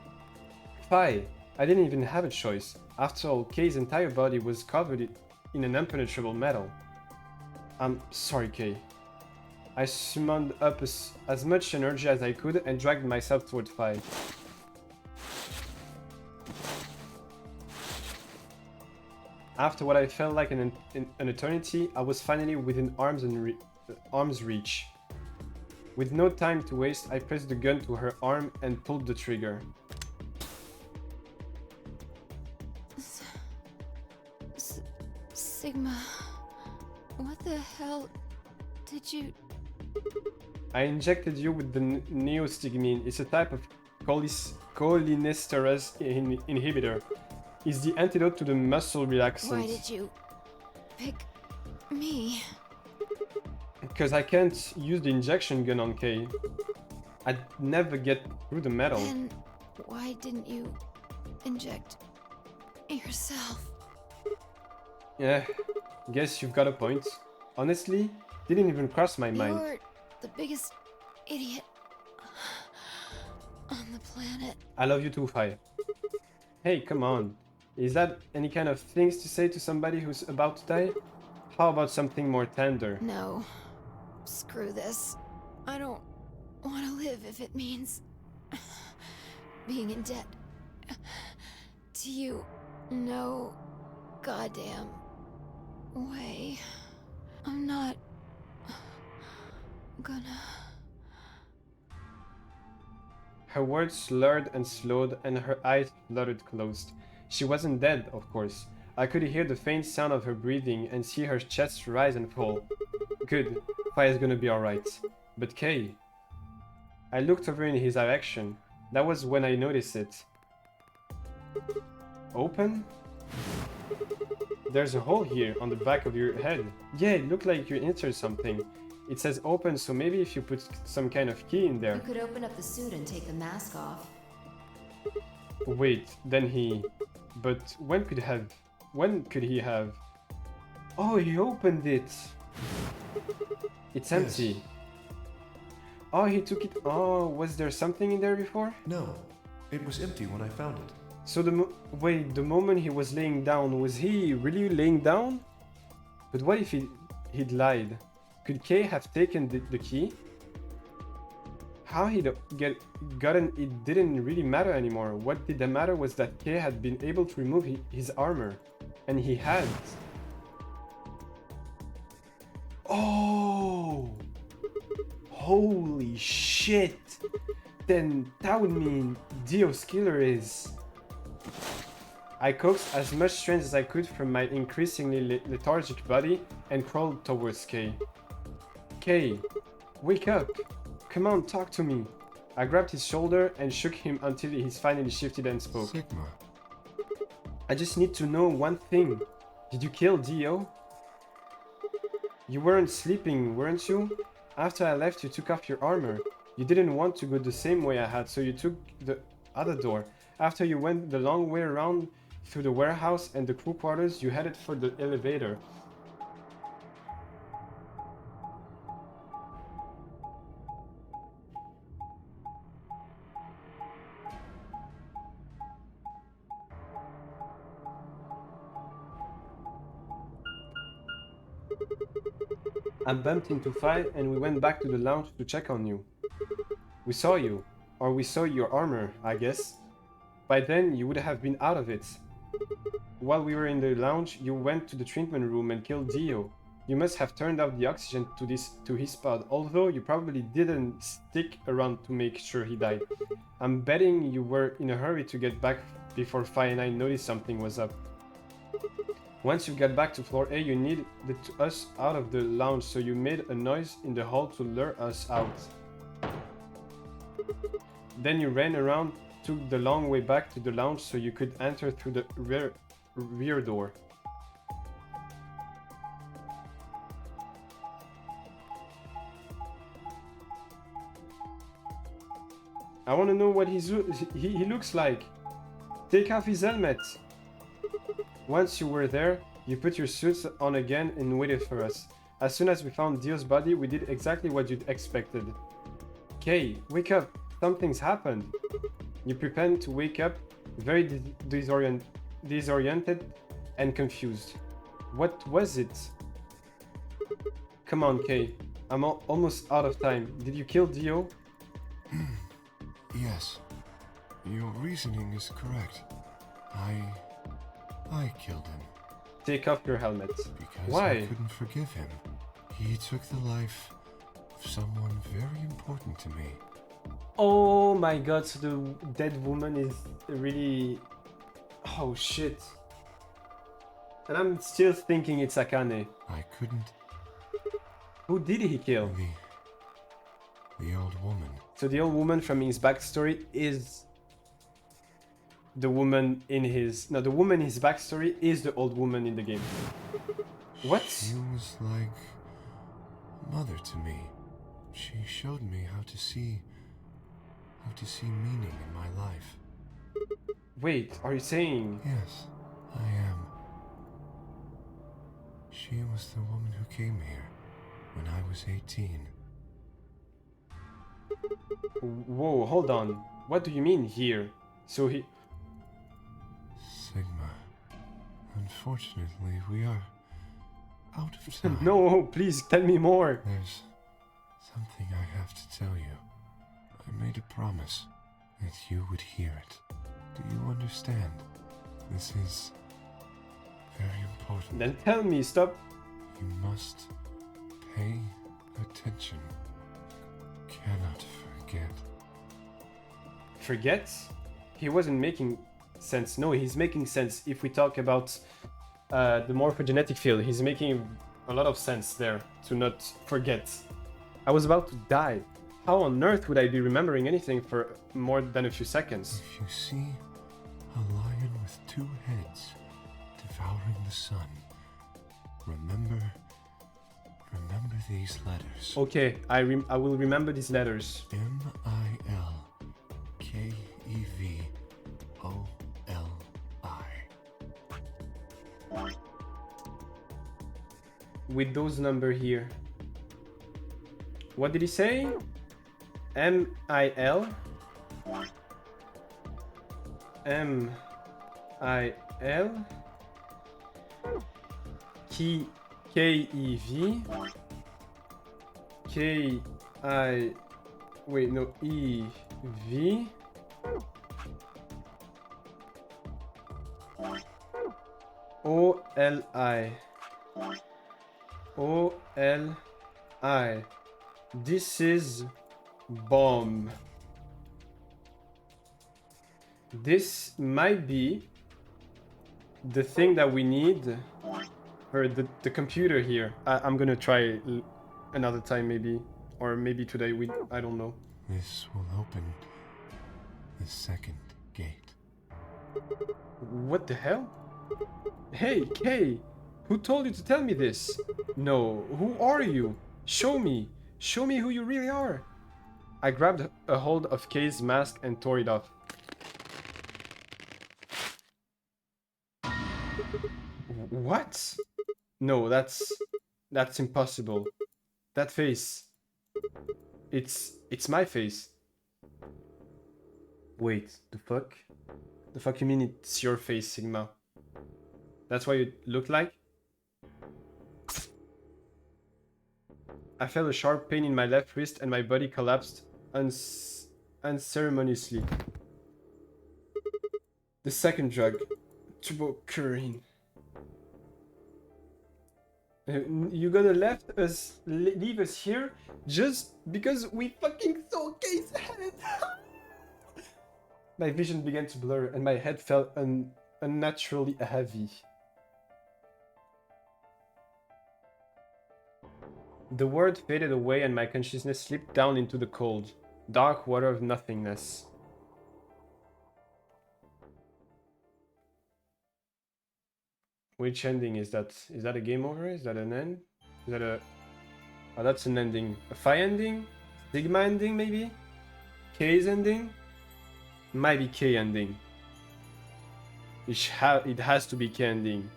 Fi! I didn't even have a choice. After all, Kay's entire body was covered in an impenetrable metal. I'm sorry, Kay. I summoned up as much energy as I could and dragged myself toward Fi. After what I felt like an eternity, I was finally within arm's reach. With no time to waste, I pressed the gun to her arm and pulled the trigger. Sigma... What the hell did you... I injected you with the neostigmine. It's a type of cholinesterase inhibitor. It's the antidote to the muscle relaxant. Why did you... pick... me? Because I can't use the injection gun on Kay. I'd never get through the metal. And why didn't you... inject... yourself? Yeah, guess you've got a point. Honestly, Didn't even cross my mind. You're the biggest idiot on the planet. I love you too, Fi. Hey, come on. Is that any kind of things to say to somebody who's about to die? How about something more tender? No. Screw this. I don't want to live if it means being in debt to you. No goddamn way. I'm not gonna... Her words slurred and slowed, and her eyes fluttered closed. She wasn't dead, of course. I could hear the faint sound of her breathing and see her chest rise and fall. Good, Fire's gonna be alright. But Kay... I looked over in his direction. That was when I noticed it. Open? There's a hole here on the back of your head. Yeah, it looked like you entered something. It says open, so maybe if you put some kind of key in there. You could open up the suit and take the mask off. Wait, then he... But when could he have... Oh, he opened it! It's empty. Yes. Oh, he took it... Oh, was there something in there before? No, it was empty when I found it. So wait, the moment he was laying down, was he really laying down? But what if he'd lied? Could Kay have taken the key? How he'd gotten it didn't really matter anymore. What did matter was that Kay had been able to remove his armor. And he had. Oh! Holy shit! Then that would mean Dio's killer is... I coaxed as much strength as I could from my increasingly lethargic body and crawled towards Kay. Kay, wake up! Come on, talk to me! I grabbed his shoulder and shook him until he finally shifted and spoke. Sigma. I just need to know one thing. Did you kill Dio? You weren't sleeping, weren't you? After I left, you took off your armor. You didn't want to go the same way I had, so you took the other door. After you went the long way around through the warehouse and the crew quarters, you headed for the elevator. I bumped into Fi and we went back to the lounge to check on you. We saw you. Or we saw your armor, I guess. By then, you would have been out of it. While we were in the lounge, you went to the treatment room and killed Dio. You must have turned off the oxygen to his pod, although you probably didn't stick around to make sure he died. I'm betting you were in a hurry to get back before Fi and I noticed something was up. Once you got back to floor A, you needed us out of the lounge, so you made a noise in the hall to lure us out. Then you ran around, took the long way back to the lounge so you could enter through the rear door. I want to know what he looks like. Take off his helmet. Once you were there, you put your suits on again and waited for us. As soon as we found Dio's body, we did exactly what you'd expected. Kay, wake up. Something's happened. You pretend to wake up, very disoriented and confused. What was it? Come on, Kay. I'm almost out of time. Did you kill Dio? Yes. Your reasoning is correct. I killed him. Take off your helmet. Because Why? I couldn't forgive him. He took the life of someone very important to me. Oh my god, so the dead woman is really... Oh shit. And I'm still thinking it's Akane. I couldn't... Who did he kill? The old woman. So the old woman from his backstory is... the woman in his... No, the woman in his backstory is the old woman in the game. What? She was like a mother to me. She showed me how to see meaning in my life. Wait, are you saying... Yes, I am. She was the woman who came here when I was 18. Whoa, hold on. What do you mean here? So he... Sigma. Unfortunately, we are out of time. No, please tell me more. There's something I have to tell you. I made a promise that you would hear it. Do you understand? This is very important. Then tell me, stop. You must pay attention. You cannot forget. Forget? He wasn't making sense. No, he's making sense. If we talk about the morphogenetic field, he's making a lot of sense there to not forget. I was about to die. How on earth would I be remembering anything for more than a few seconds? If you see a lion with two heads devouring the sun, remember these letters. Okay, I will remember these letters. M-I-L-K-E-V-O-L-I. With those number here. What did he say? M-I-L M-I-L K-E-V K-I... Wait, no, E-V O-L-I O-L-I. This is bomb. This might be the thing that we need for the computer here. I'm gonna try another time maybe, or maybe today. I don't know. This will open the second gate. What the hell? Hey, Kay! Who told you to tell me this? No, who are you? Show me! Show me who you really are! I grabbed a hold of Kay's mask and tore it off. What? No, that's impossible. That face. It's my face. Wait, the fuck? The fuck you mean it's your face, Sigma? That's what you look like? I felt a sharp pain in my left wrist and my body collapsed unceremoniously. The second drug, tuberculin. You gonna leave us here just because we fucking saw Kay's head? My vision began to blur and my head felt unnaturally heavy. The world faded away and my consciousness slipped down into the cold, dark water of nothingness. Which ending is that? Is that a game over? Is that an end? Is that a... Oh, that's an ending. A Phi ending? Sigma ending, maybe? K's ending? Might be K ending. It has to be K ending.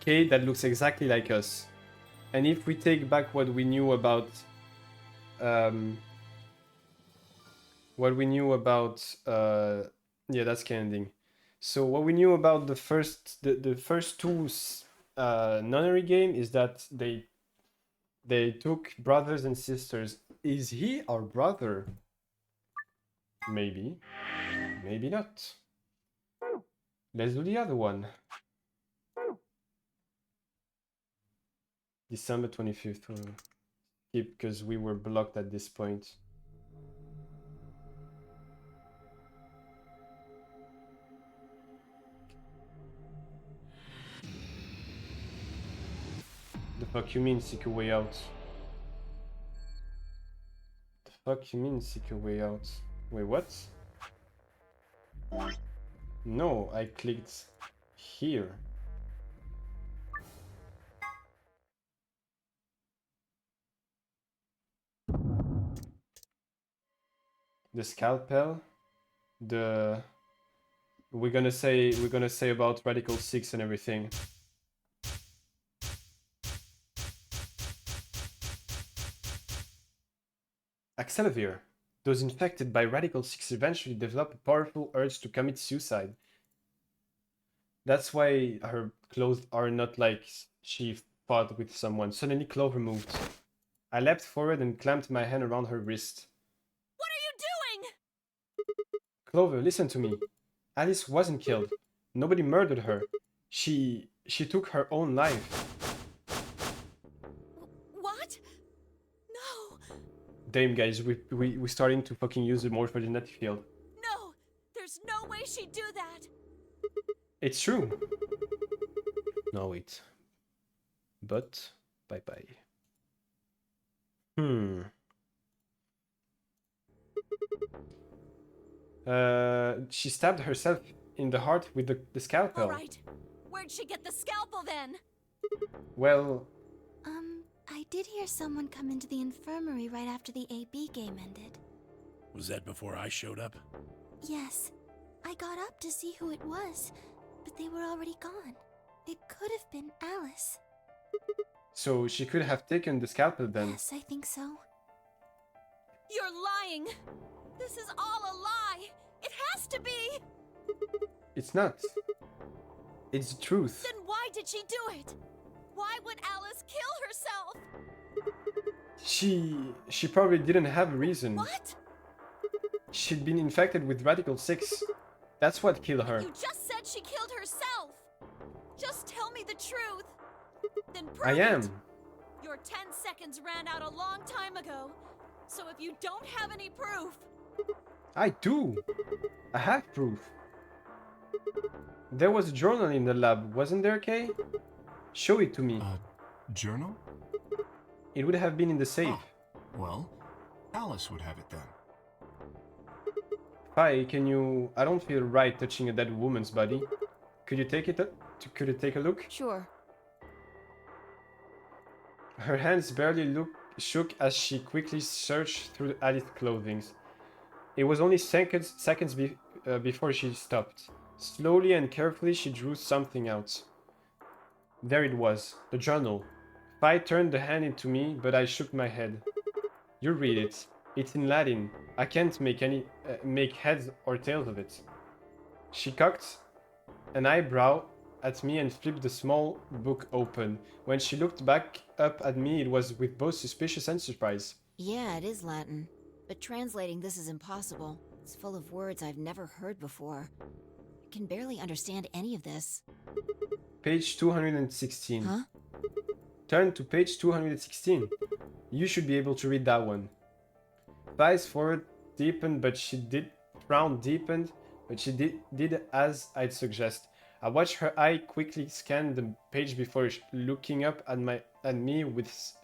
K that looks exactly like us. And if we take back what we knew about... yeah, that's K ending. So what we knew about the first two nunnery game is that they took brothers and sisters. Is he our brother? Maybe. Maybe not. Let's do the other one. December 25th. Skip because we were blocked at this point. The fuck you mean seek a way out? The fuck you mean seek a way out? Wait, what? No, I clicked here. The scalpel, we're gonna say about radical-6 and everything. Axelavir. Those infected by radical-6 eventually develop a powerful urge to commit suicide. That's why her clothes are not like she fought with someone. Suddenly Clover moved. I leapt forward and clamped my hand around her wrist. What are you doing? Clover, listen to me. Alice wasn't killed. Nobody murdered her. She took her own life. What? No. Damn, guys, we're starting to fucking use the morphogenetic field. No. There's no way she'd do that. It's true. No, wait. But, bye-bye. She stabbed herself in the heart with the scalpel. All right. Where'd she get the scalpel then? Well, I did hear someone come into the infirmary right after the AB game ended. Was that before I showed up? Yes. I got up to see who it was, but they were already gone. It could have been Alice. so she could have taken the scalpel then. Yes, I think so. You're lying. This is all a lie. It has to be. It's not. It's the truth. Then why did she do it? Why would Alice kill herself? She probably didn't have a reason. What? She'd been infected with radical-6. That's what killed her. You just said she killed herself. Just tell me the truth. Then prove I am. it. Your 10 seconds ran out a long time ago. So if you don't have any proof... I do. I have proof. There was a journal in the lab, wasn't there, Kay? Show it to me. Journal? It would have been in the safe. Ah, well, Alice would have it then. Hi, can you... I don't feel right touching a dead woman's body. Could you take it could you take a look? Sure. Her hands barely shook as she quickly searched through Alice's clothing. It was only seconds before she stopped. Slowly and carefully she drew something out. There it was, the journal. Fi turned the hand into me, but I shook my head. You read it. It's in Latin. I can't make heads or tails of it. She cocked an eyebrow at me and flipped the small book open. When she looked back up at me, it was with both suspicious and surprise. Yeah, it is Latin. But translating this is impossible. It's full of words I've never heard before. I can barely understand any of this. Page 216. Huh? Turn to page 216. You should be able to read that one. Fi's forehead deepened, but she did as I'd suggest. I watched her eye quickly scan the page before looking up at me with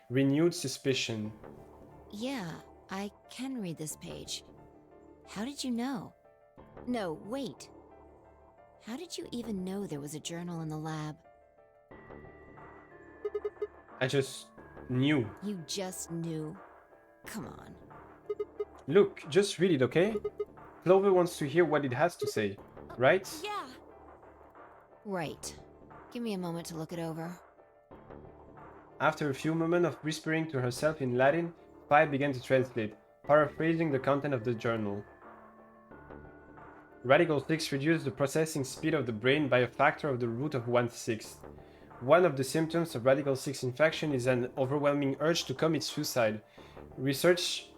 renewed suspicion. Yeah, I can read this page. How did you know? No, wait. How did you even know there was a journal in the lab? I just knew. You just knew? Come on. Look, just read it, okay? Clover wants to hear what it has to say, right? Yeah. Right. Give me a moment to look it over. After a few moments of whispering to herself in Latin, Fi began to translate, paraphrasing the content of the journal. Radical-6 reduced the processing speed of the brain by a factor of the root of 1/6. One of the symptoms of radical-6 infection is an overwhelming urge to commit suicide. Research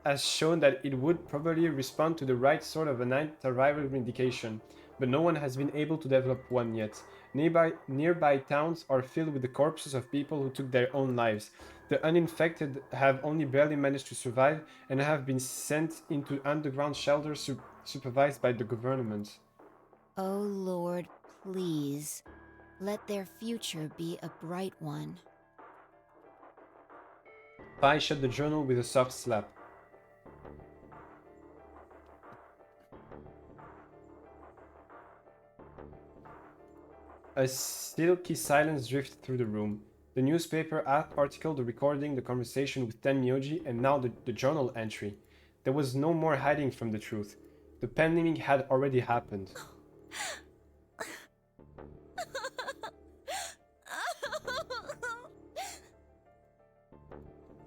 has shown that it would probably respond to the right sort of an antiviral medication, but no one has been able to develop one yet. Nearby towns are filled with the corpses of people who took their own lives. The uninfected have only barely managed to survive and have been sent into underground shelters supervised by the government. Oh Lord, please. Let their future be a bright one. Fi shut the journal with a soft slap. A silky silence drifted through the room. The newspaper article, the recording, the conversation with Tenmyoji, and now the journal entry. There was no more hiding from the truth. The pandemic had already happened.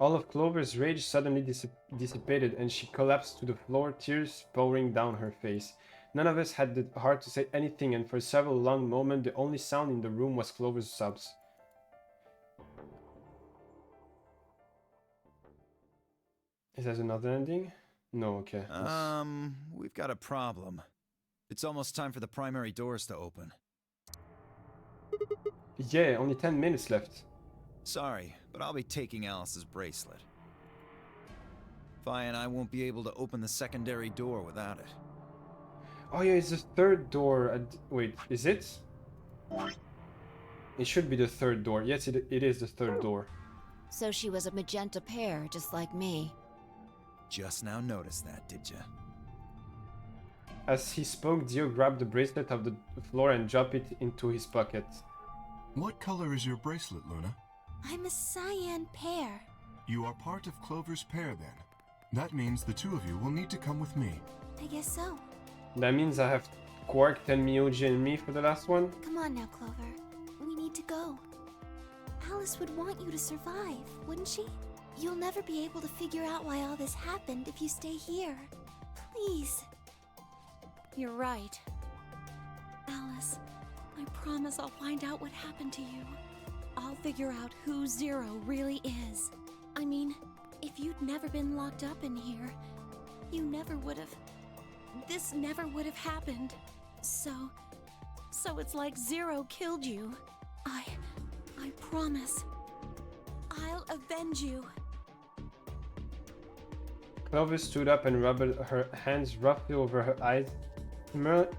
All of Clover's rage suddenly dissipated and she collapsed to the floor, tears pouring down her face. None of us had the heart to say anything, and for several long moments the only sound in the room was Clover's sobs. Is that another ending? No, okay. We've got a problem. It's almost time for the primary doors to open. Yeah, only 10 minutes left. Sorry, but I'll be taking Alice's bracelet. Vi and I won't be able to open the secondary door without it. Oh yeah, it's the third door. Wait, is it? It should be the third door. Yes, it is the third door. So she was a magenta pair, just like me. Just now noticed that, did ya? As he spoke, Dio grabbed the bracelet off the floor and dropped it into his pocket. What color is your bracelet, Luna? I'm a cyan pair. You are part of Clover's pair, then. That means the two of you will need to come with me. I guess so. That means I have Quark, Tenmyoji, and me for the last one? Come on now, Clover. We need to go. Alice would want you to survive, wouldn't she? You'll never be able to figure out why all this happened if you stay here. Please. You're right. Alice, I promise I'll find out what happened to you. I'll figure out who Zero really is. I mean, if you'd never been locked up in here, you never would have... This never would have happened. So it's like Zero killed you. I promise. I'll avenge you. Clover stood up and rubbed her hands roughly over her eyes,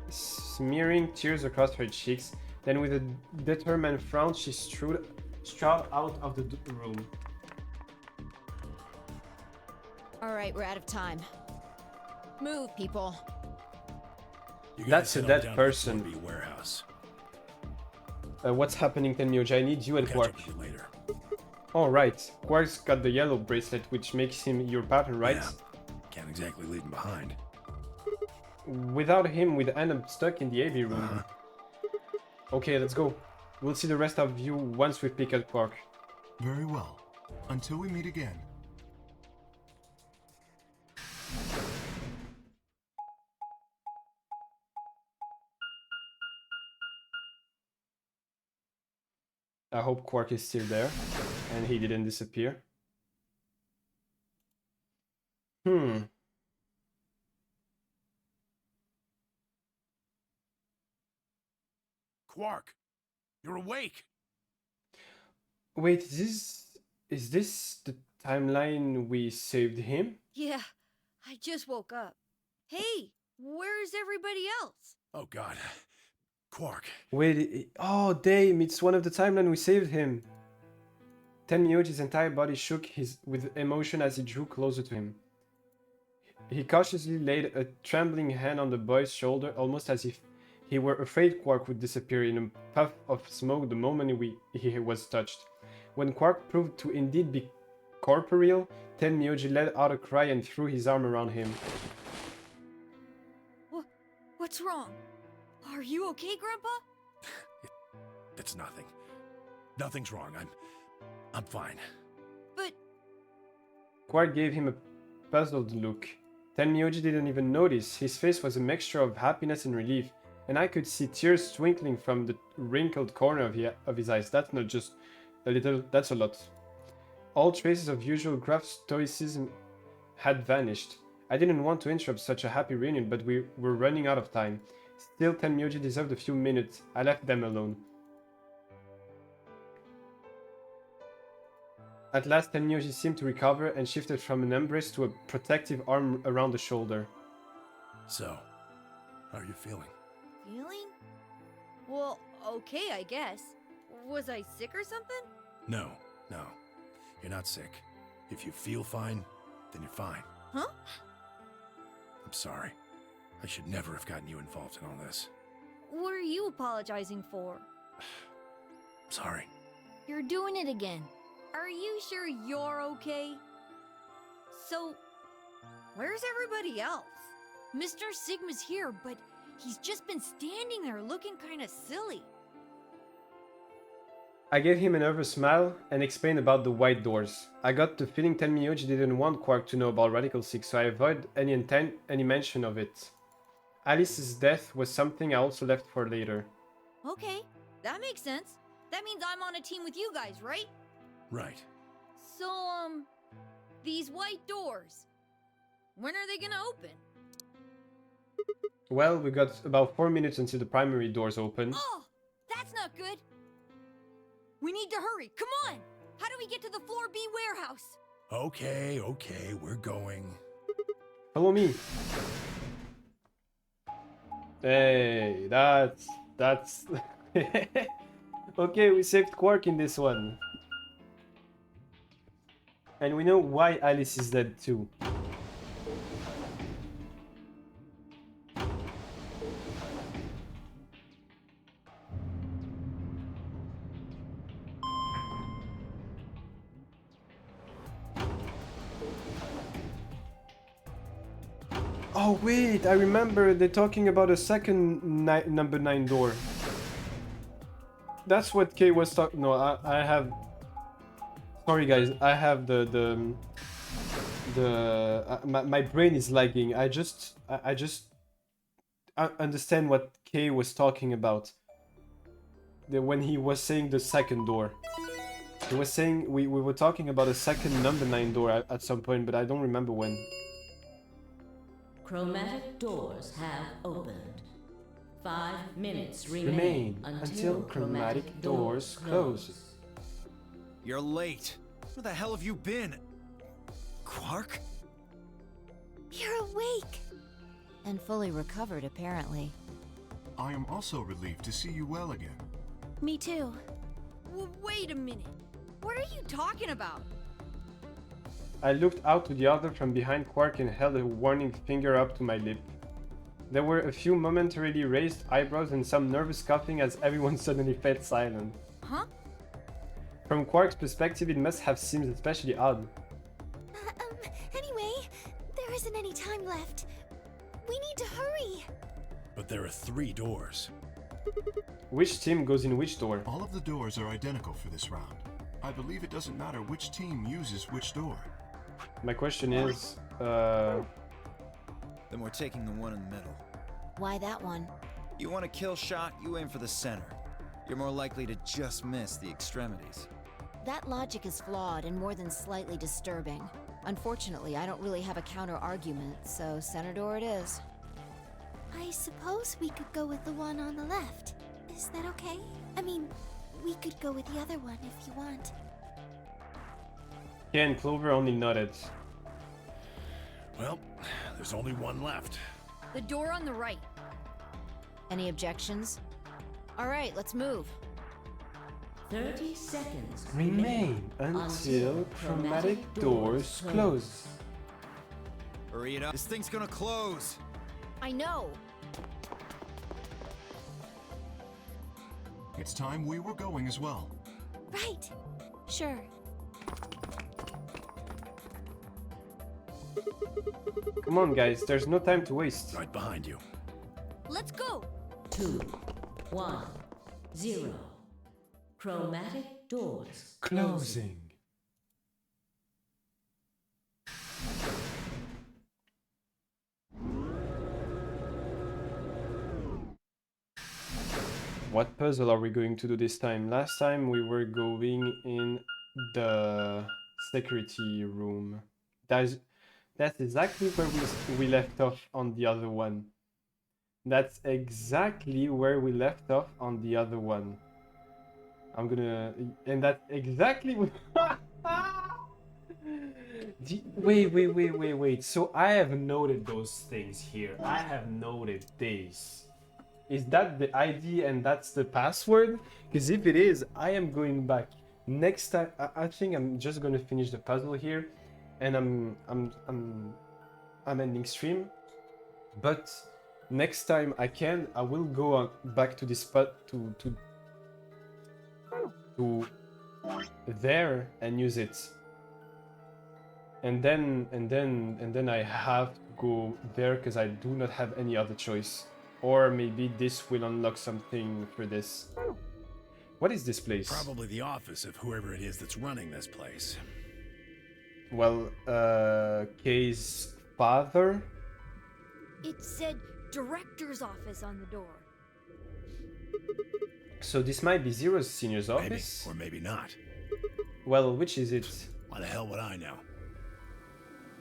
smearing tears across her cheeks. Then with a determined frown, she strode out of the room. Alright, we're out of time. Move, people. That's a dead person. Warehouse. What's happening, Tenmyoji? I need you and Quark. Catch up with you later. Alright, Quark's got the yellow bracelet, which makes him your partner, right? Yeah. Can't exactly leave him behind. Without him, we'd end up stuck in the AB room. Okay, let's go. We'll see the rest of you once we pick up Quark. Very well. Until we meet again. I hope Quark is still there and he didn't disappear. Quark, you're awake. Wait, is this the timeline we saved him? Yeah, I just woke up. Hey, where's everybody else? Oh God, Quark. Wait, oh damn, it's one of the timeline we saved him. Tenmyoji's entire body shook with emotion as he drew closer to him. He cautiously laid a trembling hand on the boy's shoulder, almost as if he were afraid Quark would disappear in a puff of smoke the moment he was touched. When Quark proved to indeed be corporeal, Tenmyoji let out a cry and threw his arm around him. What's wrong? Are you okay, Grandpa? It's nothing. Nothing's wrong. I'm fine. But... Quark gave him a puzzled look. Tenmyoji didn't even notice. His face was a mixture of happiness and relief, and I could see tears twinkling from the wrinkled corner of his eyes. That's not just a little, that's a lot. All traces of usual gruff stoicism had vanished. I didn't want to interrupt such a happy reunion, but we were running out of time. Still, Tenmyoji deserved a few minutes. I left them alone. At last, Tenmyoji seemed to recover and shifted from an embrace to a protective arm around the shoulder. So, how are you feeling? Feeling? Well, okay, I guess. Was I sick or something? No. You're not sick. If you feel fine, then you're fine. Huh? I'm sorry. I should never have gotten you involved in all this. What are you apologizing for? Sorry. You're doing it again. Are you sure you're okay? So, where's everybody else? Mr. Sigma's here, but he's just been standing there looking kinda silly. I gave him a nervous smile and explained about the white doors. I got the feeling Tenmyoji didn't want Quark to know about Radical-6, so I avoided any mention of it. Alice's death was something I also left for later. Okay, that makes sense. That means I'm on a team with you guys, right? Right. So, these white doors, when are they gonna open? Well, we got about 4 minutes until the primary doors open. Oh, that's not good. We need to hurry, come on! How do we get to the Floor B warehouse? Okay, we're going. Follow me. Hey, that's... Okay, we saved Quark in this one. And we know why Alice is dead too. Oh wait, I remember they're talking about a second number 9 door. That's what Kay was talking. No, I have. Sorry guys, I have my brain is lagging. I just understand what Kay was talking about. When he was saying the second door. He was saying we were talking about a second number 9 door at some point, but I don't remember when. Chromatic doors have opened. 5 minutes Remain until chromatic doors close. You're late. Where the hell have you been? Quark? You're awake. And fully recovered, apparently. I am also relieved to see you well again. Me too. Wait a minute. What are you talking about? I looked out to the other from behind Quark and held a warning finger up to my lip. There were a few momentarily raised eyebrows and some nervous coughing as everyone suddenly fell silent. Huh? From Quark's perspective, it must have seemed especially odd. Anyway, there isn't any time left. We need to hurry. But there are 3 doors. Which team goes in which door? All of the doors are identical for this round. I believe it doesn't matter which team uses which door. My question is, Then we're taking the one in the middle. Why that one? You want a kill shot, you aim for the center. You're more likely to just miss the extremities. That logic is flawed and more than slightly disturbing. Unfortunately, I don't really have a counter-argument, so center door it is. I suppose we could go with the one on the left. Is that okay? I mean, we could go with the other one if you want. Kay and Clover only nodded. Well, there's only one left. The door on the right. Any objections? All right, let's move. 30 seconds Remain until chromatic doors close. Hurry it up. This thing's gonna close. I know. It's time we were going as well. Right. Sure. Come on guys, there's no time to waste. Right behind you. Let's go. 2, 1, 0. Chromatic doors Closing. What puzzle are we going to do this time? Last time we were going in the security room. That's exactly where we left off on the other one. That's exactly where we left off on the other one. And that's exactly Wait. So I have noted those things here. I have noted this. Is that the ID and that's the password? Because if it is, I am going back. Next time, I think I'm just gonna finish the puzzle here, and I'm ending stream. But next time I will go back to this spot to there and use it. And then I have to go there because I do not have any other choice. Or maybe this will unlock something for this. What is this place? Probably the office of whoever it is that's running this place. Well, Kay's father? It said director's office on the door. So this might be Zero's senior's Maybe, office? or maybe not. Well, which is it? Why the hell would I know?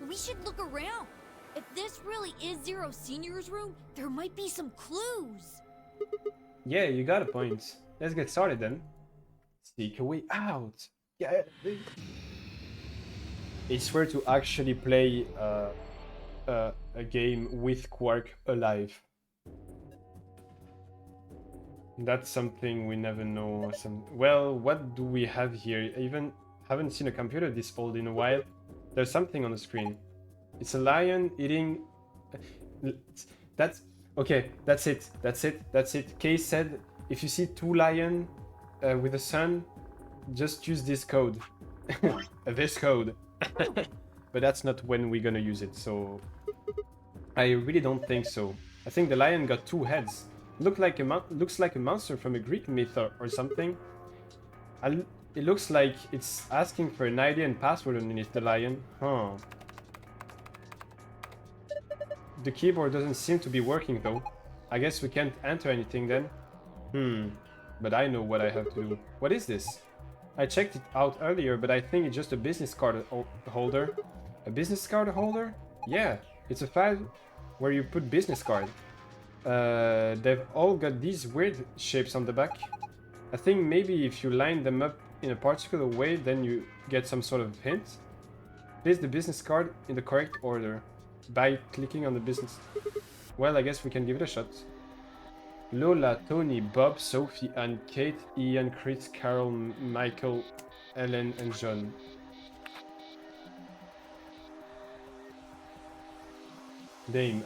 We should look around. If this really is Zero Senior's room, there might be some clues. Yeah, you got a point. Let's get started then. Sneak a way out. Yeah. It's fair to actually play a game with Quark alive. That's something we never know. Well, what do we have here? I even haven't seen a computer this old in a while. There's something on the screen. It's a lion eating... That's... Okay, that's it. That's it. That's it. Kay said, if you see two lions with a sun, just use this code. This code. But that's not when we're gonna use it, so... I really don't think so. I think the lion got two heads. Looks like a monster from a Greek myth or something. It looks like it's asking for an ID and password underneath the lion. Huh. The keyboard doesn't seem to be working though. I guess we can't enter anything then. But I know what I have to do. What is this? I checked it out earlier, but I think it's just a business card holder. A business card holder? Yeah, it's a file where you put business card. They've all got these weird shapes on the back. I think maybe if you line them up in a particular way, then you get some sort of hint. Place the business card in the correct order by clicking on the business. Well, I guess we can give it a shot. Lola, Tony, Bob, Sophie, Anne, Kate, Ian, Chris, Carol, Michael, Ellen, and John. Dame,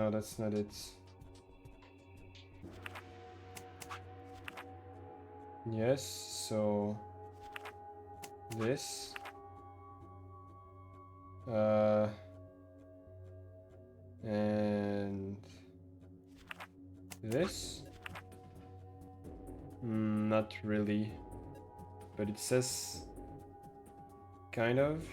No, that's not it. Yes, so this. And this. Not really. But it says kind of.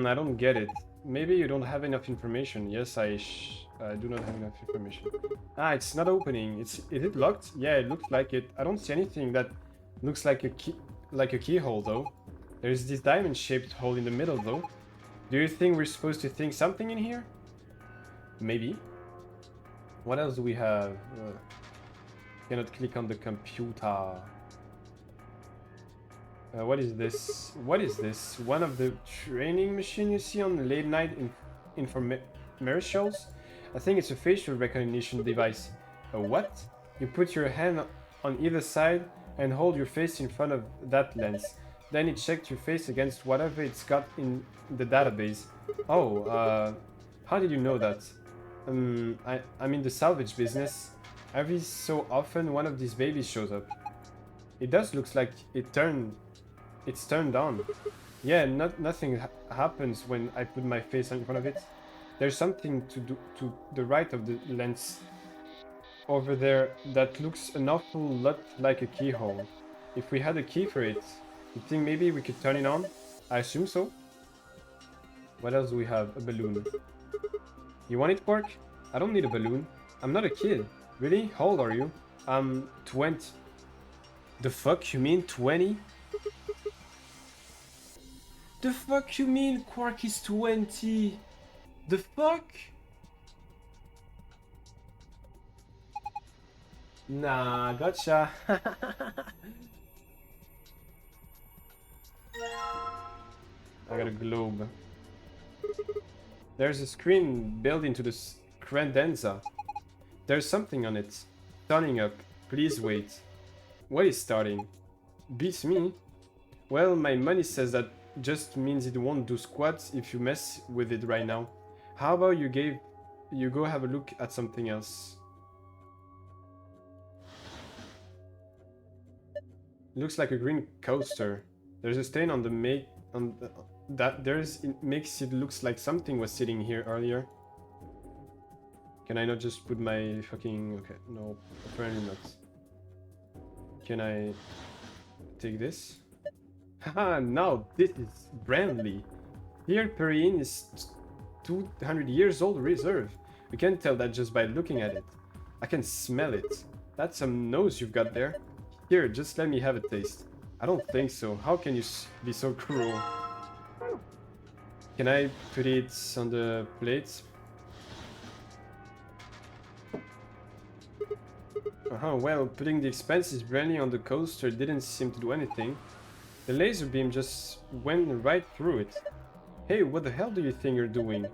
I don't get it. Maybe you don't have enough information. Yes, I do not have enough information. Ah, it's not opening. Is it locked? Yeah, it looks like it. I don't see anything that looks like a keyhole though. There's this diamond-shaped hole in the middle though. Do you think we're supposed to think something in here? Maybe. What else do we have? Cannot click on the computer. What is this? What is this? One of the training machines you see on late night infomercials? I think it's a facial recognition device. A what? You put your hand on either side and hold your face in front of that lens. Then it checks your face against whatever it's got in the database. Oh, how did you know that? I'm in the salvage business. Every so often one of these babies shows up. It does look like it's turned on. Yeah, nothing happens when I put my face in front of it. There's something to the right of the lens over there that looks an awful lot like a keyhole. If we had a key for it, you think maybe we could turn it on? I assume so. What else do we have? A balloon. You want it, Quark? I don't need a balloon. I'm not a kid. Really? How old are you? I'm 20. The fuck you mean 20? The fuck you mean Quark is 20? The fuck? Nah, gotcha. I got a globe. There's a screen built into this credenza. There's something on it. Starting up. Please wait. What is starting? Beats me. Well, my money says that just means it won't do squats if you mess with it right now. How about you go have a look at something else? Looks like a green coaster. There's a stain on the it makes it looks like something was sitting here earlier. Can I not just put my fucking... Okay, no, apparently not. Can I take this? Haha, now this is Brandley. Here, Perrine is 200 years old reserve. You can tell that just by looking at it. I can smell it. That's some nose you've got there. Here, just let me have a taste. I don't think so. How can you be so cruel? Can I put it on the plate? Well, putting the expensive brandy on the coaster didn't seem to do anything. The laser beam just went right through it. Hey, what the hell do you think you're doing?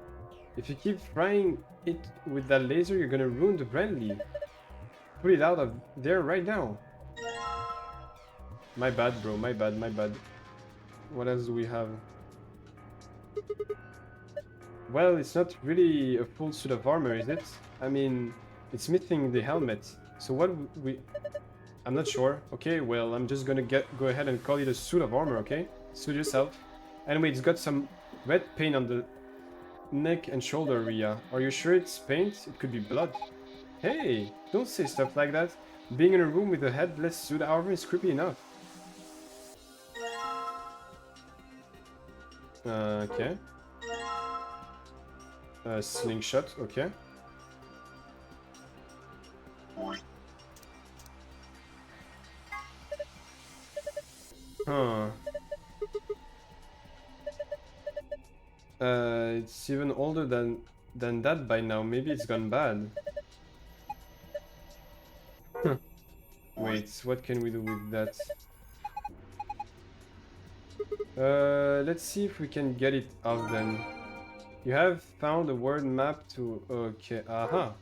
If you keep frying it with that laser, you're gonna ruin the brandy. Put it out of there right now. My bad, bro. My bad, my bad. What else do we have? Well, it's not really a full suit of armor, is it? I mean, it's missing the helmet. So what we... I'm not sure. Okay, well, I'm just gonna go ahead and call it a suit of armor, okay? Suit yourself. Anyway, it's got some red paint on the neck and shoulder area. Are you sure it's paint? It could be blood. Hey, don't say stuff like that. Being in a room with a headless suit armor is creepy enough. Okay. Slingshot, okay. Huh. It's even older than that by now. Maybe it's gone bad. Wait, what can we do with that? Let's see if we can get it off then. You have found a word map to... Okay, aha.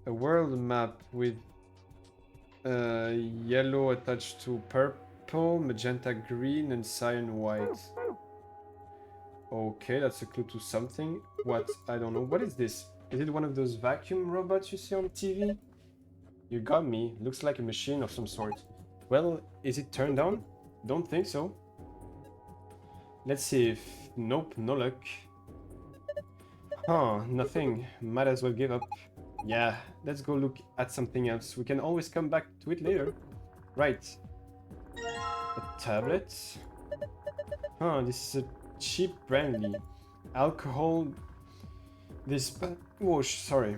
A world map with yellow attached to purple, magenta green, and cyan white. Okay, that's a clue to something. What? I don't know. What is this? Is it one of those vacuum robots you see on TV? You got me. Looks like a machine of some sort. Well, is it turned on? Don't think so. Let's see if... Nope, no luck. Huh, nothing. Might as well give up. Yeah, let's go look at something else. We can always come back to it later. Right. A tablet? Huh, this is a cheap brandy. Alcohol... This... Oh, sorry.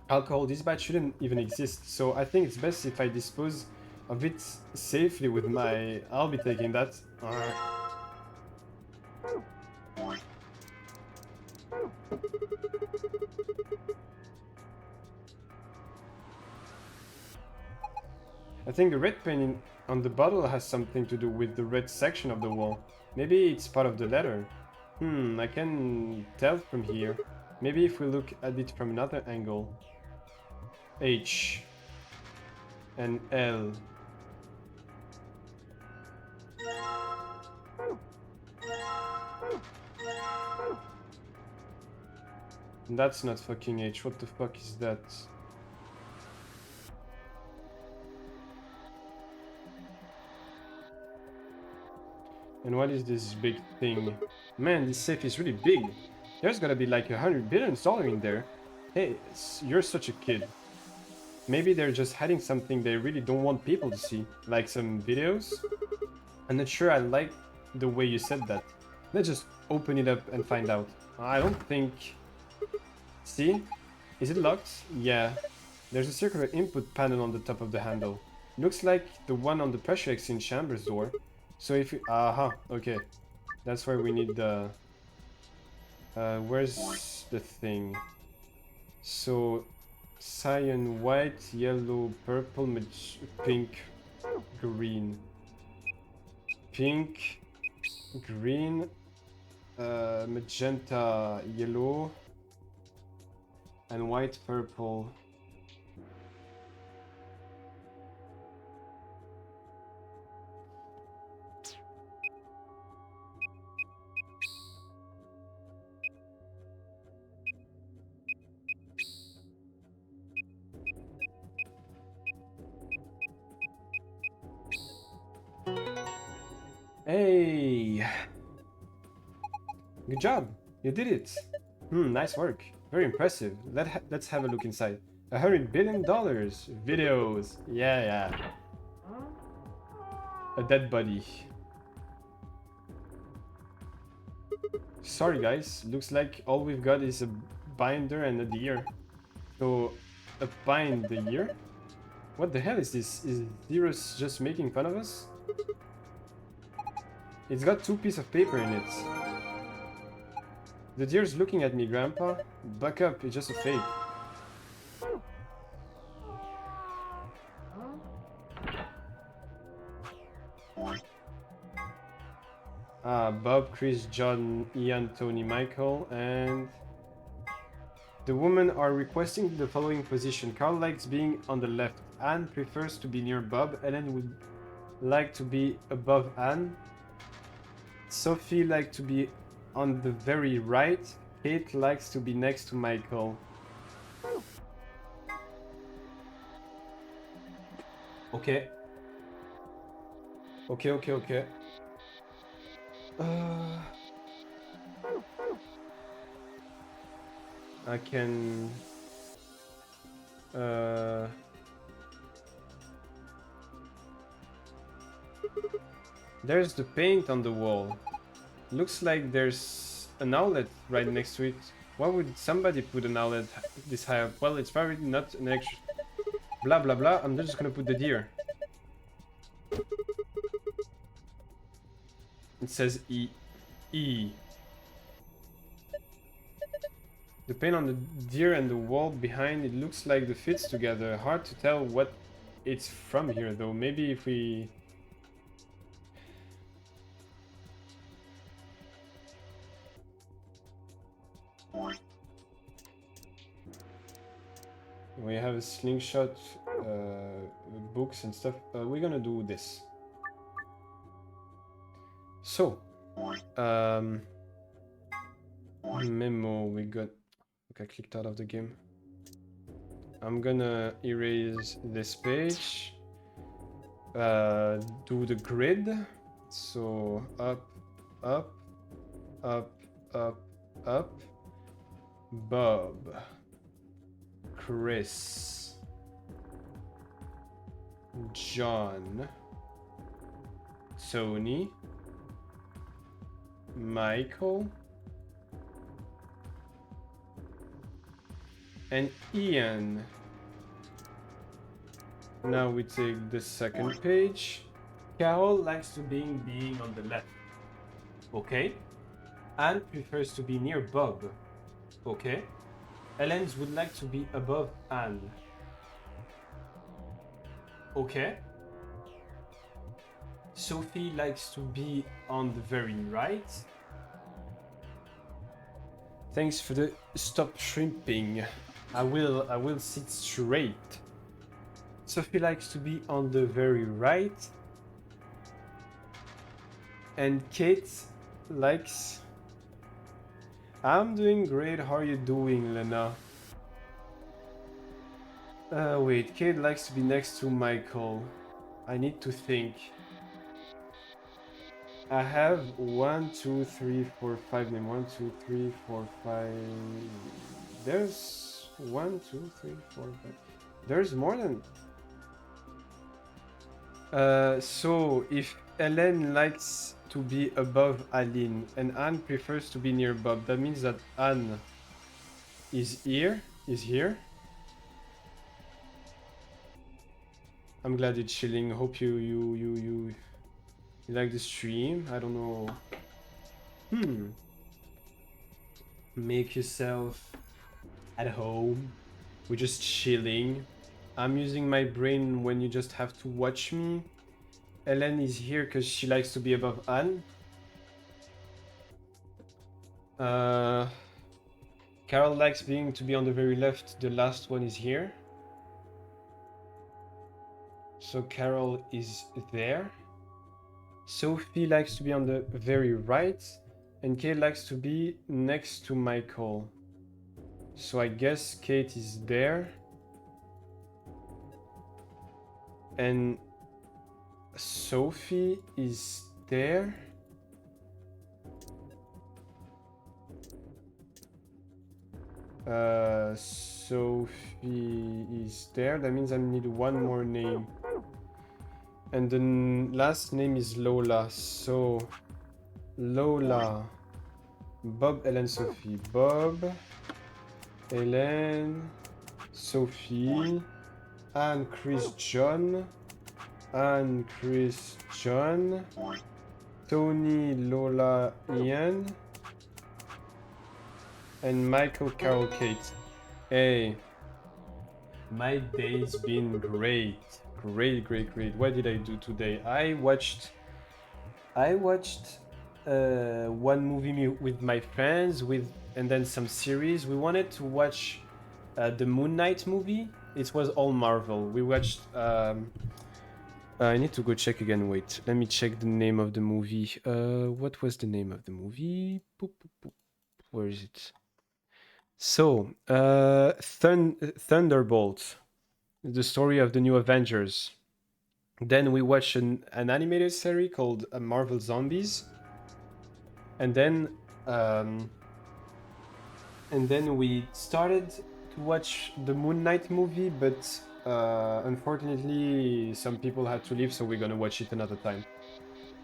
Alcohol dispatch shouldn't even exist, so I think it's best if I dispose of it safely with my... I'll be taking that. I think the red paint on the bottle has something to do with the red section of the wall. Maybe it's part of the letter. I can tell from here. Maybe if we look at it from another angle. H and L. That's not fucking H. What the fuck is that? And what is this big thing? Man, this safe is really big. There's gotta be like $100 billion in there. Hey, you're such a kid. Maybe they're just hiding something they really don't want people to see. Like some videos? I'm not sure I like the way you said that. Let's just open it up and find out. I don't think... See? Is it locked? Yeah. There's a circular input panel on the top of the handle. Looks like the one on the pressure exchange chamber's door. So if you... Aha, okay. That's where we need the... where's the thing? So... Cyan, white, yellow, purple, pink, green. Pink, green, magenta, yellow, and white, purple. Hey! Good job! You did it! Nice work. Very impressive. Let's have a look inside. $100 billion! Videos! Yeah. A dead body. Sorry guys, looks like all we've got is a binder and a deer. So, a bind the deer? What the hell is this? Is Zeros just making fun of us? It's got 2 pieces of paper in it. The deer's looking at me, Grandpa. Buck up, it's just a fake. Bob, Chris, John, Ian, Tony, Michael, and... The women are requesting the following position. Carl likes being on the left. Anne prefers to be near Bob. Ellen would like to be above Anne. Sophie likes to be on the very right. Kate likes to be next to Michael. Okay. Okay. I can... There's the paint on the wall. Looks like there's an outlet right next to it. Why would somebody put an outlet this high up? Well, it's probably not an extra... Blah blah blah, I'm just gonna put the deer. It says E. E. The paint on the deer and the wall behind it looks like the fits together. Hard to tell what it's from here though. Maybe if we... We have a slingshot, books and stuff. We're gonna do this. So, memo we got. Okay, I clicked out of the game. I'm gonna erase this page. Do the grid. So up, up, up, up, up. Bob. Chris, John, Tony, Michael, and Ian. Now we take the second page. Carol likes to being on the left. Okay. Anne prefers to be near Bob. Okay. Ellen's would like to be above Anne. Okay. Sophie likes to be on the very right. Thanks for the stop shrimping. I will sit straight. Sophie likes to be on the very right. And Kate likes... I'm doing great. How are you doing, Lena? Wait, Kate likes to be next to Michael. I need to think. I have 1, 2, 3, 4, 5 names. 1, 2, 3, 4, 5. There's 1, 2, 3, 4, 5. There's more than... So if Ellen likes to be above Aline and Anne prefers to be near Bob, that means that Anne is here. I'm glad it's chilling. Hope you like the stream. I don't know. Make yourself at home. We're just chilling. I'm using my brain when you just have to watch me. Ellen is here because she likes to be above Anne. Carol likes being to be on the very left. The last one is here. So Carol is there. Sophie likes to be on the very right. And Kate likes to be next to Michael. So I guess Kate is there. And Sophie is there. Sophie is there. That means I need one more name. And the last name is Lola. So Lola. Bob, Ellen, Sophie. Bob, Ellen, Sophie. Anne, Chris, John. Anne, Chris, John. Tony, Lola, Ian. And Michael, Carol, Kate. Hey, my day's been great. Great. What did I do today? I watched one movie with my friends, and then some series. We wanted to watch the Moon Knight movie. It was all Marvel. We watched. I need to go check again. Wait, let me check the name of the movie. What was the name of the movie? Where is it? So, Thunderbolt, the story of the new Avengers. Then we watched an animated series called Marvel Zombies. And then we started to watch the Moon Knight movie, but unfortunately some people had to leave, so we're gonna watch it another time.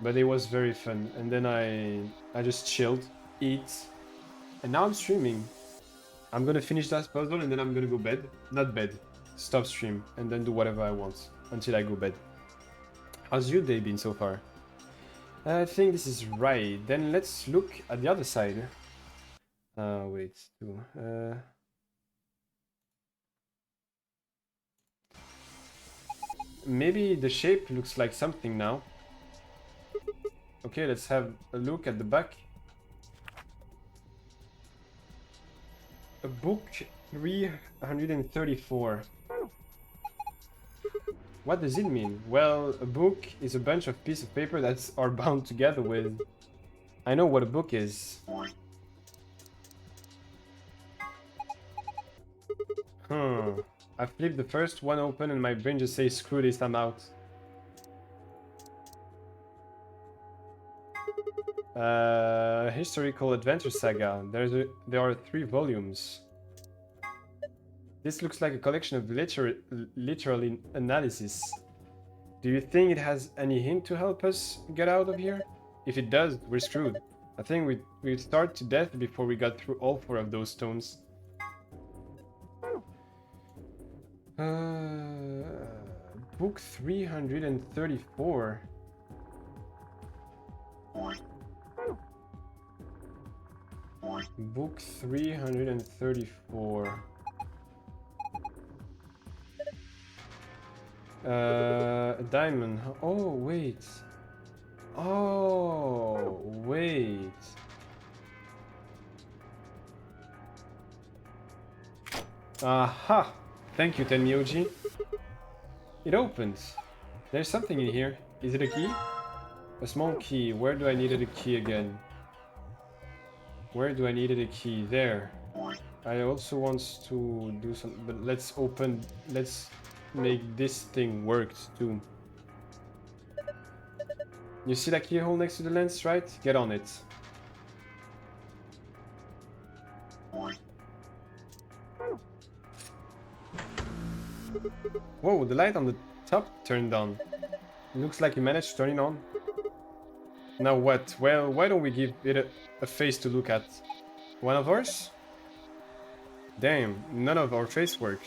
But it was very fun. And then I just chilled, eat, and now I'm streaming. I'm gonna finish that puzzle and then I'm gonna go bed. Not bed. Stop stream and then do whatever I want until I go bed. How's your day been so far? I think this is right. Then let's look at the other side. Wait. Maybe the shape looks like something now. Okay, let's have a look at the back. A book 334. What does it mean? Well, a book is a bunch of pieces of paper that are bound together with... I know what a book is. I flipped the first one open and my brain just says, screw this, I'm out. Historical Adventure Saga. There are 3 volumes. This looks like a collection of literal analysis. Do you think it has any hint to help us get out of here? If it does, we're screwed. I think we'd starve to death before we got through all 4 of those stones. Book 334. Book 334. A diamond. Oh, wait. Oh, wait. Aha! Thank you, Tenmyoji. It opens. There's something in here. Is it a key? A small key. Where do I need a key again? Where do I need a key? There. I also want to do some, but let's make this thing work too. You see that keyhole next to the lens, right? Get on it. Whoa, the light on the top turned on. It looks like you managed to turn it on. Now what? Well, why don't we give it a face to look at? One of ours? Damn, none of our face work.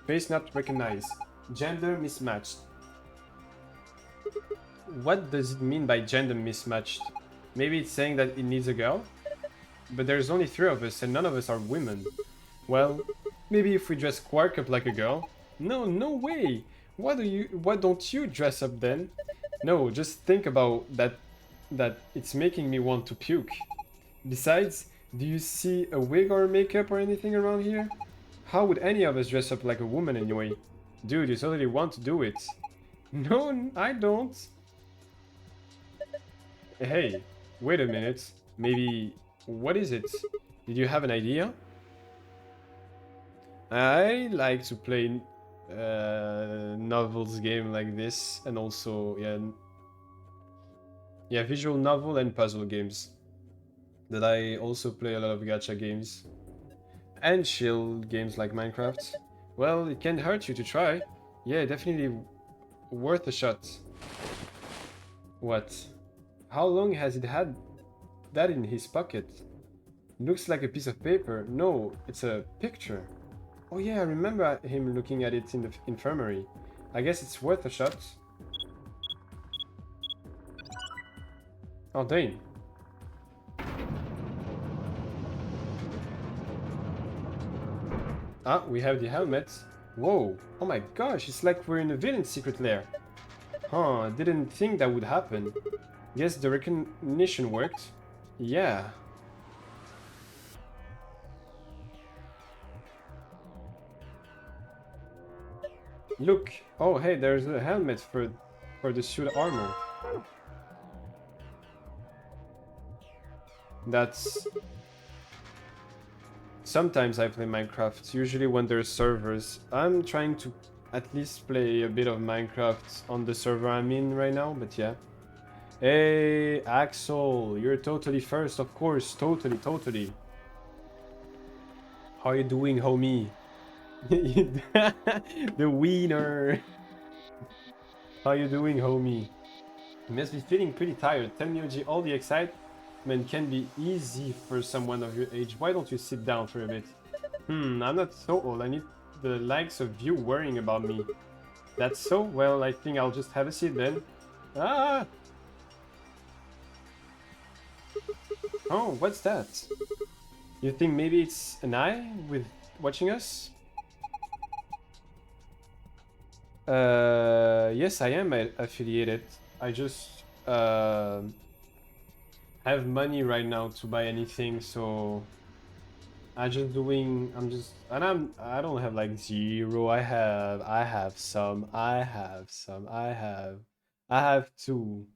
Face not recognized. Gender mismatched. What does it mean by gender mismatched? Maybe it's saying that it needs a girl? But there's only 3 of us and none of us are women. Well, maybe if we dress Quark up like a girl. No, no way! Why don't you dress up then? No, just think about that it's making me want to puke. Besides, do you see a wig or makeup or anything around here? How would any of us dress up like a woman anyway? Dude, you totally want to do it. No, I don't. Hey, wait a minute. Maybe... what is it? Did you have an idea? I like to play novels game like this, and also, yeah, visual novel and puzzle games. That I also play a lot of gacha games. And chill games like Minecraft. Well, it can't hurt you to try. Yeah, definitely worth a shot. What? How long has it had that in his pocket? Looks like a piece of paper. No, it's a picture. Oh yeah, I remember him looking at it in the infirmary. I guess it's worth a shot. Oh dang. Ah, we have the helmet. Whoa. Oh my gosh, it's like we're in a villain's secret lair. Huh, I didn't think that would happen. Guess the recognition worked. Yeah. Look. Oh, hey, there's a helmet for the suit armor. That's... Sometimes I play Minecraft, usually when there's servers. I'm trying to at least play a bit of Minecraft on the server I'm in right now, but yeah. Hey, Axel, you're totally first, of course, totally. How you doing, homie? The wiener. How you doing, homie? You must be feeling pretty tired. Tell me, OG, all the excitement can be easy for someone of your age. Why don't you sit down for a bit? I'm not so old. I need the likes of you worrying about me. That's so? Well, I think I'll just have a seat then. Ah! Oh, what's that? You think maybe it's an eye with watching us? Yes, I am affiliated. I just have money right now to buy anything, so I don't have like 0. I have some. I have 2.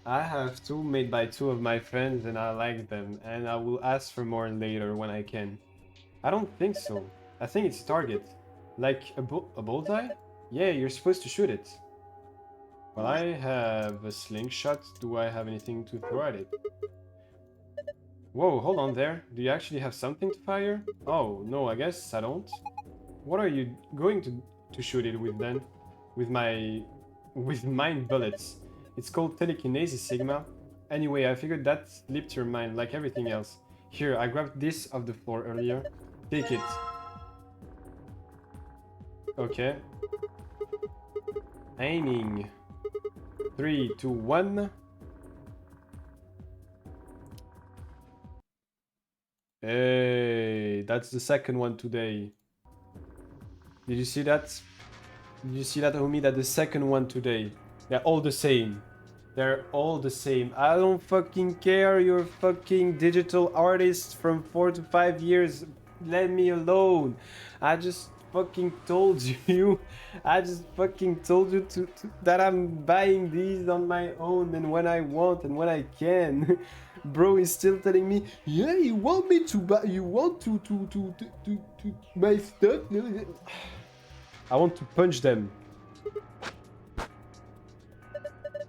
I have 2 made by 2 of my friends and I like them, and I will ask for more later when I can. I don't think so. I think it's a target. Like a bullseye? Yeah, you're supposed to shoot it. Well, I have a slingshot. Do I have anything to throw at it? Whoa, hold on there. Do you actually have something to fire? Oh, no, I guess I don't. What are you going to shoot it with then? With mine bullets. It's called telekinesis, Sigma. Anyway, I figured that slipped your mind like everything else. Here, I grabbed this off the floor earlier. Take it. Okay. Aiming. 3, 2, 1. Hey, that's the second one today. Did you see that? Did you see that, homie? That's the second one today. They're all the same. They're all the same. I don't fucking care. You're a fucking digital artist from 4 to 5 years. Let me alone. I just fucking told you. I just fucking told you that I'm buying these on my own and when I want and when I can. Bro is still telling me, yeah, you want me to buy, you want to buy stuff? I want to punch them.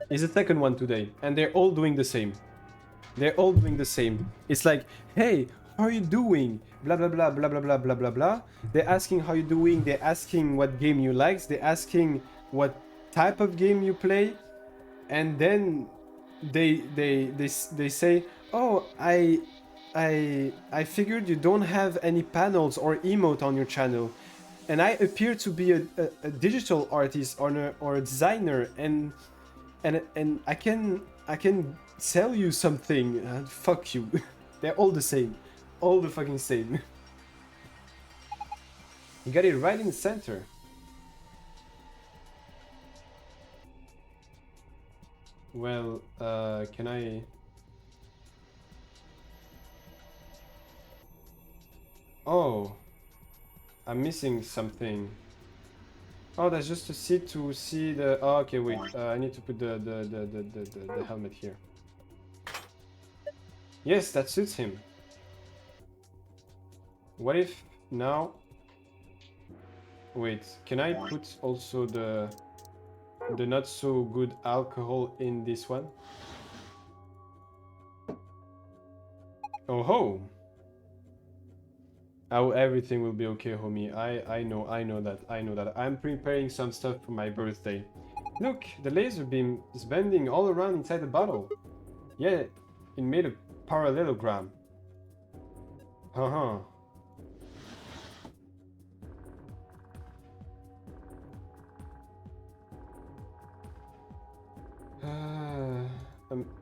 It's the second one today, and they're all doing the same. They're all doing the same. It's like, hey, how are you doing? Blah, blah, blah, blah, blah, blah, blah, blah, blah. They're asking how you doing. They're asking what game you like. They're asking what type of game you play. And then they say, oh, I figured you don't have any panels or emote on your channel. And I appear to be a digital artist or a designer, and I can sell you something. Fuck you. They're all the same. All the fucking same. You got it right in the center. Well, can I... Oh, I'm missing something. Oh, that's just a seat to see the... Oh, okay, wait. I need to put the helmet here. Yes, that suits him. What if now... Wait, can I put also the not so good alcohol in this one? Oh ho! Oh, everything will be okay, homie. I know that. I'm preparing some stuff for my birthday. Look, the laser beam is bending all around inside the bottle. Yeah, it made a parallelogram. Uh-huh.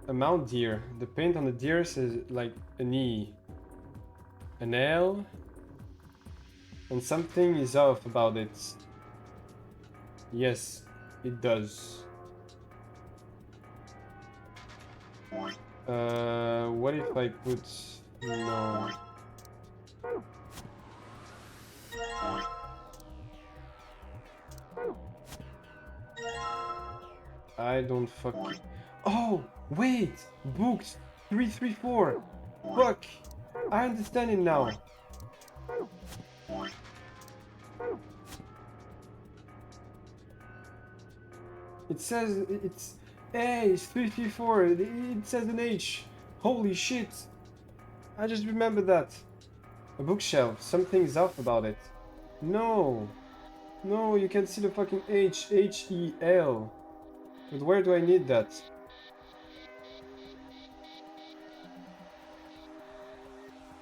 A mount deer. The paint on the deer says like an E, an L, and something is off about it. Yes, it does. What if I put... No. I don't fucking... Oh, wait! Books 334! Fuck! I understand it now. It says it's... Hey, it's 334. It says an H. Holy shit. I just remembered that. A bookshelf. Something's off about it. No. No, you can see the fucking H. H-E-L. But where do I need that?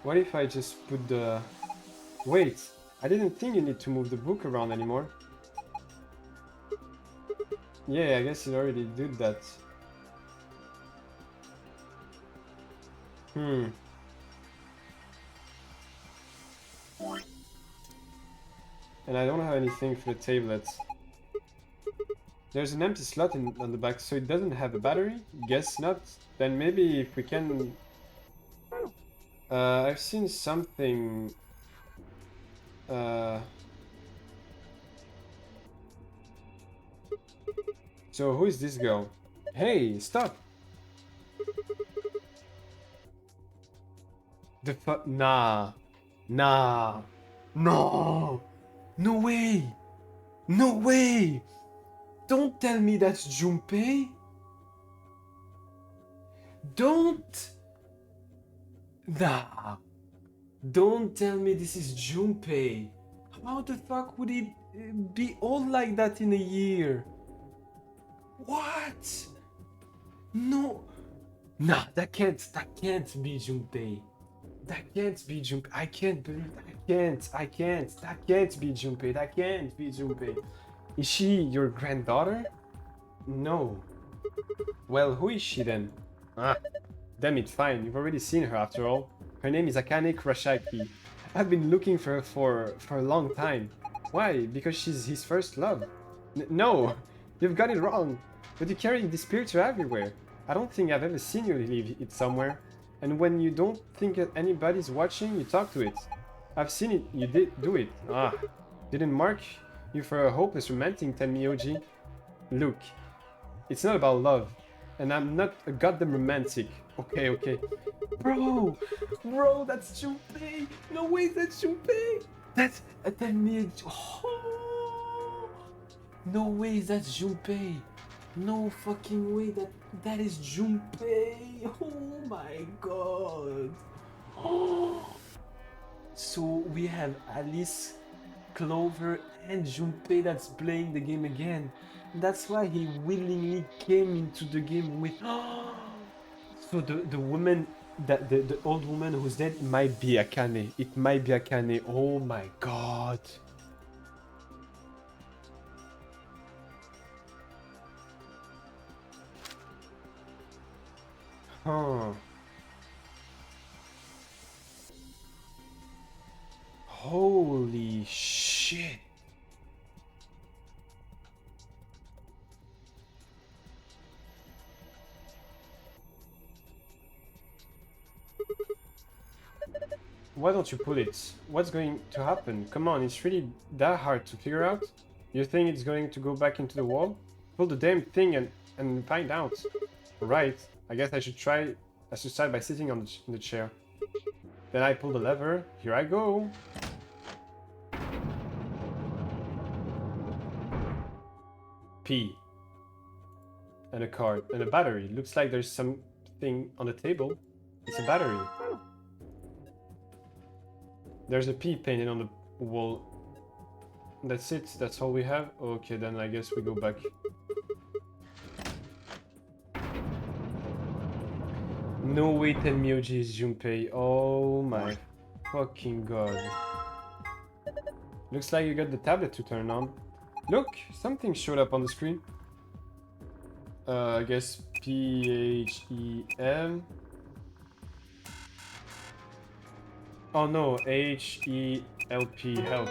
What if I just put the... Wait, I didn't think you need to move the book around anymore. Yeah, I guess it already did that. And I don't have anything for the tablets. There's an empty slot on the back, so it doesn't have a battery? Guess not. Then maybe if we can... I've seen something... So who is this girl? Hey, stop! The fuck? Nah. Nah. No! No way! No way! Don't tell me that's Junpei! Don't! Nah. Don't tell me this is Junpei. How the fuck would it be old like that in a year? What? No. Nah, that can't be Junpei. That can't be Junpei. I can't believe I can't. That can't be Junpei. That can't be Junpei. Is she your granddaughter? No. Well, who is she then? Ah, damn it, fine. You've already seen her after all. Her name is Akane Kurashaki. I've been looking for her for a long time. Why? Because she's his first love. No, you've got it wrong. But you carry this picture everywhere. I don't think I've ever seen you leave it somewhere. And when you don't think that anybody's watching, you talk to it. I've seen it. You did do it. Ah, didn't mark you for a hopeless romantic, Tenmyoji. Look, it's not about love. And I'm not a goddamn romantic. Okay, okay. Bro, that's Junpei. No way, that's Junpei. That's a Tenmyoji. Oh, no way, that's Junpei. No fucking way, that is Junpei. Oh my god. Oh. So we have Alice, Clover, and Junpei that's playing the game again. That's why he willingly came into the game with... So the woman, the old woman who's dead, might be Akane. It might be Akane. Oh my god. Huh. Holy shit. Why don't you pull it? What's going to happen? Come on, it's really that hard to figure out? You think it's going to go back into the wall? Pull the damn thing and find out. Right, I guess I should start by sitting on the chair. Then I pull the lever. Here I go. P. And a card. And a battery. Looks like there's something on the table. It's a battery. There's a P painted on the wall. That's it? That's all we have? Okay, then I guess we go back. No way Tenmyoji is Junpei. Oh my fucking god. Looks like you got the tablet to turn on. Look! Something showed up on the screen. I guess P-H-E-M. Oh no, H-E-L-P, help.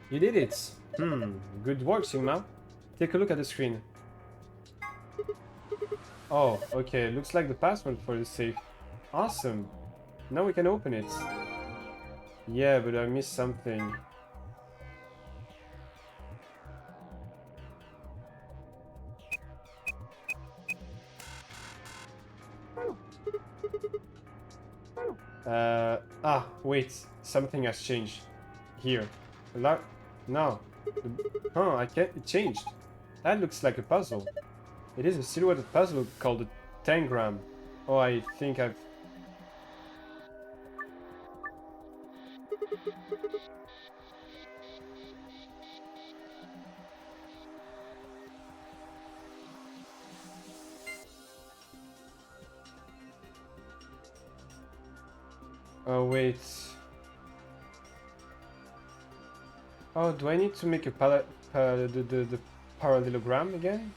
You did it! Good work, Sigma. Take a look at the screen. Oh, okay, looks like the password for the safe. Awesome! Now we can open it. Yeah, but I missed something. Wait, something has changed. Here. No. Huh, it changed. That looks like a puzzle. It is a silhouetted puzzle called the Tangram. Oh, I think I've... Oh, wait. Oh, do I need to make a the parallelogram again?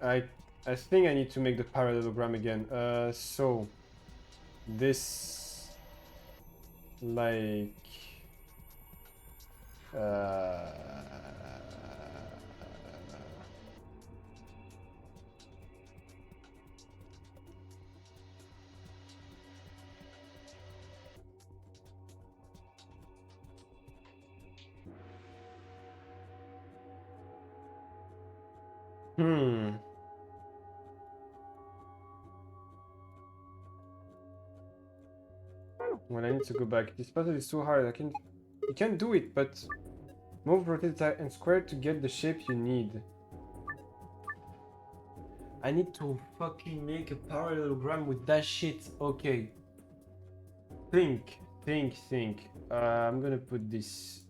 I think I need to make the parallelogram again. So this like Well, I need to go back. This puzzle is so hard. You can do it, but move, rotate, and square to get the shape you need. I need to fucking make a parallelogram with that shit. Okay. Think. I'm gonna put this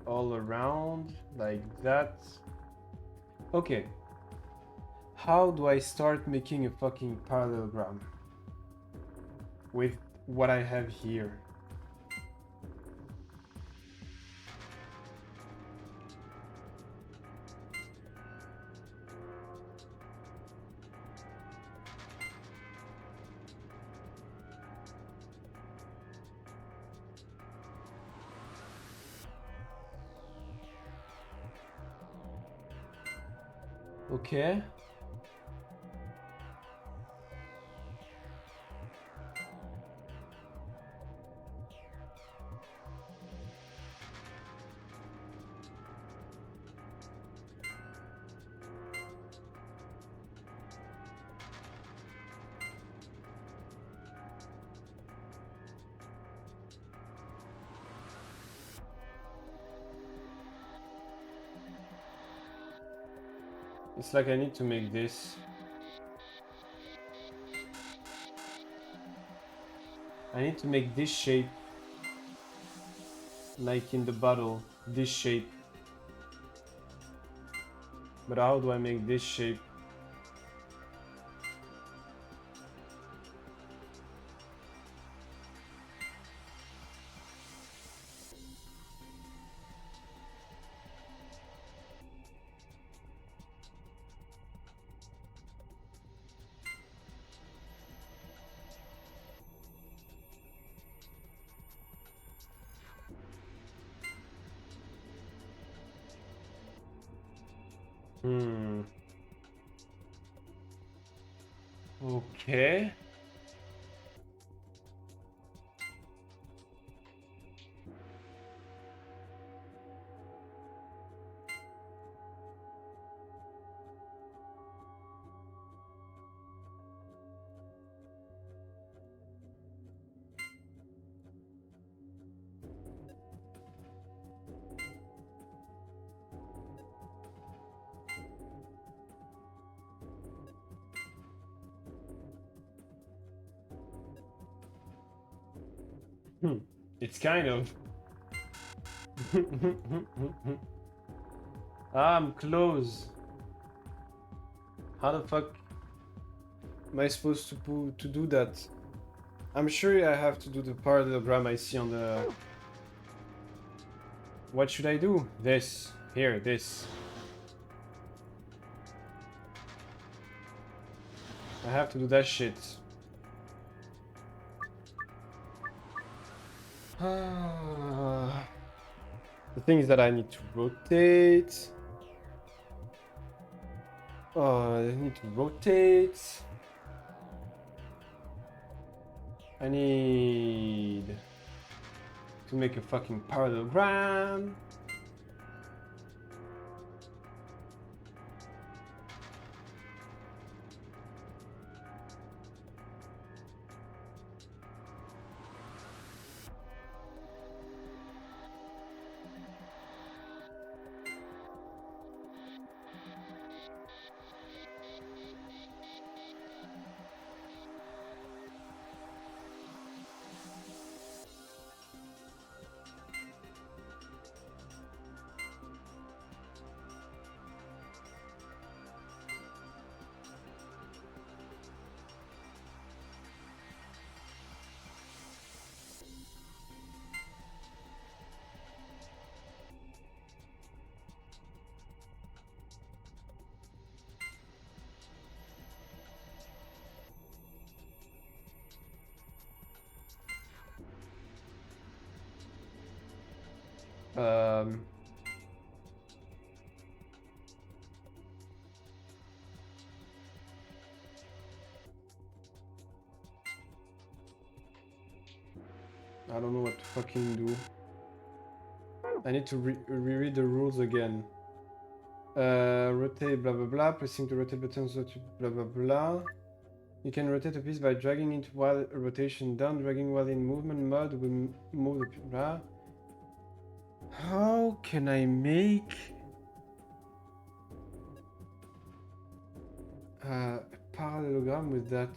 all around like that. Okay. How do I start making a fucking parallelogram with what I have here? Okay. It's like I need to make this. I need to make this shape like in the bottle, this shape. But how do I make this shape? Hmm. Okay. It's kind of. I'm close. How the fuck am I supposed to do that? I'm sure I have to do the parallelogram I see on the... What should I do? This. Here, this. I have to do that shit. The thing is that I need to rotate. I need to rotate. I need to make a fucking parallelogram. Um, I don't know what to fucking do. I need to reread the rules again. Rotate blah blah blah, pressing the rotate button so to blah blah blah. You can rotate a piece by dragging it while rotation down, dragging while in movement mode will move the blah. How can I make a parallelogram with that?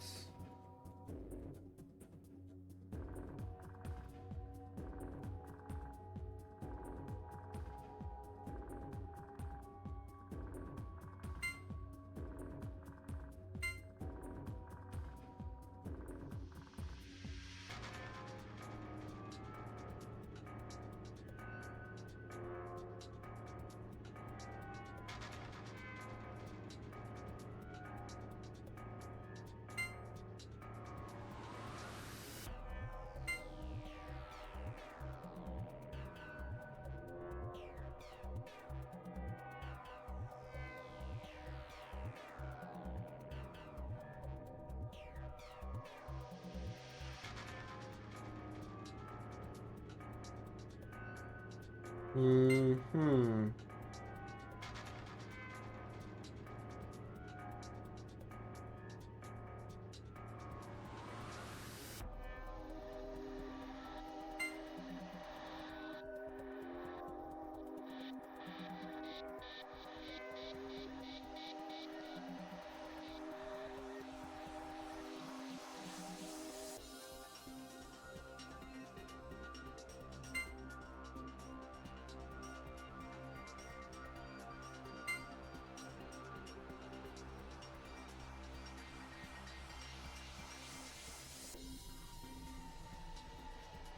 Hmm.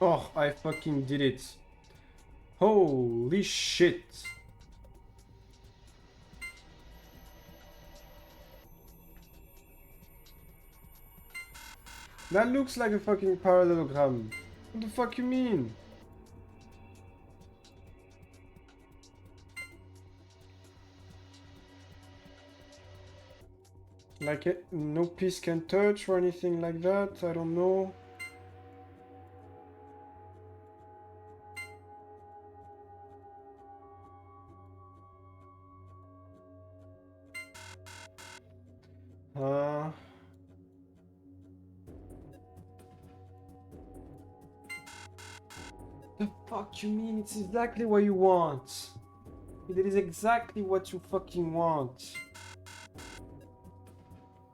Oh, I fucking did it. Holy shit. That looks like a fucking parallelogram. What the fuck you mean? Like no piece can touch or anything like that? I don't know. The fuck you mean? It's exactly what you want. It is exactly what you fucking want.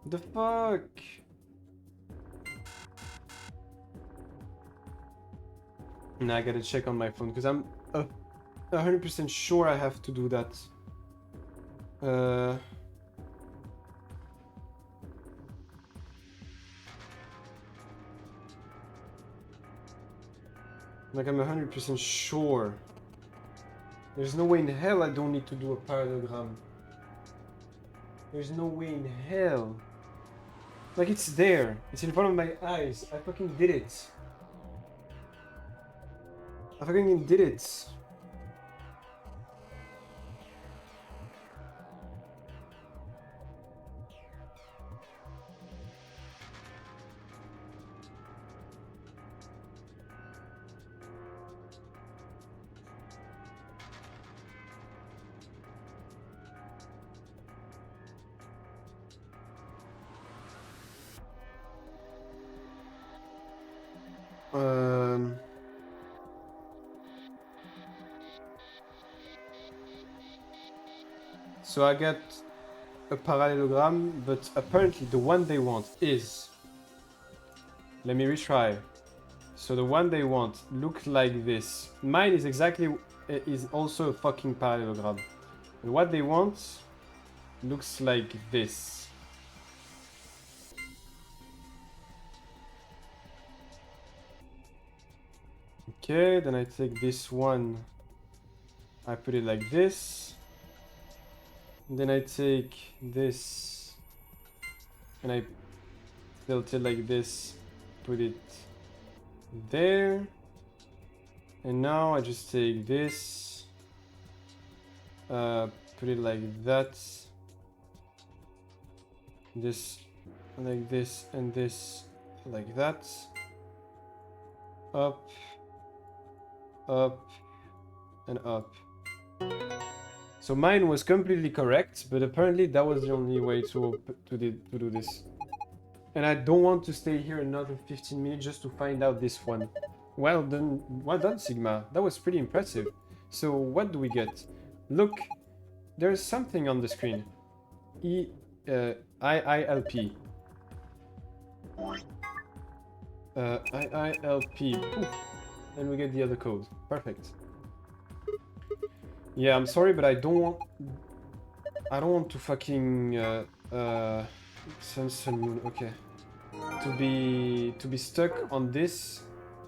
The fuck? Now I gotta check on my phone because I'm 100% sure I have to do that. Like I'm 100% sure. There's no way in hell I don't need to do a parallelogram. There's no way in hell. Like it's there. It's in front of my eyes. I fucking did it. I fucking did it. So I get a parallelogram, but apparently the one they want is... Let me retry. So the one they want looks like this. Mine is exactly... is also a fucking parallelogram. And what they want looks like this. Okay, then I take this one. I put it like this. Then I take this and I tilt it like this, put it there, and now I just take this, put it like that, this like this, and this like that, up, up, and up. So mine was completely correct, but apparently that was the only way to do this. And I don't want to stay here another 15 minutes just to find out this one. Well done, Sigma. That was pretty impressive. So what do we get? Look, there's something on the screen. IILP. IILP. Oof. And we get the other code. Perfect. Yeah, I'm sorry, but I don't want to fucking sun moon. Okay, to be stuck on this,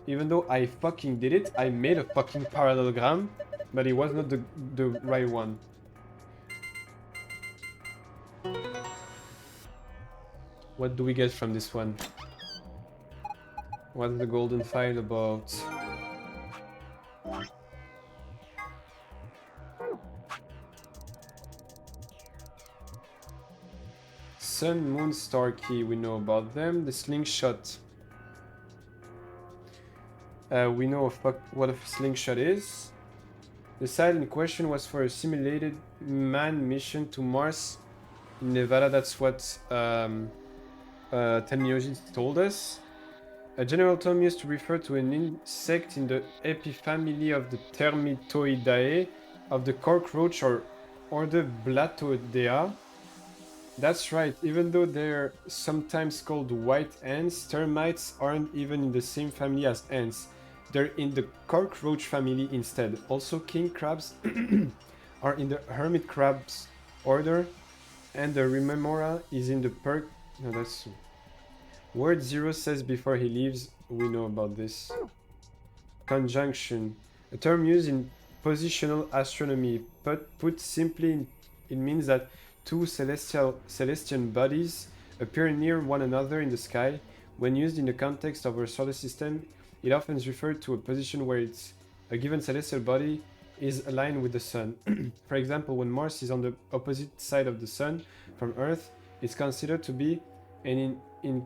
even though I fucking did it. I made a fucking parallelogram, but it was not the right one. What do we get from this one? What's the golden file about? Sun, moon, star key, we know about them. The slingshot. We know what a slingshot is. The site in question was for a simulated manned mission to Mars in Nevada. That's what Tenmyoji told us. A general term used to refer to an insect in the epifamily of the Termitoidae of the cockroach or order Blattodea. That's right, even though they're sometimes called white ants, termites aren't even in the same family as ants. They're in the cockroach family instead. Also, king crabs are in the hermit crabs order, and the rememora is in the No, that's... Word 0 says before he leaves, we know about this. Conjunction. A term used in positional astronomy, but put simply, it means that two celestial bodies appear near one another in the sky. When used in the context of our solar system, it often is referred to a position where a given celestial body is aligned with the sun. For example, when Mars is on the opposite side of the sun from Earth, is considered to be in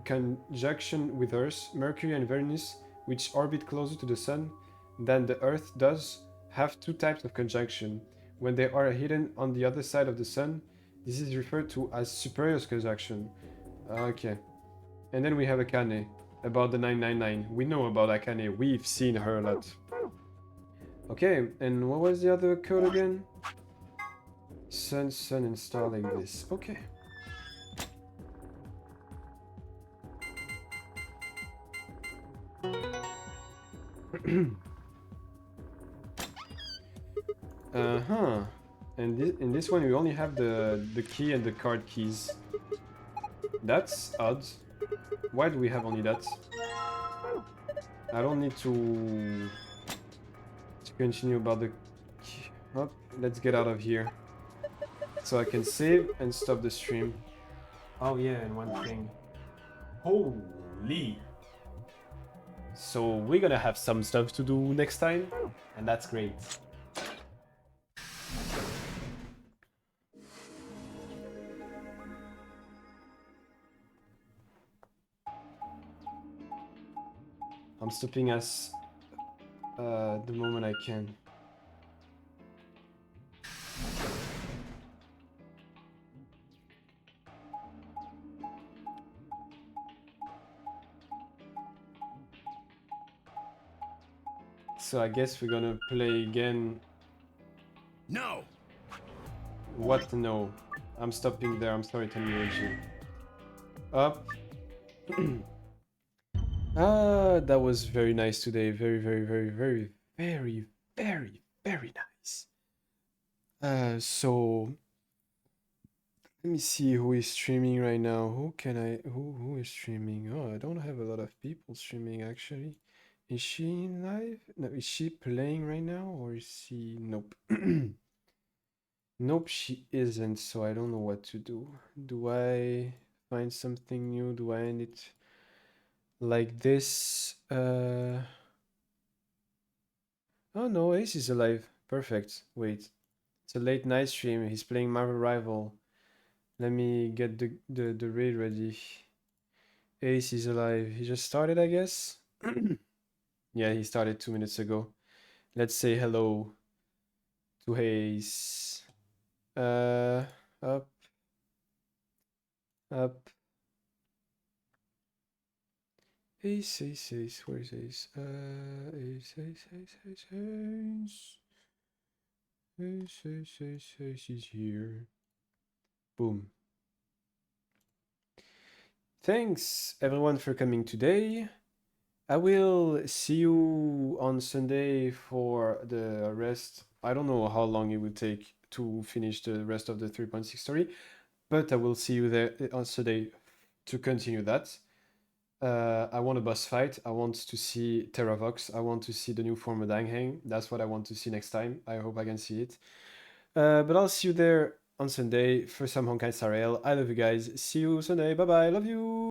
conjunction with Earth, Mercury and Venus, which orbit closer to the Sun than the Earth does, have two types of conjunction. When they are hidden on the other side of the Sun, this is referred to as superior conjunction. Okay. And then we have Akane, about the 999. We know about Akane, we've seen her a lot. Okay, and what was the other code again? Sun installing this. Okay. Uh-huh. And in this one we only have the key and the card keys. That's odd. Why do we have only that? I don't need to continue about the key. Oh, let's get out of here. So I can save and stop the stream. Oh yeah, and one thing. Holy! So we're gonna have some stuff to do next time, and that's great. I'm stopping us the moment I can. So I guess we're gonna play again. No! What? No. I'm stopping there. I'm sorry, Tenmyoji. Up. That was very nice today. Very, very, very, very, very, very, very nice. So let me see who is streaming right now. Who is streaming? Oh, I don't have a lot of people streaming actually. Is she in live? No, is she playing right now or is she? Nope. Nope, she isn't, so I don't know what to do. Do I find something new? Do I end it like this? Oh no, Ace is alive. Perfect. Wait. It's a late night stream. He's playing Marvel Rival. Let me get the raid ready. Ace is alive. He just started, I guess? Yeah, he started 2 minutes ago. Let's say hello to Ace. Up. Up. Ace, Ace, Ace. Where's Ace? Ace, Ace, Ace, Ace, Ace. Ace, Ace, Ace, Ace is here. Boom. Thanks everyone for coming today. I will see you on Sunday for the rest. I don't know how long it will take to finish the rest of the 3.6 story, but I will see you there on Sunday to continue that. I want a boss fight. I want to see Terravox. I want to see the new form of Danghang. That's what I want to see next time. I hope I can see it. But I'll see you there on Sunday for some Honkai Star Rail. I love you guys. See you Sunday. Bye bye. Love you.